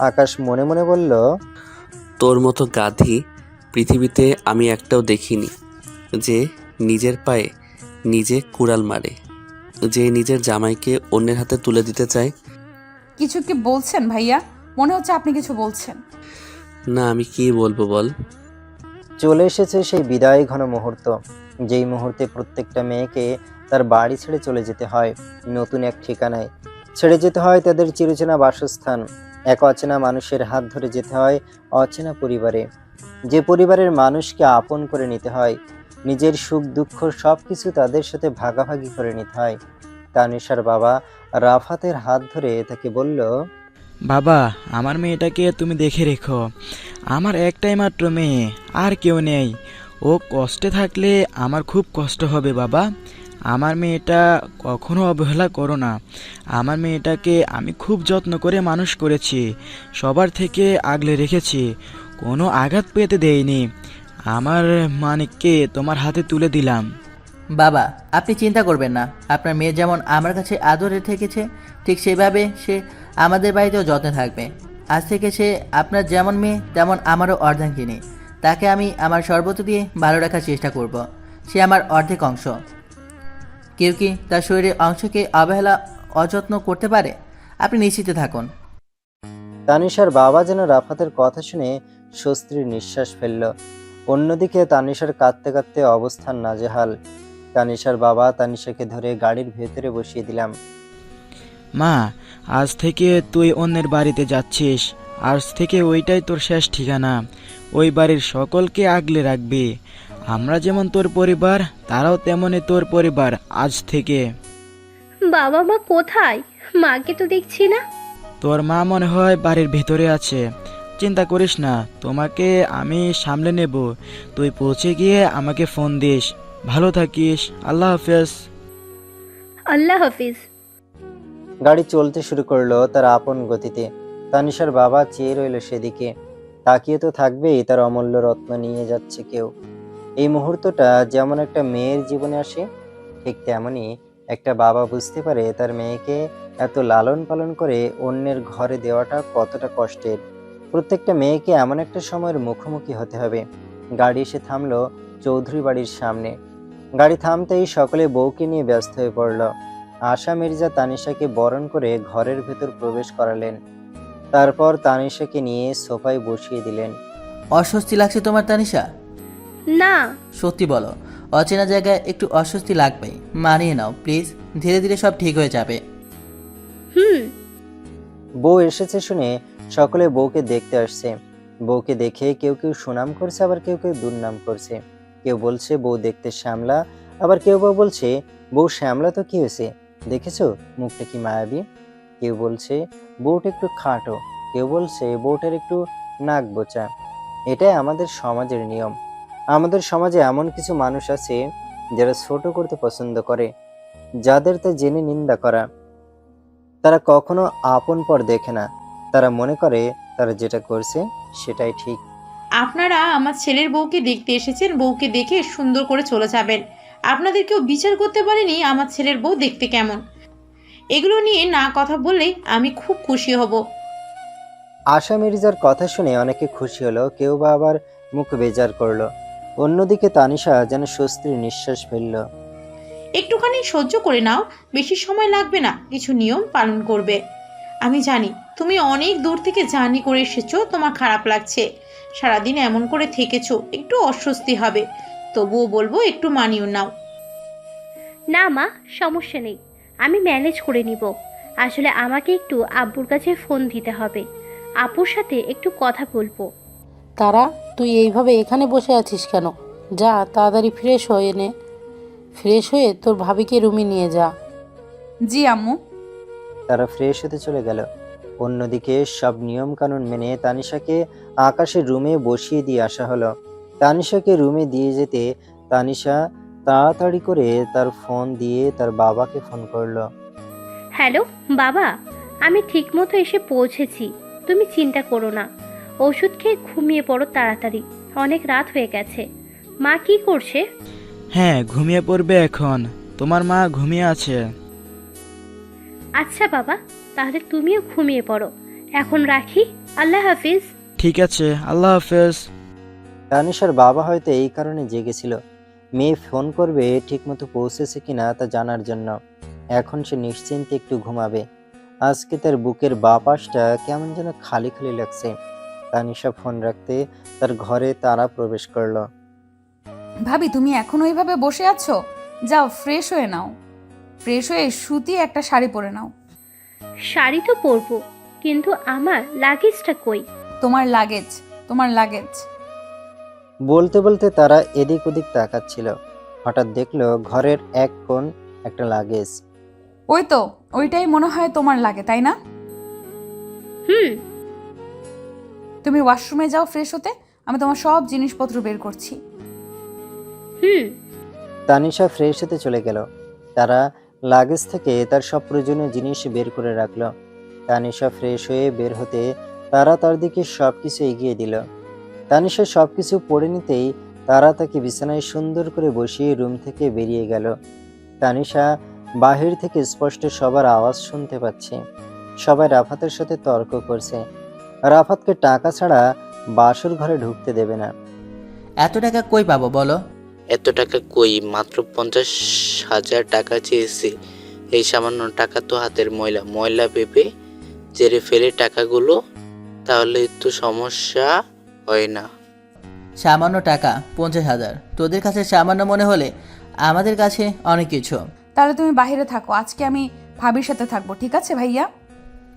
আকাশ মনে মনে বলল,
তোর মতো গাধি পৃথিবীতে আমি একটাও দেখিনি, যে নিজের পায়ে নিজে কুড়াল মারে, যে নিজের জামাইকে অন্যের হাতে তুলে দিতে চায়।
কিছু কি বলছেন ভাইয়া? মনে হচ্ছে আপনি কিছু বলছেন।
না, আমি কি বলবো বল।
চলে এসেছে সেই বিদায় ঘন মুহূর্ত, যেই মুহূর্তে প্রত্যেকটা মেয়েকে তার বাড়ি ছেড়ে চলে যেতে হয় নতুন এক ঠিকানায়। ছেড়ে যেতে হয় তাদের চিরচেনা বাসস্থান। এক অচেনা মানুষের হাত ধরে যেতে হয় অচেনা পরিবারে, যে পরিবারের মানুষকে আপন করে নিতে হয়। নিজের সুখ দুঃখ সব কিছু তাদের সাথে ভাগাভাগি করে নিতে হয়। তানিশার বাবা রাফাতের হাত ধরে তাকে বলল,
বাবা, আমার মেয়েটাকে তুমি দেখে রেখো। আমার একটাই মাত্র মেয়ে, আর কেউ নেই। ও কষ্টে থাকলে আমার খুব কষ্ট হবে বাবা। আমার মেয়েটা কখনো অবহেলা করো না। আমার মেয়েটাকে আমি খুব যত্ন করে মানুষ করেছি, সবার থেকে আগলে রেখেছি, কোনো আঘাত পেতে দেইনি। আমার মানিককে তোমার হাতে তুলে দিলাম।
বাবা, আপনি চিন্তা করবেন না। আপনার মেয়ে যেমন আমার কাছে আদরে থেকেছে, ঠিক সেভাবে সে আমাদের বাড়িতেও যত্নে থাকবে। আজ থেকে সে আপনার যেমন মেয়ে তেমন আমারও অর্ধাঙ্গিনী। তাকে আমি আমার সর্বত্র দিয়ে ভালো রাখার চেষ্টা করব। সে আমার অর্ধেক অংশ। কেউ কি তার শরীরের অংশকে অবহেলা অযত্ন করতে পারে? আপনি নিশ্চিত থাকুন।
তানিশার বাবা যেন রাফাতের কথা শুনে স্বস্তির নিঃশ্বাস ফেলল। অন্যদিকে তানিশার কাঁদতে কাঁদতে অবস্থান নাজেহাল। তানিশার বাবা তানিশাকে ধরে গাড়ির ভেতরে বসিয়ে দিলাম।
মা, আজ থেকে তুই অন্যের বাড়িতে যাচ্ছিস। আজ থেকে ওইটাই তোর শেষ ঠিকানা। ওই বাড়ির সকলকে আগলে রাখবি। আমরা যেমন তোর পরিবার, তারাও তেমনই তোর পরিবার আজ থেকে।
বাবা মা কোথায়? মাকে তো দেখছি না।
তোর মা মনে হয় বাড়ির ভেতরে আছে। চিন্তা করিস না, তোমাকে আমি সামলে নেব। তুই পৌঁছে গিয়ে আমাকে ফোন দিস। ভালো থাকিস। আল্লাহ হাফেজ।
আল্লাহ হাফিজ।
গাড়ি চলতে শুরু করলো তার আপন গতিতে। তানিশার বাবা চেয়ে রইল সেদিকে। তাকিয়ে তো থাকবেই, তার অমূল্য রত্ন নিয়ে যাচ্ছে কেউ। এই মুহূর্তটা যেমন একটা মেয়ের জীবনে আসে, ঠিক তেমনই একটা বাবা বুঝতে পারে তার মেয়েকে এত লালন পালন করে অন্যের ঘরে দেওয়াটা কতটা কষ্টের। প্রত্যেকটা মেয়েকে এমন একটা সময়ের মুখোমুখি হতে হবে। গাড়ি এসে থামলো চৌধুরী বাড়ির সামনে। গাড়ি থামতেই সকলে বউকে নিয়ে ব্যস্ত হয়ে পড়ল। আশা মির্জা তানিশাকে বরণ করে ঘরের ভেতর প্রবেশ করালেন। তারপর তানিশাকে নিয়ে সোফায় বসিয়ে দিলেন।
অস্বস্তি লাগছে তোমার তানিশা?
না।
সত্যি বলো, অচেনা জায়গায় একটু অস্বস্তি লাগবেই, মানিয়ে নাও প্লিজ, ধীরে ধীরে সব ঠিক হয়ে যাবে।
বউ এসেছে শুনে সকলে বউকে দেখতে আসছে। বউকে দেখে কেউ কেউ সুনাম করছে, আবার কেউ কেউ দুর্নাম করছে। কেউ বলছে বউ দেখতে শ্যামলা, আবার কেউ বা বলছে বউ শ্যামলা তো কি হয়েছে, দেখেছো মুখটা কি মায়াবী। কেউ বলছে বউটা একটু খাটো, কেউ বলছে বউটার একটু নাক বোচা। এটাই আমাদের সমাজের নিয়ম। আমাদের সমাজে এমন কিছু মানুষ আছে যারা ছোট করতে পছন্দ করে, যাদের তা জেনে নিন্দা করা। তারা কখনো আপন পর দেখে না, তারা মনে করে তারা যেটা করছে সেটাই ঠিক।
আপনারা আমার ছেলের বউকে দেখতে এসেছেন, বউকে দেখে সুন্দর করে চলে যাবেন। আপনাদের কেউ বিচার করতে পারেনি আমার ছেলের বউ দেখতে কেমন। এগুলো নিয়ে না কথা বললেই আমি খুব খুশি হব।
আশা মির্জার কথা শুনে অনেকে খুশি হলো, কেউ বা আবার মুখ বেজার করলো। অন্যদিকে তানিশা যেন স্বস্তির নিঃশ্বাস ফেলল।
একটুখানি সহ্য করে নাও, বেশি সময় লাগবে না, কিছু নিয়ম পালন করবে। আমি জানি তুমি অনেক দূর থেকে জার্নি করে এসেছো, তোমার খারাপ লাগছে, সারাদিন এমন করে থেকেছো, একটু অস্বস্তি হবে, তবুও বলবো একটু মানিয়ে নাও।
না মা, সমস্যা নেই, আমি ম্যানেজ করে নিব। আসলে আমাকে একটু আব্বুর কাছে ফোন দিতে হবে, আপুর সাথে একটু কথা বলবো।
তারা, তুই এইভাবে এখানে বসে আছিস কেন? যা তাড়াতাড়ি ফ্রেশ হয়ে নে, ফ্রেশ হয়ে তোর ভাবিকে রুমে নিয়ে যা।
জি আম্মু।
তারা ফ্রেশ হতে চলে গেল। অন্যদিকে সব নিয়ম কানুন মেনে তানিশাকে আকাশের রুমে বসিয়ে দিয়ে আসা হলো। তানিশাকে রুমে দিয়ে যেতে তানিশা তাড়াতাড়ি করে তার ফোন দিয়ে তার বাবাকে ফোন করলো।
হ্যালো বাবা, আমি ঠিকমতো এসে পৌঁছেছি, তুমি চিন্তা করো না। ওষুধ খেয়ে ঘুমিয়ে পড়ো তাড়াতাড়ি, অনেক রাত হয়ে গেছে। মা কি করছে?
হ্যাঁ, ঘুমিয়ে পড়বে এখন, তোমার মা ঘুমিয়ে আছে।
আচ্ছা বাবা, তাহলে তুমিও ঘুমিয়ে পড়ো, এখন রাখি, আল্লাহ হাফিজ।
ঠিক আছে, আল্লাহ হাফেজ।
তানিশার বাবা হয়তো এই কারণে জেগেছিল, মেয়ে ফোন করবে ঠিকমতো পৌঁছেছে কিনা তা জানার জন্য। এখন সে নিশ্চিন্তে একটু ঘুমাবে। আজকে তার বুকের বাঁ পাশটা কেমন যেন খালি খালি লাগছে। তানিশা ফোন রাখতে তার ঘরে তারা প্রবেশ করলো।
ভাবি তুমি এখনো ওইভাবে বসে আছো? যাও ফ্রেশ হয়ে নাও, ফ্রেশ হয়ে সুতি একটা শাড়ি পরে নাও।
শাড়ি তো পরবো, কিন্তু আমার লাগেজটা কই?
তোমার লাগেজ, তোমার লাগেজ।
বলতে বলতে তারা এদিক ওদিক তাকাচ্ছিল। হঠাৎ দেখলো ঘরের এক কোণ একটা লাগেজ।
ওই তো, ওইটাই মনে হয় তোমার লাগে, তাই না? তুমি ওয়াশরুমে যাও ফ্রেশ হতে, আমি তোমার সব জিনিসপত্র বের করছি।
তানিশা ফ্রেশ হতে চলে গেল। তারা লাগেজ থেকে তার সব প্রয়োজনীয় জিনিস বের করে রাখলো। তানিশা ফ্রেশ হয়ে বের হতে তারা তার দিকে সবকিছু এগিয়ে দিল। তানিশা সবকিছু পড়ে নিতেই তারা তাকে বিছানায় সুন্দর করে বসিয়ে রুম থেকে বেরিয়ে গেল। তানিশা বাহির থেকে স্পষ্ট সবার আওয়াজ শুনতে পাচ্ছে। সবাই রাফাতের সাথে তর্ক করছে। রাফাতকে টাকা ছাড়া বাসর ঘরে ঢুকতে দেবে না।
এত টাকা কই পাবো বলো?
এত টাকা কই? মাত্র 50,000 টাকা চেয়েছি। এই সামান্য টাকা তো হাতের ময়লা, ময়লা ভেবে জেরে ফেলে টাকাগুলো, তাহলে তো সমস্যা হয় না।
সামান্য টাকা 50,000 তোদের কাছে সামান্য মনে হলে আমাদের কাছে অনেক কিছু।
তাহলে তুমি বাইরে থাকো, আজকে আমি ভাবির সাথে থাকবো, ঠিক আছে ভাইয়া?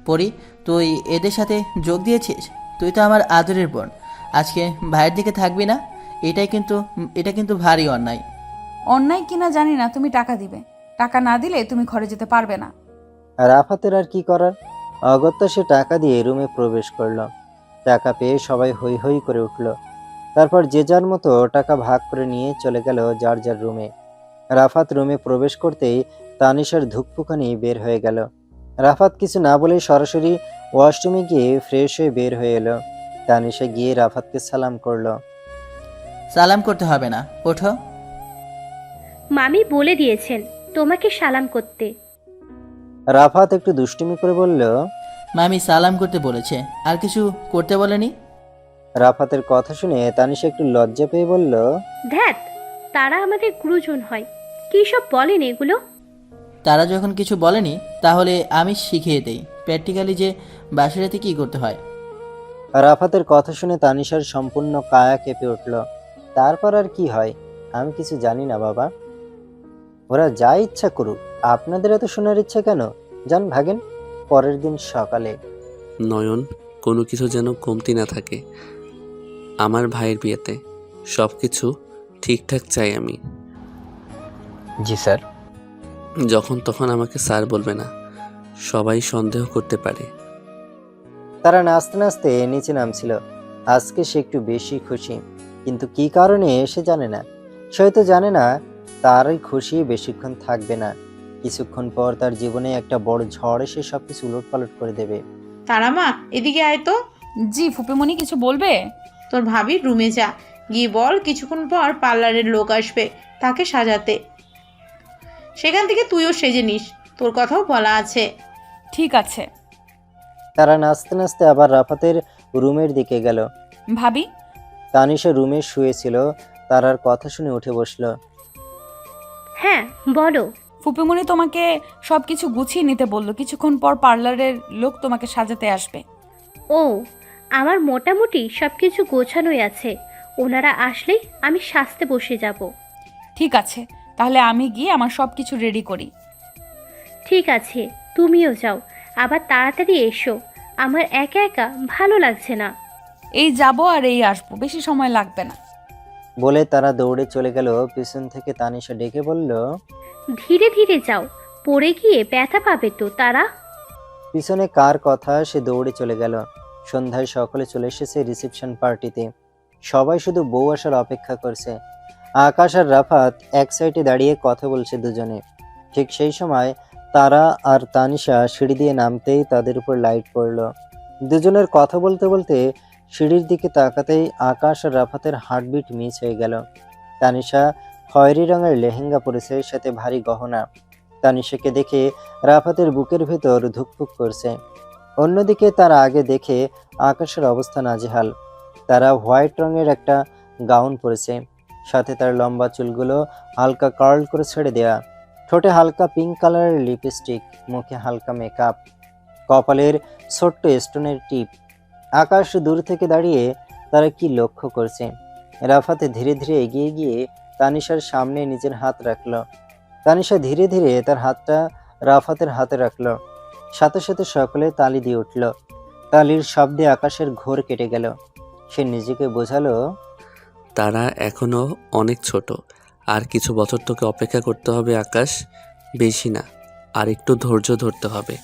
পরি, তুই এদের সাথে যোগ দিয়েছিস? তুই তো আমার আদরের বোন, আজকে ভাইয়ের দিকে থাকবি না? এটা কিন্তু ভারী অন্যায়।
অন্যায় কিনা জানি না, তুমি টাকা দিবে, টাকা না দিলে তুমি ঘরে যেতে পারবে না।
রাফাতের আর কি করার, অগত্যা সে টাকা দিয়ে রুমে প্রবেশ করলো। টাকা পেয়ে সবাই হৈ হৈ করে উঠল। তারপর যে যার মতো টাকা ভাগ করে নিয়ে চলে গেল যার যার রুমে। রাফাত রুমে প্রবেশ করতেই তানিশার ধুকপুকানি বের হয়ে গেল। রাফাত কিছু না বলে সরাসরি ওয়াশরুমে গিয়ে ফ্রেশ হয়ে বের হয়ে এলো। তানিশা গিয়ে রাফাতকে সালাম করলো।
সালাম করতে হবে না, ওঠো।
মামি বলে দিয়েছেন তোমাকে সালাম করতে।
রাফাত একটু দুষ্টুমি করে বলল,
মামি সালাম করতে বলেছে, আর কিছু করতে বলেনি।
রাফাতের কথা শুনে তানিশা একটু লজ্জা পেয়ে বলল,
ধ্যাত, তারা আমাদের গুরুজন হয়, কী সব বলেন এগুলো।
তারা যখন কিছু বলেনি তাহলে আমি শিখিয়ে দেই প্র্যাকটিক্যালি যে বাসারাতে কি করতে হয়।
রাফাতের কথা শুনে তানিশার সম্পূর্ণ কায়া কেঁপে উঠল। তারপর আর কি হয় আমি কিছু জানি না বাবা, ওরা যা ইচ্ছা করুক, আপনাদের এত শোনার ইচ্ছা কেন? যান ভাগেন। পরের দিন সকালে
নয়ন, কোনো কিছু যেন কমতি না থাকে আমার ভাইয়ের বিয়েতে। সব কিছু ঠিকঠাক চাই আমি।
জি স্যার।
যখন তখন আমাকে স্যার বলবে না, সবাই সন্দেহ করতে পারে।
তারা নাচতে নাচতে নিচে নামছিল। আজকে সে একটু বেশি খুশি, কিন্তু কি কারণে সে জানে না। সে হয়তো জানে না তার এই খুশি বেশিক্ষণ থাকবে না। কিছুক্ষণ পর তার জীবনে একটা বড় ঝড় এসে সবকিছু উলটপালট করে দেবে।
তারা মা, এদিকে আয় তো।
জি ফুপিমণি, কিছু বলবে?
তোর ভাবির রুমে যা, গিয়ে বল কিছুক্ষণ পর পার্লারের লোক আসবে তাকে সাজাতে। সেখান থেকে তুইও সেজে নিস, তোর কথাও বলা আছে।
ঠিক আছে।
তারা নাচতে নাচতে আবার রাফাতের রুমের দিকে গেল।
ভাবি,
তানিশা রুমে শুয়েছিল, তারার কথা শুনে উঠে বসলো।
হ্যাঁ বলো।
ফুপিমণি তোমাকে সব কিছু গুছিয়ে নিতে বললো, কিছুক্ষণ পর পার্লারের লোক তোমাকে সাজাতে আসবে।
ও, আমার মোটামুটি সব কিছু গোছানোই আছে, ওনারা আসলেই আমি সাজতে বসে যাব।
ঠিক আছে, তাহলে আমি গিয়ে আমার সব কিছু রেডি করি।
ঠিক আছে, তুমিও যাও, আবার তাড়াতাড়ি এসো, আমার একা একা ভালো লাগছে না।
এই যাব আর এই আসবো, বেশি সময় লাগবে না।
বলে তারা দৌড়ে চলে গেল। পিছন থেকে তানিশা ডেকে বলল,
ধীরে ধীরে যাও, পড়ে গিয়ে ব্যথা পাবে তো। তারা
পিছনে কার কথা, সে দৌড়ে চলে গেল। সন্ধ্যায় সকলে চলে এসেছে রিসেপশন পার্টিতে। সবাই শুধু বউ আসার অপেক্ষা করছে। আকাশ আর রাফাত এক সাইডে দাঁড়িয়ে কথা বলছে দুজনে। ঠিক সেই সময় তারা আর তানিশা সিঁড়ি দিয়ে নামতেই তাদের উপর লাইট পড়ল। দুজনের কথা বলতে বলতে সিঁড়ির দিকে তাকাতেই আকাশ আর রাফাতের হার্টবিট মিস হয়ে গেল। তানিশা খয়েরি রঙের লেহেঙ্গা পরেছে, সাথে ভারী গহনা। তানিশাকে দেখে রাফাতের বুকের ভেতর ধুকপুক করছে। অন্যদিকে তার আগে দেখে আকাশের অবস্থা নাজেহাল। তারা হোয়াইট রঙের একটা গাউন পরেছে, সাথে তার লম্বা চুলগুলো হালকা কার্ল করে ছেড়ে দেয়া, ঠোঁটে হালকা পিঙ্ক কালারের লিপস্টিক, মুখে হালকা মেকআপ, কপালের ছোট্ট স্টোনের টিপ। আকাশ দূর থেকে দাঁড়িয়ে তারা কি লক্ষ্য করছে। রাফাতে ধীরে ধীরে এগিয়ে গিয়ে তানিশার সামনে নিজের হাত রাখলো। তানিশা ধীরে ধীরে তার হাতটা রাফাতের হাতে রাখলো। সাথে সাথে সকলে তালি দিয়ে উঠল। তালির শব্দে আকাশের ঘোর কেটে গেল। সে নিজেকে বোঝালো,
তারা এখনো অনেক ছোট, আর কিছু বছর তোকে অপেক্ষা করতে হবে আকাশ, বেশি না, আর একটু ধৈর্য ধরতে হবে।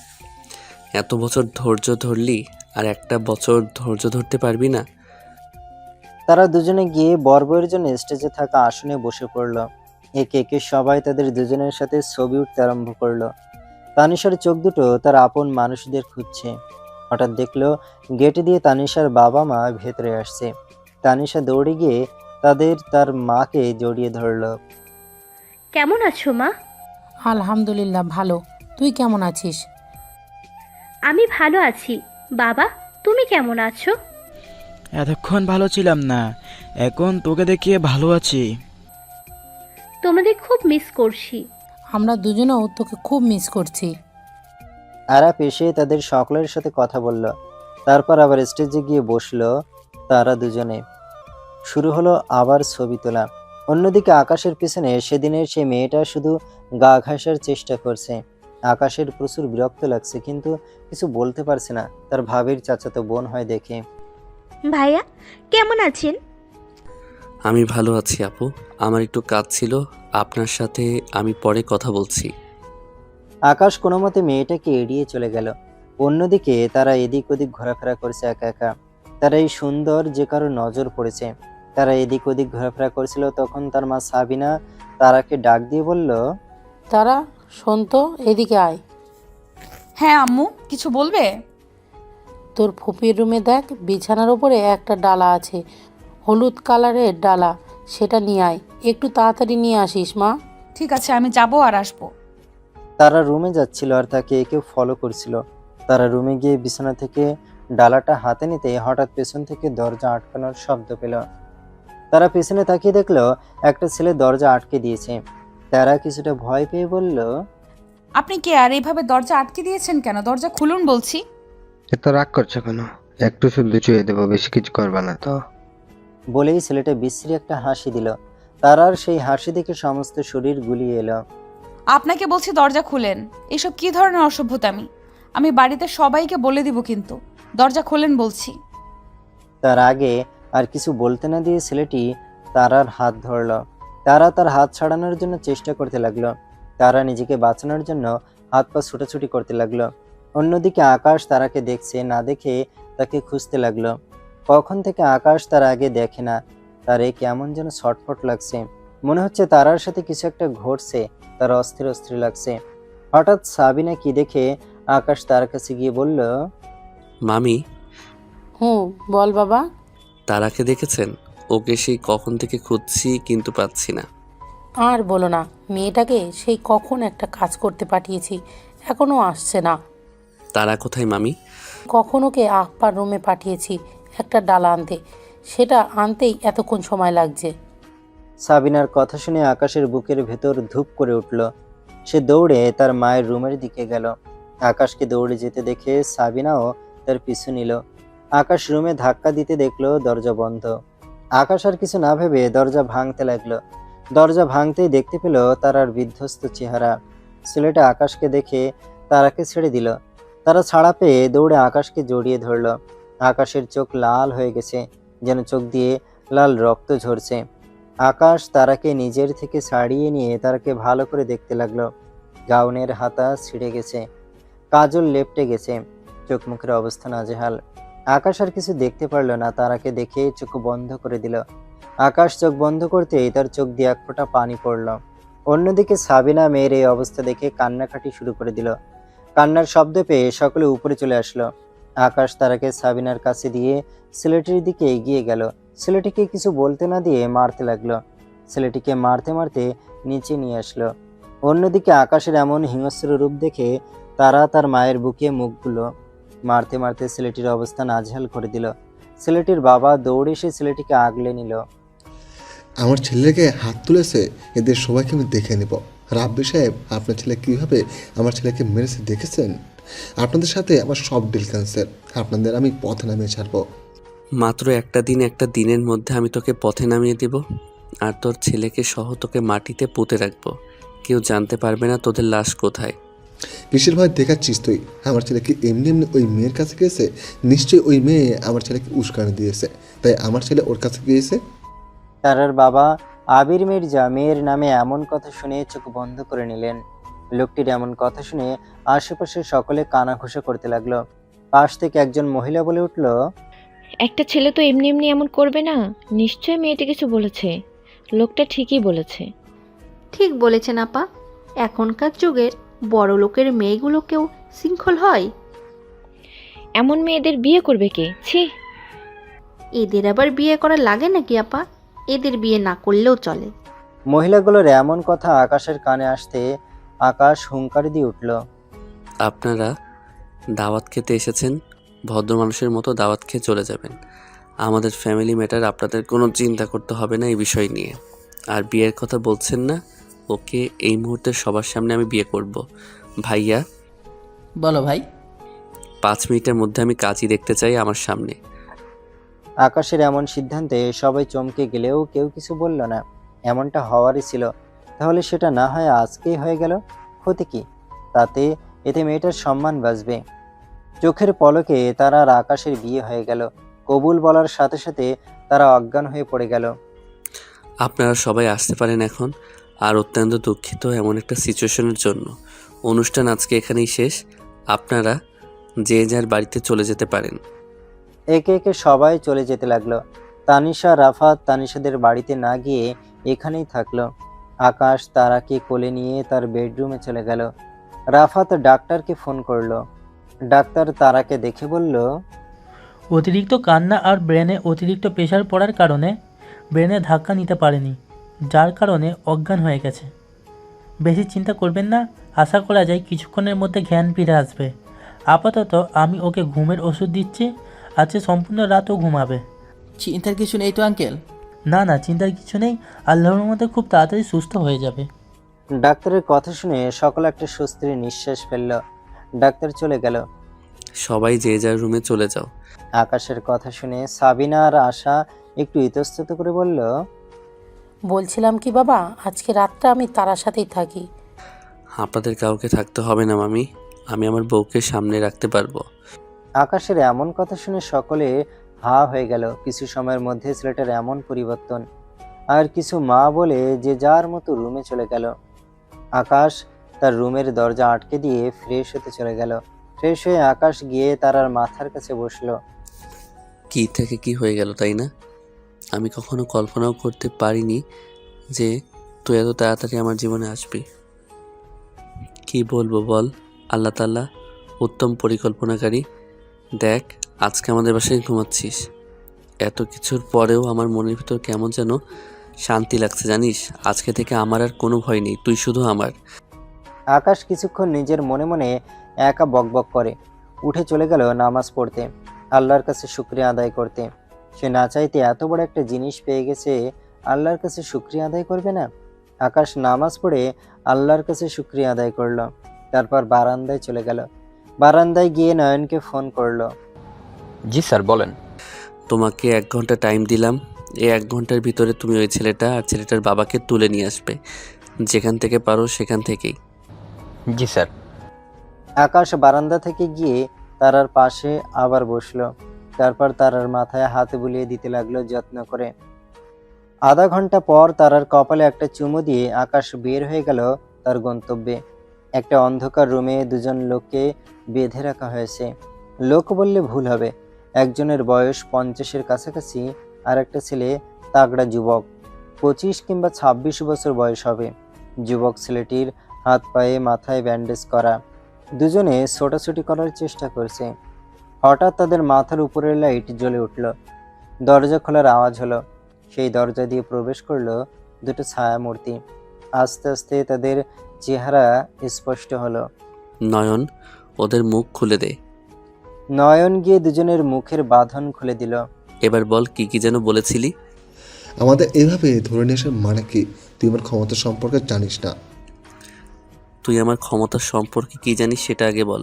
এত বছর ধৈর্য ধরলি, আর একটা বছর ধৈর্য ধরতে পারবি না?
তারা দুজনে গিয়ে বরবইয়ের জন্য স্টেজে থাকা আসনে বসে পড়ল। একে একে সবাই তাদের দুজনের সাথে ছবি উঠতে আরম্ভ করলো। তানিশার চোখ দুটো তার আপন মানুষদের খুঁজছে। হঠাৎ দেখলো গেট দিয়ে তানিশার বাবা মা ভেতরে আসছে। তানিশা দৌড়ে গিয়ে তার মাকে জড়িয়ে ধরলো।
কেমন আছো মা?
আলহামদুলিল্লাহ ভালো, তুই কেমন আছিস?
আমি ভালো আছি। বাবা, তুমি কেমন আছো?
এতক্ষণ ভালো ছিলাম না, এখন তোকে দেখিয়ে ভালো আছি।
তোমাদের খুব মিস করছি।
আমরা দুজনেও তোকে খুব মিস করছি।
আরাপ এসে তাদের সকলের সাথে কথা বলল। তারপর আবার স্টেজে গিয়ে বসলো। তারা দুজনে শুরু হলো আবার ছবি তোলা। অন্যদিকে আকাশের পিছনে সেদিনের সেই মেয়েটা শুধু গা ঘাসার চেষ্টা করছে। আকাশের প্রচুর বিরক্ত লাগছে, কিন্তু কিছু বলতে পারছে না, তার ভাবির চাচাতো বোন হয় দেখে।
ভাইয়া কেমন আছেন?
আমি ভালো আছি আপু, আমার একটু কাজ ছিল, আপনার সাথে আমি পরে কথা বলছি।
আকাশ কোনো মতে মেয়েটাকে এড়িয়ে চলে গেল। অন্যদিকে তারা এদিক ওদিক ঘোরাফেরা করছে একা একা। তারা এই সুন্দর যে কারো নজর পড়েছে। তারা এদিক ওদিক ঘোরাফেরা করছিল, তখন তার মা সাবিনা তারাকে ডাক দিয়ে বলল,
তারা শোন তো, এদিকে আয়।
হ্যাঁ আম্মু, কিছু বলবে?
তোর ফুপির রুমে দেখ, বিছানার উপরে একটা ডালা আছে, হলুদ কালারের ডালা, সেটা নিয়ে আয়, একটু তাড়াতাড়ি নিয়ে আসিস মা।
ঠিক আছে, আমি যাবো আর আসবো।
তারা রুমে যাচ্ছিল আর তাকে কেউ ফলো করছিল। তারা রুমে গিয়ে বিছানা থেকে ডালাটা হাতে নিতে হঠাৎ পেছন থেকে দরজা আটকানোর শব্দ পেল। তারা পেছনে তাকিয়ে দেখলো একটা ছেলে দরজা আটকে দিয়েছে। তারা কিছুটা ভয় পেয়ে বলল,
আপনি কে আর এইভাবে দরজা আটকে দিয়েছেন কেন? দরজা খুলুন বলছি।
এত রাগ করছো কেন? একটু শুদ্ধ চুয়ে দেবো, বেশি কিছু করবা না তো।
বলেই ছেলেটা বিশ্রী একটা হাসি দিল। তারার সেই হাসি দেখে সমস্ত শরীর গুলিয়ে এলো।
আপনাকে বলছি দরজা খুলেন। এসব কি ধরনের অসভ্যতামি? আমি বাড়িতে সবাইকে বলে দিব কিন্তু। দরজা খোলেন বলছি।
তার আগে আর কিছু বলতে না দিয়ে ছেলেটি তারার হাত ধরল। তারা তার হাত ছাড়ানোর জন্য চেষ্টা করতে লাগলো। তারা নিজেকে বাঁচানোর জন্য হাত পা ছুটাছুটি করতে লাগলো। অন্যদিকে আকাশ তারাকে দেখছে না দেখে তাকে খুঁজতে লাগলো। কখন থেকে আকাশ তার আগে দেখে না। তারে কেমন যেন ছটফট লাগছে, মনে হচ্ছে তারার সাথে কিছু একটা ঘটছে। তার অস্থির অস্থির লাগছে। হঠাৎ সাবিনা কি দেখে আকাশ তার কাছে গিয়ে বলল,
মামি,
বল বাবা।
তারাকে দেখেছেন? ওকে সেই কখন থেকে খুঁজছি কিন্তু পাচ্ছি না।
আর বলো না, মেয়েটাকে সেই কখন একটা কাজ করতে পাঠিয়েছি, এখনও আসছে না।
তারা কোথায় মামি?
কখন ওকে আপ্পার রুমে পাঠিয়েছি একটা ডালা আনতে, সেটা আনতেই এতক্ষণ সময় লাগছে।
সাবিনার কথা শুনে আকাশের বুকের ভেতর ধূপ করে উঠল। সে দৌড়ে তার মায়ের রুমের দিকে গেল। আকাশকে দৌড়ে যেতে দেখে সাবিনাও তার পিছু নিল। আকাশ রুমে ধাক্কা দিতে দেখলো দরজা বন্ধ। আকাশ আর কিছু না ভেবে দরজা ভাঙতে লাগলো। দরজা ভাঙতেই দেখতে পেল তারার বিধ্বস্ত চেহারা। ছেলেটা আকাশকে দেখে তারাকে ছেড়ে দিল। তারা ছাড়া পেয়ে দৌড়ে আকাশকে জড়িয়ে ধরল। আকাশের চোখ লাল হয়ে গেছে, যেন চোখ দিয়ে লাল রক্ত ঝরছে। আকাশ তারাকে নিজের থেকে ছাড়িয়ে নিয়ে তারাকে ভালো করে দেখতে লাগলো। গাউনের হাতা ছিঁড়ে গেছে, কাজল লেপটে গেছে, চোখ মুখের অবস্থা নাজেহাল। আকাশ আর কিছু দেখতে পারল না। তারাকে দেখে চোখ বন্ধ করে দিল। আকাশ চোখ বন্ধ করতেই তার চোখ দিয়ে এক ফোঁটা পানি পড়ল। অন্যদিকে সাবিনা মেয়ের এই অবস্থা দেখে কান্নাকাটি শুরু করে দিল। কান্নার শব্দ পেয়ে সকলে উপরে চলে আসলো। আকাশ তারাকে সাবিনার কাছে দিয়ে ছেলেটির দিকে এগিয়ে গেল। ছেলেটিকে কিছু বলতে না দিয়ে মারতে লাগলো। ছেলেটিকে মারতে মারতে নিচে নিয়ে আসলো। অন্যদিকে আকাশের এমন হিংস্র রূপ দেখে তারা তার মায়ের বুকে মুখগুলো মারতে মারতে ছেলেটির অবস্থা নাজেহাল করে দিল। ছেলেটির বাবা দৌড়ে এসে ছেলেটিকে আগলে নিল।
আমার ছেলেকে হাত তুলেছে, এদের সবাইকে আমি দেখে নেব। রাব্বি সাহেব, আপনার ছেলে কীভাবে আমার ছেলেকে মেরেছে দেখেছেন? আপনাদের সাথে আমার সব ডিল ক্যান্সেল। আপনাদের আমি পথে নামিয়ে ছাড়বো।
মাত্র একটা দিনের মধ্যে আমি তোকে পথে নামিয়ে দিব, আর তোর ছেলেকে সহ তোকে মাটিতে পুঁতে রাখবো। কেউ জানতে পারবে না তোদের লাশ কোথায়।
কিসের ভয় দেখাচ্ছিস তুই? আমার ছেলেকে এমনি এমনি ওই মেয়ের কাছে গিয়েছে? নিশ্চয়ই ওই মেয়ে আমার ছেলেকে উস্কানি দিয়েছে, তাই আমার ছেলে ওর কাছে গিয়েছে।
তারার বাবা আবির মির্জা মেয়ের নামে এমন কথা শুনে চোখ বন্ধ করে নিলেন। লোকটির এমন কথা শুনে আশেপাশে সকলে কানাঘুষা করতে লাগলো। পাশ থেকে একজন মহিলা বলে উঠল,
একটা ছেলে তো এমনি এমনি এমন করবে না, নিশ্চয়ই মেয়েটি কিছু বলেছে। লোকটা ঠিকই বলেছে।
ঠিক বলেছেন আপা, এখনকার যুগের বড় লোকের মেয়েগুলোকেও শৃঙ্খল হয়।
এমন মেয়েদের বিয়ে করবে কে? ছি,
এদের আবার বিয়ে করা লাগে নাকি আপা? এদের বিয়ে না করলেও চলে।
মহিলাগুলোর এমন কথা আকাশের কানে আসতে আকাশ হুঙ্কার দিয়ে উঠল,
আপনারা দাওয়াত খেতে এসেছেন, ভদ্র মানুষের মতো দাওয়াত খেয়ে চলে যাবেন। আমাদের ফ্যামিলি ম্যাটার, আপনাদের কোনো চিন্তা করতে হবে না এই বিষয় নিয়ে। আর বিয়ের কথা বলছেন না, ওকে এই মুহূর্তে সবার সামনে আমি বিয়ে করব। ভাইয়া,
বলো ভাই।
5 মিনিটের মধ্যে আমি কাজই দেখতে চাই আমার সামনে।
আকাশের এমন সিদ্ধান্তে সবাই চমকে গেলেও কেউ কিছু বলল না। এমনটা হওয়ারই ছিল, তাহলে সেটা না হয় আজকেই হয়ে গেল, ক্ষতি কি? তাতে এতে মেয়েটার সম্মান বাঁচবে। চোখের পলকে তারা আর আকাশের বিয়ে হয়ে গেল। কবুল বলার সাথে সাথে তারা অজ্ঞান হয়ে পড়ে গেল।
আপনারা সবাই আসতে পারেন এখন। আর অত্যন্ত দুঃখিত এমন একটা সিচুয়েশনের জন্য। অনুষ্ঠান আজকে এখানেই শেষ। আপনারা যে যার বাড়িতে চলে যেতে পারেন।
একে একে সবাই চলে যেতে লাগলো। তানিশা, রাফাত তানিশাদের বাড়িতে না গিয়ে এখানেই থাকলো। আকাশ তারাকে কোলে নিয়ে তার বেডরুমে চলে গেল। রাফাত ডাক্তারকে ফোন করলো। ডাক্তার তারাকে দেখে বলল,
অতিরিক্ত কান্না আর ব্রেনে অতিরিক্ত প্রেশার পড়ার কারণে ব্রেনে ধাক্কা নিতে পারেনি, যার কারণে অজ্ঞান হয়ে গেছে। বেশি চিন্তা করবেন না, আশা করা যায় কিছুক্ষণের মধ্যে জ্ঞান ফিরে আসবে। আপাতত আমি ওকে ঘুমের ওষুধ দিচ্ছি, আজকে সম্পূর্ণ রাতও ঘুমাবে।
চিন্তার কিছু নেই তো আঙ্কেল?
না না, চিন্তার কিছু নেই, আল্লাহর মধ্যে খুব তাড়াতাড়ি সুস্থ হয়ে যাবে।
ডাক্তারের কথা শুনে সকলে একটা স্বস্তির নিঃশ্বাস ফেলল। ডাক্তার চলে গেল।
সবাই যে যার রুমে চলে যাও।
আকাশের কথা শুনে সাবিনা আর আশা একটু ইতস্তত করে বলল,
বলছিলাম কি বাবা, আজকে রাতটা আমি তারার সাথেই থাকি।
আপনাদের কাউকে থাকতে হবে না মামি, আমি আমার বউকে সামনে রাখতে পারবো।
আকাশের এমন কথা শুনে সকলে হা হয়ে গেল। কিছু সময়ের মধ্যে ছেলেটার এমন পরিবর্তন। আর কিছু মা বলে যে যার মতো রুমে চলে গেল। আকাশ তার রুমের দরজা আটকে দিয়ে ফ্রেশ হতে চলে গেল। ফ্রেশ হয়ে আকাশ গিয়ে তারার মাথার কাছে বসলো।
কি থেকে কি হয়ে গেল তাই না? আমি কখনো কল্পনাও করতে পারিনি যে তুই এত তাড়াতাড়ি আমার জীবনে আসবি। কি বলবো বল, আল্লাহ তাআলা উত্তম পরিকল্পনাকারী। দেখ, আজকে আমাদের বাসায় ঘুমাচ্ছিস। এত কিছুর পরেও আমার মনের ভিতর কেমন যেন শান্তি লাগছে জানিস। আজকে থেকে আমার আর কোনো ভয় নেই, তুই শুধু আমার।
আকাশ কিছুক্ষণ নিজের মনে মনে একা বকবক করে উঠে চলে গেল নামাজ পড়তে, আল্লাহর কাছে শুকরিয়া আদায় করতে। সে না চাইতে এত বড় একটা জিনিস পেয়ে গেছে, আল্লাহর কাছে শুকরিয়া আদায় করবে না? আকাশ নামাজ পড়ে আল্লাহর কাছে শুকরিয়া আদায় করলো। তারপর বারান্দায় চলে গেল। বারান্দায় গিয়ে নয়নকে ফোন করলো।
জি স্যার, বলেন।
তোমাকে 1 ঘন্টা টাইম দিলাম। এই 1 ঘন্টার ভিতরে তুমি ওই ছেলেটা আর ছেলেটার বাবাকে তুলে নিয়ে আসবে, যেখান থেকে পারো সেখান থেকেই।
জি স্যার।
আকাশ বারান্দা থেকে গিয়ে তারার পাশে আবার বসলো। তারপর তারার মাথায় হাত বুলিয়ে দিতে লাগলো যত্ন করে। আধা ঘন্টা পর তারার কপালে একটা চুমু দিয়ে আকাশ বের হয়ে গেল তার গন্তব্যে। একটা অন্ধকার রুমে দুজন লোককে বেঁধে রাখা হয়েছে। লোক বললে ভুল হবে, একজনের বয়স 50-এর কাছাকাছি, আর একটা ছেলে তাগড়া যুবক, 25 কিংবা 26 বছর বয়স হবে। যুবক ছেলেটির হাত পায়ে মাথায় ব্যান্ডেজ করা। দুজনে ছোটাছুটি করার চেষ্টা করছে। হঠাৎ তাদের মাথার উপরের লাইট জ্বলে উঠল। দরজা খোলার আওয়াজ হলো। সেই দরজা দিয়ে প্রবেশ করলো দুটো ছায়ামূর্তি। আস্তে আস্তে তাদের চেহারা স্পষ্ট হলো।
নয়ন, ওদের মুখ খুলে দে।
নয়ন গিয়ে দুজনের মুখের বাঁধন খুলে দিল।
এবার বল, কি কি যেন বলেছিলি?
আমাদের এভাবে ধরে নিয়ে আসার মানে কি? তুই আমার ক্ষমতা সম্পর্কে জানিস না।
তুই আমার ক্ষমতা সম্পর্কে কি জানিস সেটা আগে বল।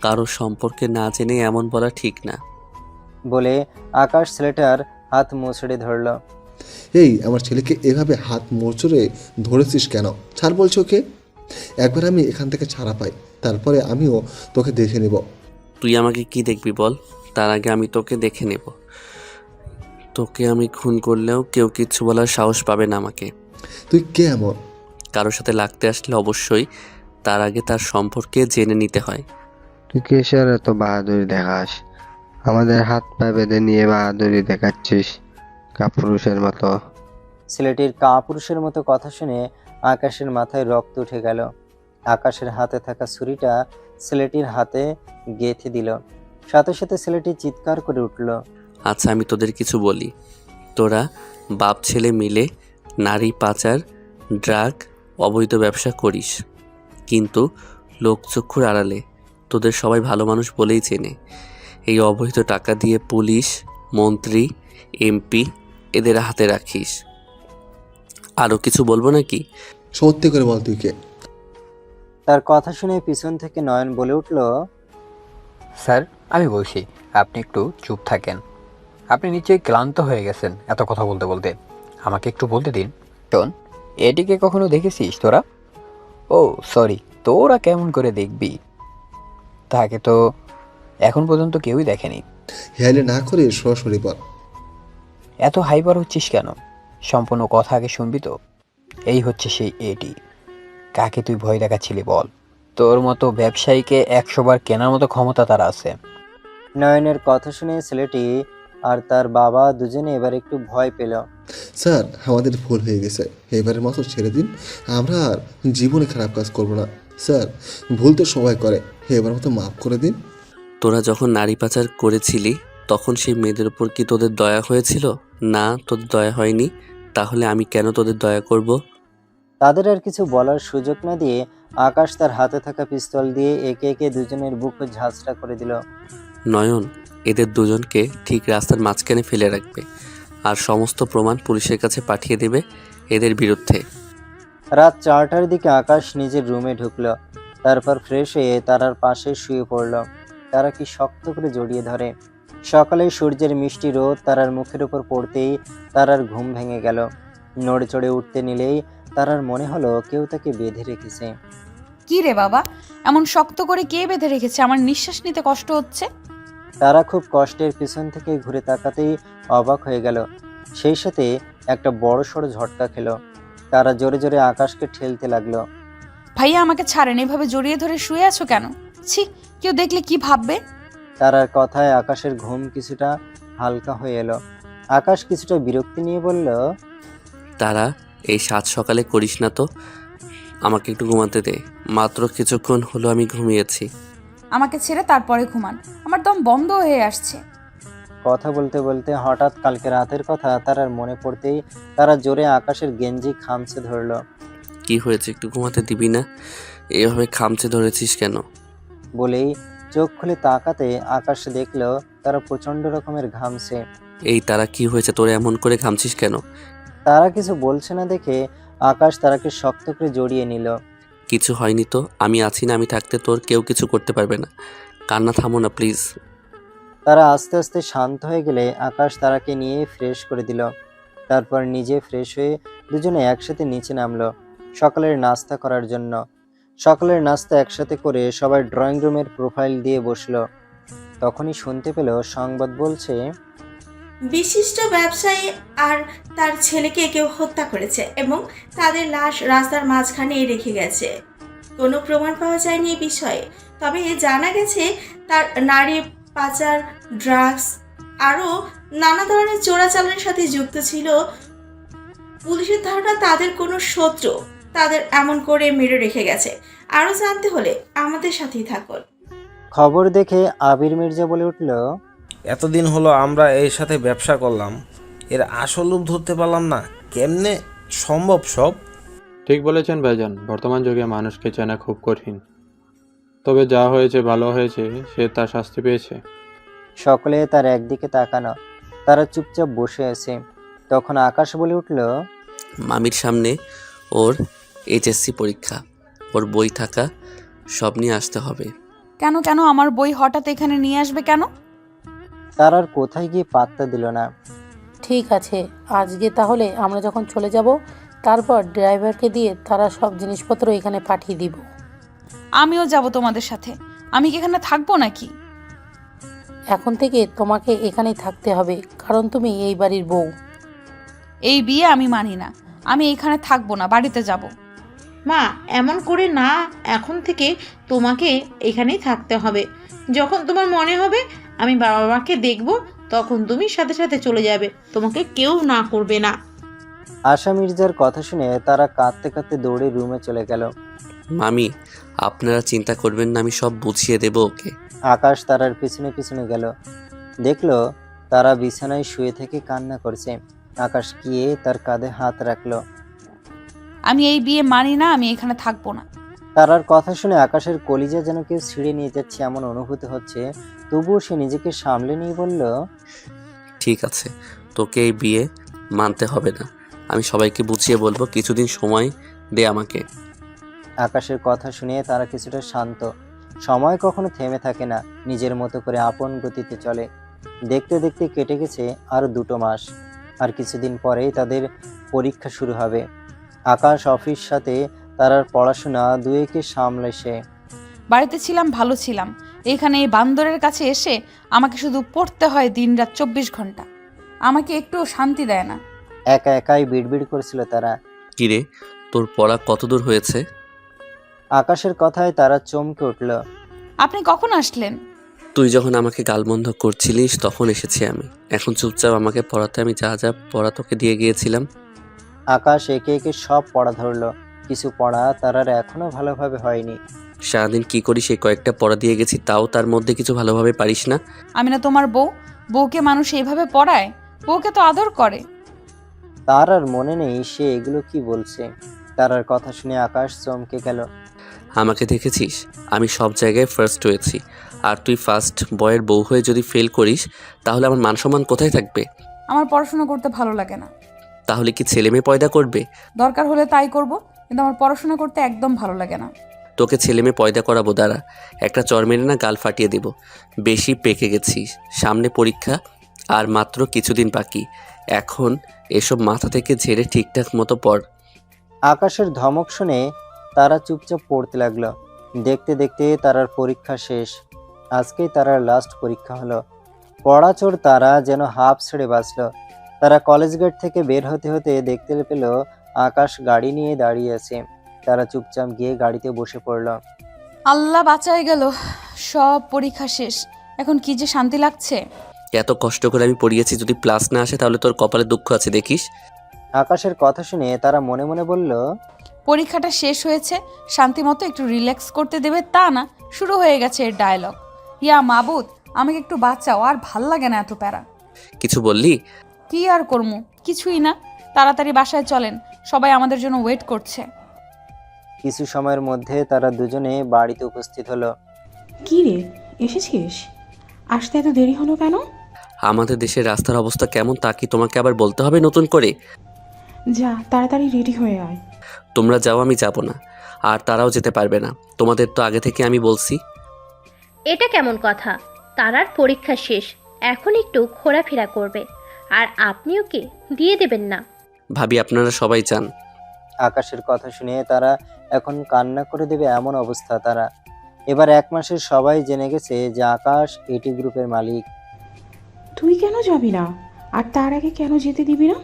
কারো সম্পর্কে না জেনে এমন বলা ঠিক না।
বলে আকাশ ছেলেটার হাত মুচড়ে ধরল।
এই, আমার ছেলেকে এভাবে হাত মোচড়ে ধরেছিস কেন? ছাড় বলছো ওকে। একবার আমি এখান থেকে ছাড়া পাই, তারপরে আমিও তোকে দেখে নেব।
তুই আমাকে কি দেখবি বল? তার আগে আমি তোকে দেখে নেব। তোকে আমি খুন করলেও কেউ কিচ্ছু বলার সাহস পাবে না আমাকে।
তুই কে এমন?
কারোর সাথে লাগতে আসলে অবশ্যই তার আগে তার সম্পর্কে জেনে নিতে হয়।
তুই কিসের এত বাহাদুরি দেখাস? আমাদের হাত পা বেঁধে নিয়ে বাহাদুরি দেখাচ্ছিস কাপুরুষের মতো।
ছেলেটির কাপুরুষের মতো কথা শুনে আকাশের মাথায় রক্ত উঠে গেল। আকাশের হাতে থাকা ছুরিটা ছেলেটির হাতে গেঁথে দিল। সাথে সাথে ছেলেটি চিৎকার করে উঠল।
আচ্ছা, আমি তোদের কিছু বলি। তোরা বাপ ছেলে মিলে নারী পাচার, ড্রাগ, অবৈধ ব্যবসা করিস, কিন্তু লোকচক্ষুর আড়ালে তোদের সবাই ভালো মানুষ বলেই চেনে। এই অবৈধ টাকা দিয়ে পুলিশ, মন্ত্রী, এমপি এদের হাতে রাখিস। আরও কিছু বলবো নাকি?
সত্যি করে বল, তুই কে?
তার কথা শুনে পিছন থেকে নয়ন বলে উঠল,
স্যার, আমি বলছি, আপনি একটু চুপ থাকেন। আপনি নিশ্চয়ই ক্লান্ত হয়ে গেছেন এত কথা বলতে বলতে। আমাকে একটু বলতে দিন। শোন, এটিকে কখনো দেখেছিস তোরা? ও সরি, তোরা কেমন করে দেখবি? তাকে তো এখন পর্যন্ত কেউই দেখেনি।
হেয়ালে না করে সরাসরি বল।
এত হাইপার হচ্ছিস কেন? সম্পূর্ণ কথা আগে শুনবি তো। এই হচ্ছে সেই এটি। কাকে তুই ভয় দেখাচ্ছিলি বল? তোর মতো ব্যবসায়ীকে 100 বার কেনার মতো ক্ষমতা তার আছে।
নয়নের কথা শুনে ছেলেটি আর তার বাবা দুজনে এবার একটু ভয় পেল।
স্যার, আমাদের ভুল হয়ে গেছে, এবারের মতো ছেড়ে দিন। আমরা আর জীবনে খারাপ কাজ করব না। স্যার, ভুল তো সবাই করে, এবার মতো মাফ করে দিন।
তোরা যখন নারী পাচার করেছিলি তখন সেই মেয়েদের উপর কি তোদের দয়া হয়েছিল? না, তোদের দয়া হয়নি। তাহলে আমি কেন তোদের দয়া করব?
তাদের আর কিছু বলার সুযোগ না দিয়ে আকাশ তার হাতে থাকা পিস্তল দিয়ে একে একে দুজনের বুক ঝাঁঝরা করে দিল।
নয়ন, এদের দুজনকে ঠিক রাস্তার মাঝখানে ফেলে রাখবে আর সমস্ত প্রমাণ পুলিশের কাছে পাঠিয়ে দেবে এদের বিরুদ্ধে।
রাত 4টার দিকে আকাশ নিজের রুমে ঢুকলো, তারপর ফ্রেশ হয়ে তারার পাশে শুয়ে পড়ল। তারা কি শক্ত করে জড়িয়ে ধরে। সকালে সূর্যের মিষ্টি রোদ তারার মুখের উপর পড়তেই তারার ঘুম ভেঙে গেল। নড়ে চড়ে উঠতে নিলেই তারার মনে হলো কেউ তাকে বেঁধে রেখেছে।
কি রে বাবা, এমন শক্ত করে কে বেঁধে রেখেছে? আমার নিঃশ্বাস নিতে কষ্ট হচ্ছে।
তারা খুব কষ্টের পিছন থেকে ঘুরে তাকাতেই অবাক হয়ে গেল। সেই সাথে একটা বড় সড়ো ঝটকা খেলো। তারা জোরে জোরে আকাশকে ঠেলতে লাগলো।
ভাইয়া আমাকে ছাড়েন, এভাবে জড়িয়ে ধরে শুয়ে আছো কেন? ছি, কেউ দেখলে কি ভাববে?
তারার কথায় আকাশের ঘুম কিছুটা হালকা হয়ে এলো। আকাশ কিছুটা বিরক্তি নিয়ে বলল,
তারা এই সাত সকালে করিস না তো, আমাকে একটু ঘুমাতে দে। মাত্র কিছুক্ষণ হলো আমি ঘুমিয়েছি।
আমাকে ছেড়ে তারপরে ঘুমান, আমার দম বন্ধ হয়ে আসছে।
কথা বলতে বলতে হঠাৎ কালকে রাতের কথা তারার মনে পড়তেই তারা জোরে আকাশের গেঞ্জি খামচে ধরলো।
কি হয়েছে, একটু ঘুমাতে দিবি না? এভাবে খামচে ধরেছিস কেন?
বলেই চোখ খুলে তাকাতে আকাশ দেখলো তারা প্রচন্ড রকমের ঘামছে।
এই তারা, কি হয়েছে তোরে এমন করে ঘামছিস কেন?
তারা কিছু বলছে না দেখে আকাশ তারাকে শক্ত করে জড়িয়ে নিল।
কিছু হয়নি তো, আমি আছি না, আমি থাকতে তোর কেউ কিছু করতে পারবে না। কান্না থামো না প্লিজ।
তারা আস্তে আস্তে শান্ত হয়ে গেলে আকাশ তারাকে নিয়ে ফ্রেশ করে দিল। তারপর নিজে ফ্রেশ হয়ে দুজনে একসাথে নিচে নামলো সকালের নাস্তা করার জন্য। সকালের নাস্তা একসাথে করে সবাই ড্রয়িং রুমের প্রোফাইল দিয়ে বসলো। তখনই শুনতে পেল সংবাদ বলছে,
বিশিষ্ট ব্যবসায়ী আর তার ছেলেকে কেউ হত্যা করেছে এবং তাদের লাশ রাস্তার মাঝখানে রেখে গেছে। কোনো প্রমাণ পাওয়া যায়নি এই বিষয়ে, তবে জানা গেছে তার নারী পাচার, ড্রাগস আরও নানা ধরনের চোরাচালানের সাথে যুক্ত ছিল। পুলিশের ধারণা তাদের কোনো শত্রু তাদের এমন করে মেরে রেখে গেছে। আরও জানতে হলে আমাদের সাথেই থাকুন।
খবর দেখে আবির মির্জা বলে উঠল,
এতদিন হলো আমরা এর সাথে ব্যবসা করলাম, এর আসল রূপ ধরতে পারলাম না। কেমনে সম্ভব সব?
ঠিক বলেছেন ভাইজান, বর্তমান যুগে মানুষকে চেনা খুব কঠিন। তবে যা হয়েছে ভালো হয়েছে, সে তার শাস্তি পেয়েছে।
সকলে তার একদিকে তাকানো। তারা চুপচাপ বসে আছে। তখন আকাশ বলে উঠল,
মামির সামনে ওর এইচএসসি পরীক্ষা, ওর বই থাকা সব নিয়ে আসতে হবে।
কেন কেন আমার বই হঠাৎ এখানে নিয়ে আসবে কেন?
তার আর কোথায় গিয়ে পাত্তা দিল না।
ঠিক আছে, আজকে তাহলে আমরা যখন চলে যাব তারপর ড্রাইভারকে দিয়ে তারা সব জিনিসপত্র এখানে পাঠিয়ে দিব।
আমিও যাব তোমাদের সাথে। আমি কি এখানে থাকবো নাকি?
এখন থেকে তোমাকে এখানেই থাকতে হবে, কারণ তুমি এই বাড়ির বউ।
এই বিয়ে আমি মানি না। আমি এখানে থাকবো না, বাড়িতে যাব।
মা, এমন করে না, এখন থেকে তোমাকে এখানেই থাকতে হবে। যখন তোমার মনে হবে আমি বাবা মাকে দেখব, তখন তুমি সাথে সাথে চলে যাবে, তোমাকে কেউ না করবে না।
আশা মির্জার কথা শুনে তারা কাঁদতে কাঁদতে দৌড়ে রুমে চলে গেল।
মামি, আপনারা চিন্তা করবেন না, আমি সব বুঝিয়ে দেব ওকে।
আকাশ তারার পিছনে পিছনে গেল। দেখলো তারা বিছানায় শুয়ে থেকে কান্না করছে। আকাশ গিয়ে তার কাঁধে হাত রাখলো।
আমি এই বিয়ে মানি না, আমি এখানে থাকবো না।
তারার কথা শুনে আকাশের কলিজা যেন কেউ ছিঁড়ে নিয়ে যাচ্ছে এমন অনুভূতি হচ্ছে। তবুও সে নিজেকে সামলে নিয়ে বলল,
ঠিক আছে, তোকে এই বিয়ে মানতে হবে না, আমি সবাইকে বুঝিয়ে বলবো, কিছুদিন সময় দে আমাকে।
আকাশের কথা শুনে তারা কিছুটা শান্ত। সময় কখনো থেমে থাকে না, নিজের মতো করে আপন গতিতে চলে। দেখতে দেখতে কেটে গেছে আরো 2 মাস। আর কিছুদিন পরেই তাদের পরীক্ষা শুরু হবে। আকাশ অফিস সাথে তারার পড়াশোনা দুয়েকে সামলে সে।
বাড়িতে ছিলাম, ভালো ছিলাম। এখানে এই বান্দরের কাছে এসে আমাকে শুধু পড়তে হয় দিনরাত 24 ঘন্টা। আমাকে একটু শান্তি দেয় না।
একা একাই বিড়বিড় করছিল তারা।
কিরে, তোর পড়া কতদূর হয়েছে?
আকাশের কথায় তারা চমকে উঠল।
আপনি কখন আসলেন?
তুই যখন আমাকে গালবন্ধ করছিলিস তখন এসেছি আমি। এখন চুপচাপ আমাকে পড়াতে, আমি যা যা পড়া তোকে দিয়ে গিয়েছিলাম।
আকাশ একে একে সব পড়া ধরলো। কিছু পড়া তারার এখনো ভালোভাবে হয়নি।
সারাদিন কি করিস, এই কয়েকটা পড়া দিয়ে গেছি, তাও তার মধ্যে কিছু ভালোভাবে পারিস না?
আমি না তোমার বউ? বউকে মানুষ এইভাবে পড়ায়? বউকে তো আদর করে।
তার আর মনে নেই সে এগুলো কি বলছে। তারার কথা শুনে আকাশ চমকে গেল।
আমাকে দেখেছিস, আমি সব জায়গায় ফার্স্ট হয়েছি, আর তুই ফার্স্ট বয়ের বউ হয়ে যদি ফেল করিস তাহলে আমার মান সম্মান কোথায় থাকবে?
আমার পড়াশোনা করতে ভালো লাগে না।
তাহলে কি ছেলে মেয়ে পয়দা করবে?
দরকার হলে তাই করব, কিন্তু আমার পড়াশোনা করতে একদম ভালো লাগে না।
তোকে ছেলে মেয়ে পয়দা করাবো, দাঁড়া একটা চর মেরে না গাল ফাটিয়ে দেব। বেশি পেকে গেছিস, সামনে পরীক্ষা আর মাত্র কিছুদিন বাকি। এখন এসব মাথা থেকে ঝেড়ে ঠিকঠাক মতো পড়।
আকাশের ধমক শুনে তারা চুপচাপ পড়তে লাগলো। দেখতে দেখতে তারার পরীক্ষা শেষ। আজকেই তারার লাস্ট পরীক্ষা হলো। পড়াচোর তারা যেন হাফ ছেড়ে বাঁচল। তারা কলেজ গেট থেকে বের হতে হতে দেখতে পেল আকাশ গাড়ি নিয়ে দাঁড়িয়ে আছে। তারা চুপচাপ গিয়ে গাড়িতে বসে পড়ল।
আল্লাহ বাঁচাই গেল, সব পরীক্ষা শেষ। এখন কি যে শান্তি লাগছে।
এত কষ্ট করে আমি পড়িয়েছি, যদি প্লাস না আসে তাহলে তোর কপালে দুঃখ আছে দেখিস।
আকাশের কথা শুনে তারা মনে মনে বলল,
পরীক্ষাটা শেষ হয়েছে, শান্তি মতো একটু রিল্যাক্স করতে দেবে তা না, শুরু হয়ে গেছে এর ডায়লগ। ইয়া মাবুদ, আমাকে একটু বাঁচাও, আর ভাল লাগে না এত প্যারা।
কিছু বললি?
কি আর করমু, কিছুই না। তাড়াতাড়ি বাসায় চলেন, সবাই আমাদের জন্য ওয়েট করছে।
কিছু সময়ের মধ্যে তারা দুজনে বাড়িতে উপস্থিত হলো।
কি রে, এসেছিস? আসতে এত দেরি হলো কেন?
আমাদের দেশের রাস্তার অবস্থা কেমন তা কি তোমাকে আবার বলতে হবে নতুন করে?
যা তাড়াতাড়ি রেডি হয়ে আয়।
তোমরা যাও, আমি যাব না, আর তারাও যেতে পারবে না। তোমাদের তো আগে থেকে আমি বলছি।
এটা কেমন কথা? তারার পরীক্ষা শেষ, এখন একটু ঘোরাফেরা করবে, আর আপনিও কি দিয়ে দেবেন না?
ভাবি আপনারা সবাই চান।
আকাশের কথা শুনে তারা এখন কান্না করে দেবে এমন অবস্থা। তারা এবার 1 মাসের সবাই জেনে গেছে যে আকাশ এটি গ্রুপের মালিক।
তুই কেন যাবি না? আর তার আগে কেন যেতে দিবি না?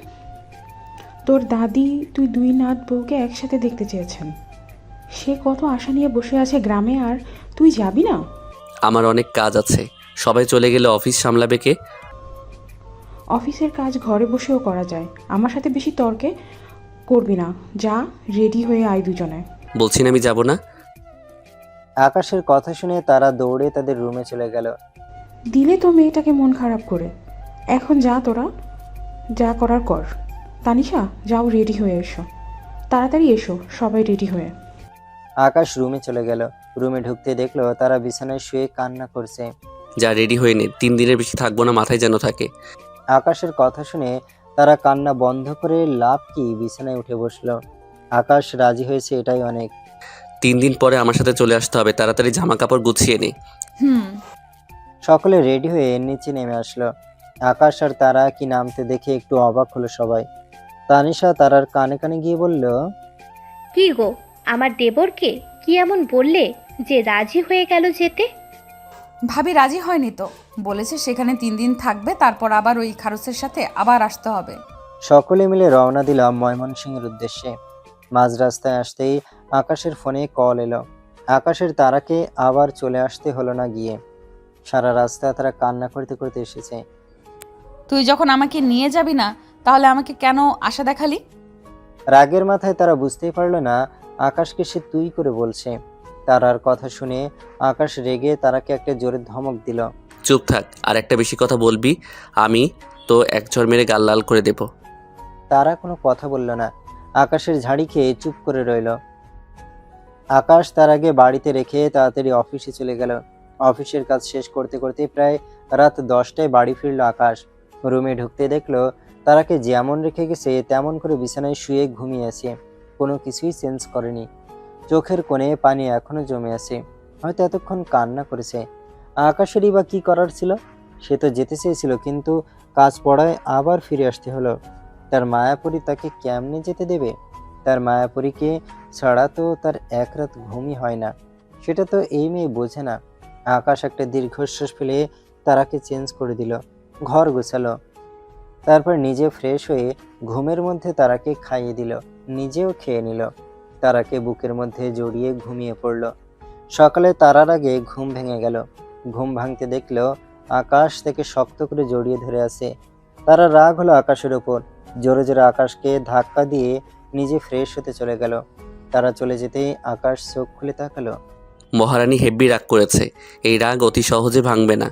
তোর দাদি তুই 2 নাত বউকে একসাথে দেখতে চেয়েছেন। সে কত আশা নিয়ে বসে আছে গ্রামে, আর তুই যাবি না?
আমার অনেক কাজ আছে, সবাই চলে গেলে অফিস সামলাবে কে?
অফিসের কাজ ঘরে বসেও করা যায়, আমার সাথে বেশি তর্কে করবি না। যা রেডি হয়ে আয় দুজনে।
বলছি না আমি যাব না।
আকাশের কথা শুনে তারা দৌড়ে তাদের রুমে চলে গেল।
দিলে তো মেয়েটাকে মন খারাপ করে। এখন যা, তোরা যা করার কর। তানিশা, যাও রেডি হয়ে এসো, তাড়াতাড়ি এসো সবাই রেডি হয়ে।
আকাশ রুমে চলে গেল। রুমে ঢুকতে দেখলো তারা বিছানায় শুয়ে কান্না করছে।
যা রেডি হয়ে নে, 3 দিনের বেশি থাকবো না, মাথায় যেন থাকে।
আকাশের কথা শুনে তারা কান্না বন্ধ করে লাভ কি বিছানায় উঠে বসলো। আকাশ রাজি হয়েছে, এটাই অনেক।
3 দিন পরে আমার সাথে চলে আসতে হবে, তাড়াতাড়ি জামা কাপড় গুছিয়ে নে।
সকলে রেডি হয়ে নিচে নেমে আসলো। আকাশ আর তারা কি নামতে দেখে একটু অবাক হলো সবাই। তানিশা তারার কানে কানে গিয়ে বলল,
কি গো, আমার দেবরকে কি এমন বললে যে রাজি হয়ে গেল যেতে?
ভাবি রাজি হয়নি তো, বলেছে সেখানে 3 দিন থাকবে, তারপর আবার ওই খারুসের সাথে আবার আসতে হবে।
সকলে মিলে রওনা দিলাম ময়মনসিংহের উদ্দেশ্যে। মাঝ রাস্তায় আসতেই আকাশের ফোনে কল এলো। আকাশের তারাকে আবার চলে আসতে হলো না গিয়ে। সারা রাস্তা তারা কান্না করতে করতে এসেছে।
তুই যখন আমাকে নিয়ে যাবি না, তাহলে আমাকে কেন আশা দেখালি?
রাগের মাথায় তারা বুঝতেই পারলো না আকাশকে সে তুই করে বলছে। তারার কথা শুনে আকাশ রেগে তারাকে একটা জোরে ধমক দিল।
চুপ থাক, আর একটা বেশি কথা বলবি আমি তো এক ঝড় মেরে গাল লাল করে দেব।
তারা কোনো কথা বলল না, আকাশের ঝাড়ি খেয়ে চুপ করে রইল। আকাশ তার আগে বাড়িতে রেখে তাড়াতাড়ি অফিসে চলে গেল। অফিসের কাজ শেষ করতে করতে প্রায় রাত 10টায় বাড়ি ফিরল আকাশ। রুমে ঢুকতে দেখলো তারাকে যেমন রেখে গেছে তেমন করে বিছানায় শুয়ে ঘুমিয়ে আছে। কোনো কিছুই চেঞ্জ করেনি। চোখের কোণে পানি এখনো জমে আছে, হয়তো এতক্ষণ কান্না করেছে। আকাশেরই বা কি করার ছিল? সে তো যেতে চেয়েছিল, কিন্তু কাজ পড়ায় আবার ফিরে আসতে হলো। তার মায়াপুরী তাকে কেমনে যেতে দেবে? তার মায়াপুরীকে ছাড়া তো তার এক রাত ঘুমই হয় না, সেটা তো এই মেয়ে বোঝে না। আকাশ একটা দীর্ঘশ্বাস ফেলে তারাকে চেঞ্জ করে দিল, ঘর গোছালো, তারপর নিজে ফ্রেশ হয়ে ঘুমের মধ্যে তারাকে খাইয়ে দিল, নিজেও খেয়ে নিল। তারাকে বুকের মধ্যে জড়িয়ে ঘুমিয়ে পড়ল। সকালে তারার আগে ঘুম ভেঙে গেল। ঘুম ভাঙতে দেখলো আকাশ তাকে শক্ত করে জড়িয়ে ধরে আছে। তারা রাগ হলো আকাশের ওপর, জোরে জোরে আকাশকে ধাক্কা দিয়ে নিজে ফ্রেশ হতে চলে গেল। তারা চলে যেতেই আকাশ চোখ খুলে তাকালো।
মহারানী হেব্বি রাগ করেছে, এই রাগ অতি সহজে ভাঙবে না।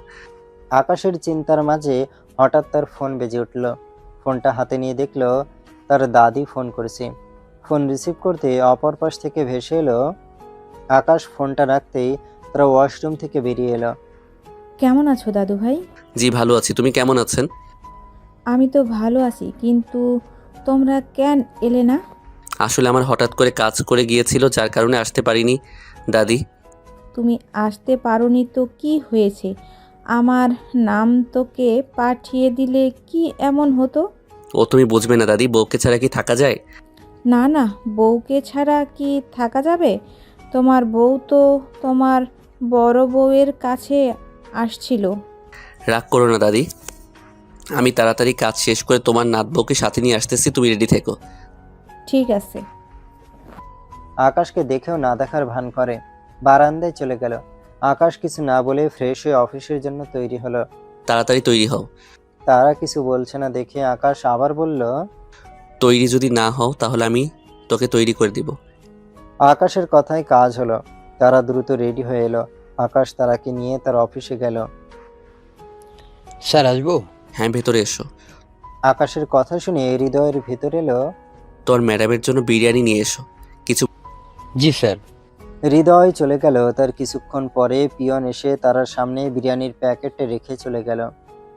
আকাশের চিন্তার মাঝে হঠাৎ তার ফোন বেজে উঠল। ফোনটা হাতে নিয়ে দেখলো তার দাদি ফোন করেছে। ফোন রিসিভ করতে অপর পাশ থেকে ভেসে এলো আকাশ। ফোনটা রাখতেই তারা ওয়াশরুম থেকে বেরিয়ে এলো।
কেমন আছো দাদু ভাই?
জি ভালো আছি, তুমি কেমন আছেন?
আমি তো ভালো আছি, কিন্তু তোমরা কেন এলে না?
আসলে আমার হঠাৎ করে কাজ করে গিয়েছিল, যার কারণে আসতে পারিনি দাদি।
তুমি আসতে পারোনি তো কি হয়েছে? আমার নাম তোকে পাঠিয়ে দিলে কি এমন হতো?
ও তুমি বুঝবে না দাদি, বউকে ছাড়া কি থাকা যায়?
না না, বউকে ছাড়া কি থাকা যাবে? তোমার বউ তো তোমার বড় বউয়ের কাছে আসছিল।
রাগ করো না দাদি, আমি তাড়াতাড়ি কাজ শেষ করে তোমার নাত বউকে সাথে নিয়ে আসতেছি, তুমি রেডি থেকো।
ঠিক আছে।
আকাশকে দেখেও না দেখার ভান করে বারান্দায় চলে গেল। আকাশ কিছু না বলে ফ্রেশ হয়ে অফিসের জন্য তৈরি হলো।
তাড়াতাড়ি তৈরি হও।
তারা কিছু বলছে না দেখে আকাশ আবার বলল,
তৈরি যদি না হও তাহলে আমি তোকে তৈরি করে দিব।
আকাশের কথায় কাজ হলো। তারা দ্রুত রেডি হয়ে এলো। আকাশ তারাকে নিয়ে তার অফিসে গেল।
স্যার আসবো?
হ্যাঁ ভেতরে এসো।
আকাশের কথা শুনে হৃদয়ের ভিতর এলো,
তোর ম্যাডামের জন্য বিরিয়ানি নিয়ে এসো কিছু।
জি স্যার।
হৃদয় চলে গেল। তার কিছুক্ষণ পরে পিয়ন এসে তারার সামনে বিরিয়ানির প্যাকেটটা রেখে চলে গেল।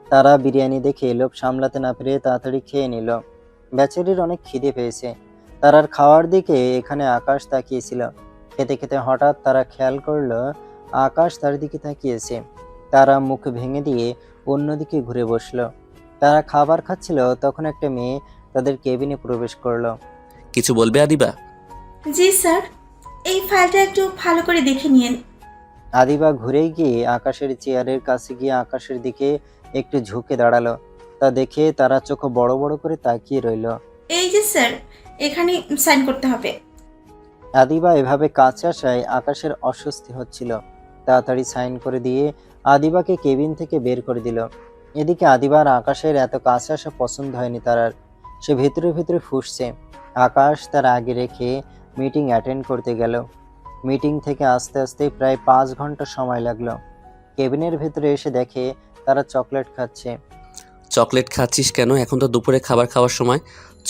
তারা বিরিয়ানি দেখে লোভ সামলাতে না পেরে তাড়াতাড়ি খেয়ে নিল। বেচারির অনেক খিদে পেয়েছে। তারার খাওয়ার দিকে এখানে আকাশ তাকিয়েছিল। খেতে খেতে হঠাৎ তারা খেয়াল করলো আকাশ তার দিকে তাকিয়েছে। তারা মুখ ভেঙে দিয়ে অন্যদিকে ঘুরে বসলো। তারা খাবার খাচ্ছিল, তখন একটা মেয়ে তাদের কেবিনে প্রবেশ করলো।
কিছু বলবে আদিবা?
জি স্যার, এই ফাইলটা একটু ভালো করে দেখে নিন।
আদিবা ঘুরে গিয়ে আকাশের চেয়ারের কাছে গিয়ে আকাশের দিকে একটু ঝুঁকে দাঁড়ালো। তা দেখে তারা চোখ বড় বড় করে তাকিয়ে রইল।
এই যে স্যার, এখানে সাইন করতে হবে।
আদিবা এভাবে কাছে আসায় আকাশের অস্বস্তি হচ্ছিল। তাড়াতাড়ি সাইন করে দিয়ে আদিবাকে কেবিন থেকে বের করে দিল। এদিকে আদিবার আকাশের এত কাছে আসা পছন্দ হয়নি তার। সে ভিতরে ভিতরে ফুঁসছে। আকাশ তার আগে রেখে মিটিং অ্যাটেন্ড করতে গেল। মিটিং থেকে আসতে আসতে প্রায় 5 ঘন্টা সময় লাগলো। কেবিনের ভেতরে এসে দেখে তারা চকলেট খাচ্ছে।
চকলেট খাচ্ছিস কেন? এখন তো দুপুরে খাবার খাওয়ার সময়।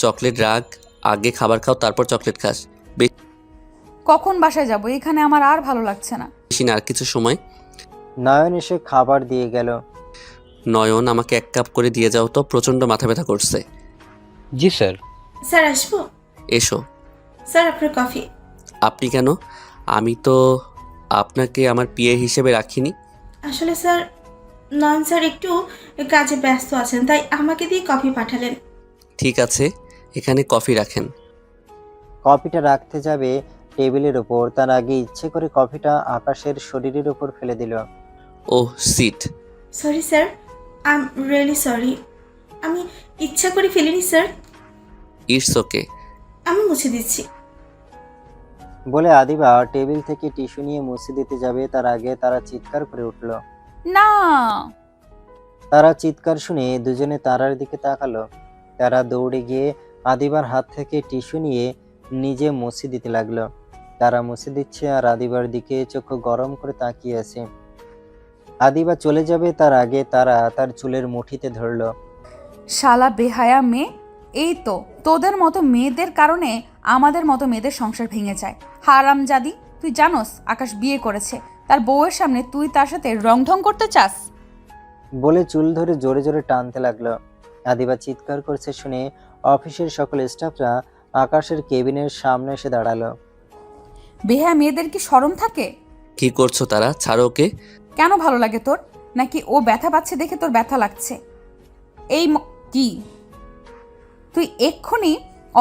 চকলেট রাগ, আগে খাবার খাও তারপর চকলেট খাস।
কখন বাসায় যাব? এখানে আমার আর ভালো লাগছে না।
বেশি না, আর কিছু সময়।
নয়ন এসে খাবার দিয়ে গেল।
নয়ন আমাকে 1 কাপ করে দিয়ে যাও তো, প্রচন্ড মাথা ব্যথা করছে।
জি স্যার।
স্যার আসবো?
এসো।
স্যার আপনার কফি।
আপনি কেন? আমি তো আপনাকে আমার পিএ হিসেবে রাখিনি।
আসলে স্যার, নয়ন স্যার একটু কাজে ব্যস্ত আছেন, তাই আমাকে দিয়ে কফি পাঠালেন।
ঠিক আছে, এখানে কফি রাখেন।
কফিটা রাখতে যাবে টেবিলের ওপর, তার আগে ইচ্ছে করে কফিটা আকাশের শরীরের ওপর ফেলে দিল।
Oh shit.
Sorry sir, I am really sorry. আমি ইচ্ছা করে ফেলিনি স্যার।
It's okay.
আমি মুছে দিচ্ছি।
বলে আদিবা টেবিল থেকে টিস্যু নিয়ে মুছে দিতে যাবে, তার আগে তারা চিৎকার করে উঠল।
না!
তারা চিৎকার শুনে দুজনে তারার দিকে তাকালো। তারা দৌড়ে গিয়ে আদিবার হাত থেকে টিস্যু নিয়ে নিজে মুছে দিতে লাগলো। তারা মুছে দিচ্ছে আর আদিবার দিকে চোখ গরম করে তাকিয়ে আছে। আদিবা চলে যাবে তার আগে তারা তার চুলের মুঠিতে ধরলো।
শালা বেহায়া মেয়ে! এই তো তোদের মতো মেয়েদের কারণে আমাদের মতো মেয়েদের সংসার ভেঙে যায়। হারামজাদি, তুই জানোস আকাশ বিয়ে করেছে? তার বউয়ের সামনে তুই তার সাথে রংঢং করতে চাস?
বলে চুল ধরে জোরে জোরে টানতে লাগলো। আদিবা চিৎকার করছে শুনে অফিসের সকল স্টাফরা আকাশের কেবিনের সামনে এসে দাঁড়ালো।
বেহায়া মেয়েদের কি শরম থাকে?
কি করছো তারা? ছাড়ো ওকে।
কেন ভালো লাগে তোর? নাকি ও ব্যথা পাচ্ছে দেখে তোর ব্যথা লাগছে? কি তুই এক্ষুনি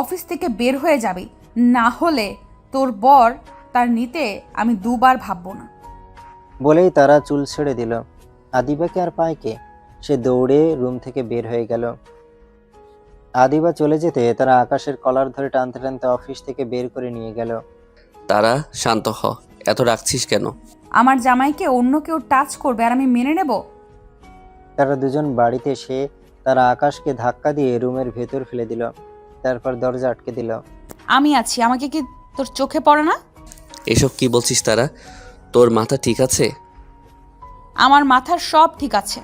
অফিস থেকে বের হয়ে যাবি, না হলে তোর বর তার নিতে আমি 2 বার ভাববো না।
বলেই তারা চুল ছেড়ে দিল। আদিবাকে আর পায় কে? সে দৌড়ে রুম থেকে বের হয়ে গেল। আদিবা চলে যেতে তারা আকাশের কলার ধরে টানতে টানতে অফিস থেকে বের করে নিয়ে গেল।
তারা শান্ত হ, এত রাখছিস কেন?
আমার জামাইকে অন্য কেউ টাচ করবে আর আমি মেনে নেব?
তারা দুজন বাড়িতে এসে তারা আকাশকে ধাক্কা দিয়ে রুমের ভেতর ফেলে দিল। তারপর দরজা আটকে দিল।
আমি আছি, আমাকে কি তোর চোখে পড়ে না?
এসব কি বলছিস তারা? তোর মাথা ঠিক আছে?
আমার মাথার সব ঠিক আছে।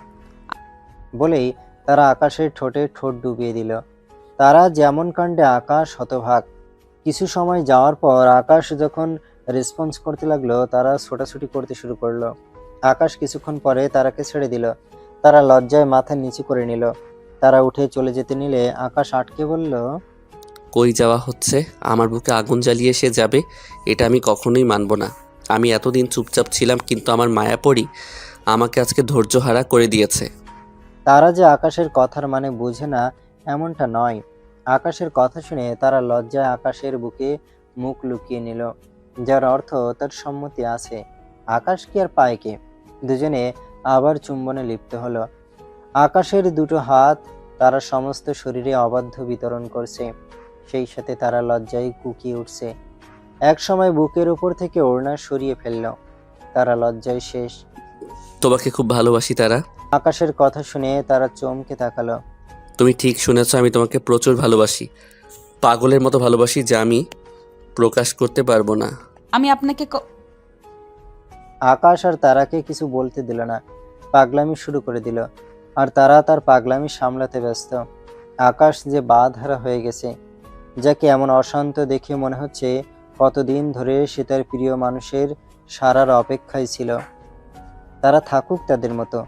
বলেই তারা আকাশের ঠোঁটে ঠোঁট ডুবিয়ে দিল। তারা যেমন কাণ্ডে আকাশ হতভাগ। কিছু সময় যাওয়ার পর আকাশ যখন রেসপন্স করতে লাগলো, তারা ছোটাছুটি করতে শুরু করলো। আকাশ কিছুক্ষণ পরে তারাকে ছেড়ে দিল। তারা লজ্জায় মাথা নিচু করে নিল। তারা উঠে চলে যেতে নিলে আকাশ আটকে বলল,
কই যাওয়া হচ্ছে? আমার বুকে আগুন জ্বালিয়ে সে যাবে, এটা আমি কখনোই মানব না। আমি এতদিন চুপচাপ ছিলাম, কিন্তু আমার মায়াপড়ি আমাকে আজকে ধৈর্যহারা করে দিয়েছে।
তারা যে আকাশের কথার মানে বুঝে না এমনটা নয়। আকাশের কথা শুনে তারা লজ্জায় আকাশের বুকে মুখ লুকিয়ে নিল, যার অর্থ তার সম্মতি আছে। আকাশ কি আর পায় কে? দুজনে আবার চুম্বনে লিপ্ত হলো। আকাশের দুটো হাত তারা সমস্ত শরীরে অবাধ্য বিতরণ করছে, সেই সাথে তারা লজ্জায় কুকিয়ে উঠছে। এক সময় বুকের উপর থেকে ওড়না সরিয়ে ফেলল। তারা লজ্জায় শেষ।
তোমাকে খুব ভালোবাসি তারা।
আকাশের কথা শুনে তারা চমকে তাকালো।
তুমি ঠিক শুনেছ, আমি তোমাকে প্রচুর ভালোবাসি, পাগলের মতো ভালোবাসি, যা আমি প্রকাশ করতে পারবো না।
আমি আপনাকে
আকাশ আর তারাকে কিছু বলতে দিল না, পাগলামি শুরু করে দিল। আর তারা তার পাগলামি সামলাতে ব্যস্ত। আকাশ যে বাঁধহারা হয়ে গেছে, যাকে এমন অশান্ত দেখে মনে হচ্ছে কতদিন ধরে সে তার প্রিয় মানুষের সারার অপেক্ষায় ছিল। তারা থাকুক তাদের মতো,